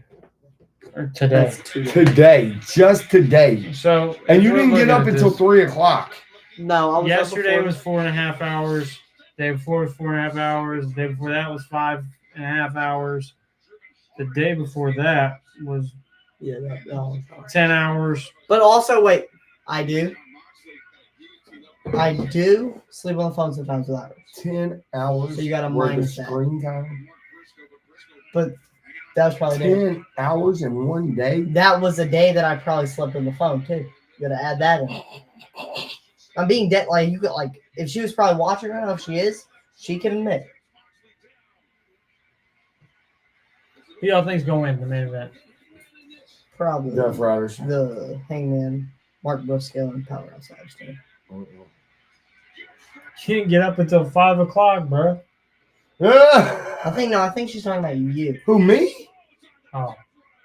Or today. That's 2 days. Today. Just today. So And you we're didn't get looking up at until this. 3 o'clock. No, I was up Yesterday before. was 4.5 hours. The day before was 4.5 hours. The day before that was 5.5 hours. The day before that was Yeah, that was fine. 10 hours. But also, wait, I do sleep on the phone sometimes without it. 10 hours So you gotta worth of minus that. screen time. But that was probably 10 hours in one day? that was a day that I probably slept on the phone too. You gotta add that in. I'm being dead. Like you could like if she was probably watching. I don't know if she is. She can admit. it. Who y'all think's going to win the main event? Probably Death Riders. the Hangman, Mark Briscoe, and Powerhouse Hobbs. She didn't get up until 5 o'clock, bro. I think she's talking about you. Who, me? Oh,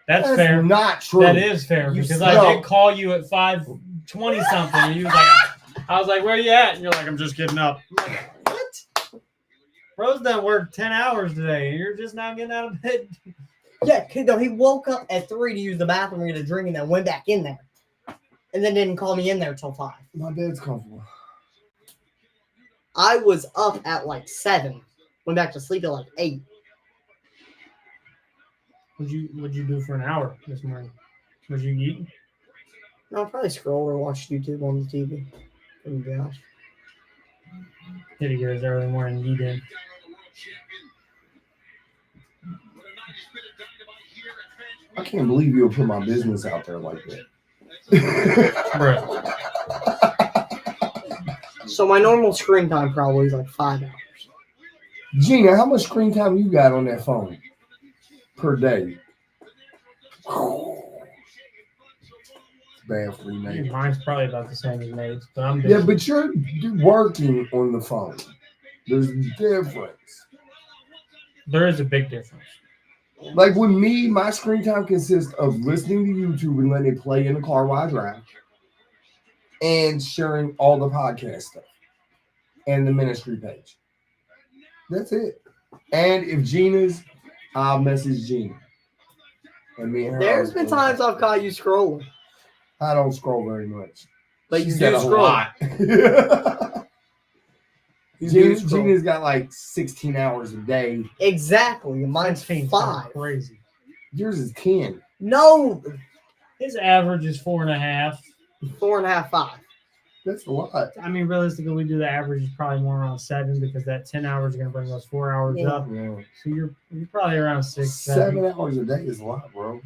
that's fair. Not true. That is fair You because said- I did call you at 5:20 something, and you was like, I was like, where you at? And you're like, I'm just getting up. I'm like, what? Bro's done worked 10 hours today, and you're just now getting out of bed. Yeah, no, he woke up at 3 to use the bathroom and get a drink, and then went back in there, and then didn't call me in there till 5. My bed's comfortable. I was up at like 7, went back to sleep at like 8. What'd you do for an hour this morning? Was you eating? No, I probably scrolled or watched YouTube on the TV. Oh gosh. Did he get his early morning eat in? I can't believe you'll put my business out there like that. Bro, So my normal screen time probably is like 5 hours. Gina, how much screen time you got on that phone per day? It's bad for you, Nate. mine's probably about the same as Nate's, but I'm Yeah, busy. but you're working on the phone. There's a difference. There is a big difference. Like with me, my screen time consists of listening to YouTube and letting it play in the car while I drive, and sharing all the podcast stuff and the ministry page. That's it. And if Gina's, I'll message Gina. And me and her. There's been times I've caught you scrolling, I don't scroll very much. but She you said do a scroll. lot. You do scroll. Gina's got like 16 hours a day. Exactly. and Mine's 16 5. Crazy. Yours is 10. No, His average is 4.5. 4.5, 5. That's a lot. I mean, realistically, we do the average is probably more around 7 because that 10 hours is going to bring those 4 hours Yeah. up. Yeah. So you're probably around 6, 7 hours a day is a lot, bro.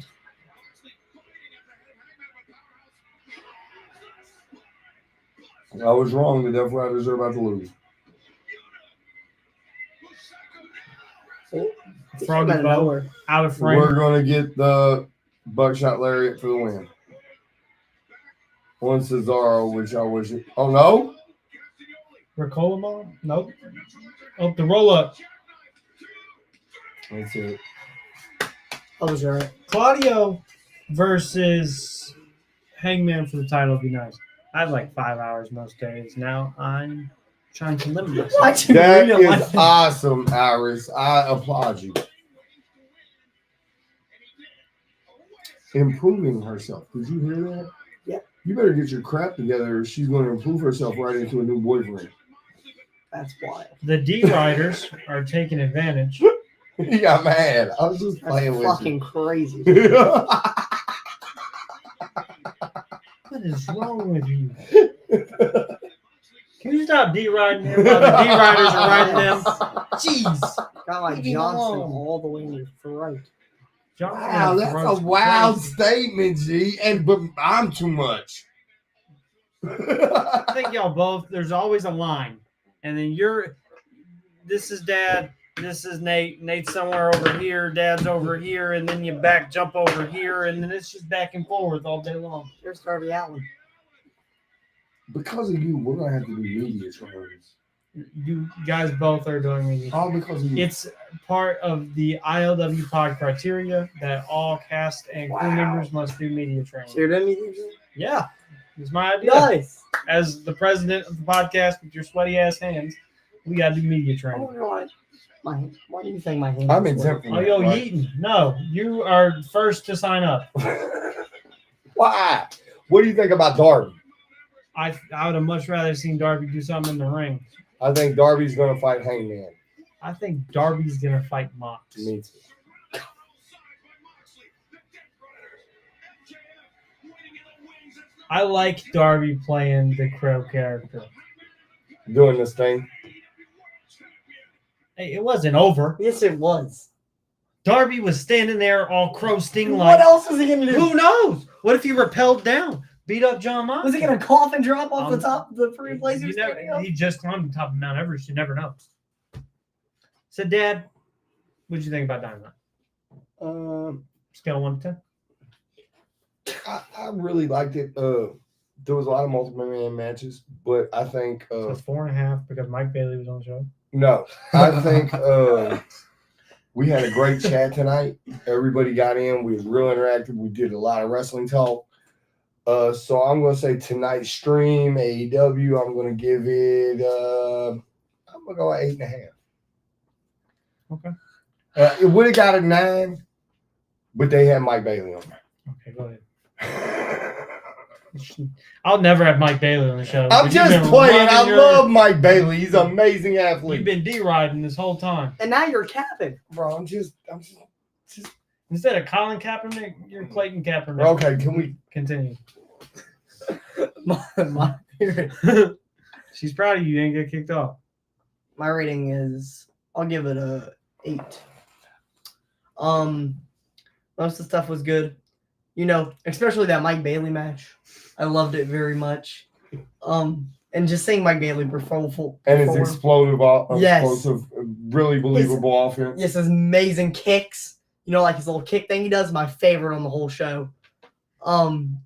I was wrong. The Death Riders are about to lose. Froggy Out of Bow nowhere. out of frame. We're going to get the Buckshot Lariat for the win. One Cesaro, which I wish it. Oh, no? Ricola ball? Nope. Oh, the roll up. That's it. I was right. Claudio versus Hangman for the title would be nice. I have like 5 hours most days. Now I'm trying to limit myself. What? That You don't is like that? awesome, Iris. I applaud you. Improving herself. Did you hear that? Yeah. You better get your crap together. She's going to improve herself right into a new boyfriend. That's wild. The D-Riders are taking advantage. He got mad. I was just That's playing with fucking crazy. you. What is wrong with you? Can you stop D-Riding him while the D-Riders are riding them? Jeez. Got like Leave him Johnson alone. all the way in your throat. John Wow, Moxley that's a throws wild crazy. statement, G. But I'm too much. I think y'all both. There's always a line, and then this is Dad. This is Nate. Nate's somewhere over here. Dad's over here, and then you jump over here, and then it's just back and forth all day long. There's Darby Allin. Because of you, we're gonna have to do media trainings. You guys both are doing me. All because of you. It's part of the ILWPOD criteria that all cast and crew members must do media training. So you're doing media training? Yeah, it's my idea. Nice. As the president of the podcast with your sweaty ass hands, we gotta do media I training. wonder why do you think my hand? I'm is attempting. Oh, yo, Yeaton. No, you are first to sign up. Why? What do you think about Darby? I would have much rather seen Darby do something in the ring. I think Darby's gonna fight Hangman. I think Darby's gonna fight Mox. Me too. I like Darby playing the Crow character. Doing this thing. Hey, it wasn't over. Yes, it was. Darby was standing there all Crow Sting What like. else was he gonna do? Who knows? What if he repelled down, beat up John Mox? Was he gonna cough and drop off the top of the free place he You was never- standing on? He just climbed the top of Mount Everest. You never know. So, Dad, what did you think about Dynamite? Scale 1 to 10. I really liked it. There was a lot of multiple man matches, but I think So it's 4.5 because Mike Bailey was on the show. no. I think we had a great chat tonight. Everybody got in. We were real interactive. We did a lot of wrestling talk. So I'm gonna say tonight's stream, AEW, I'm gonna give it I'm gonna go at 8.5. Okay. It would have got a 9, but they had Mike Bailey on there. Okay, go ahead. I'll never have Mike Bailey on the show. I'm but you've just been playing. I running love Mike Bailey. He's an amazing You've athlete. been D-riding this whole time. And now you're capping. Bro, I'm just Instead of Colin Kaepernick, you're Clayton Kaepernick. okay. Can we? Continue. my She's proud of you. You didn't get kicked off. rating is, I'll give it a 8. Most of the stuff was good. You know, especially that Mike Bailey match. I loved it very much. And just seeing Mike Bailey perform. And it's explosive, Yes. explosive, really believable offense. Yes, his amazing kicks. You know, like his little kick thing he does, my favorite on the whole show. And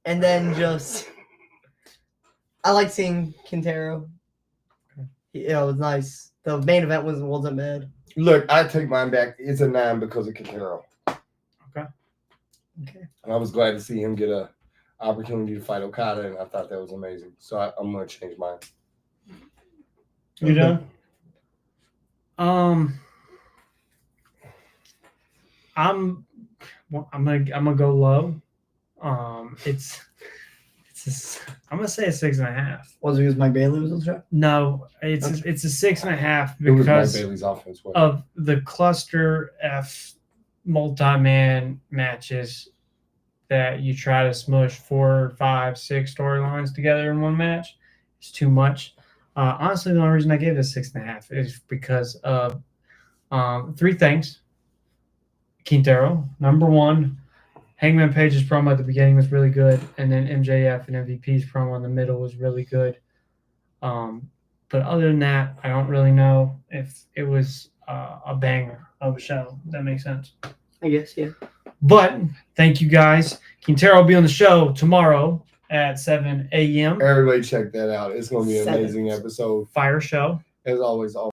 then just, I like seeing Quintero. It was nice. The main event wasn't bad. Look, I take mine back. It's a 9 because of Quintero. Okay. And I was glad to see him get a opportunity to fight Okada, and I thought that was amazing. So I'm going to change mine. You done? I'm gonna go low. I'm gonna say a 6.5. Was it because Mike Bailey was on the show? No, it's a 6.5 It was Mike because Bailey's offense. Wasn't of the cluster F multi-man matches that you try to smush 4, 5, 6 storylines together in one match. It's too much. Honestly, the only reason I gave it a 6.5 is because of 3 things. Quintero, number 1, Hangman Page's promo at the beginning was really good, and then MJF and MVP's promo in the middle was really good. But other than that, I don't really know if it was a banger of a show. If that makes sense. I guess, yeah. But thank you guys. Quintero will be on the show tomorrow at 7 a.m. Everybody check that out. It's going to be an 7. amazing episode. Fire show. As always,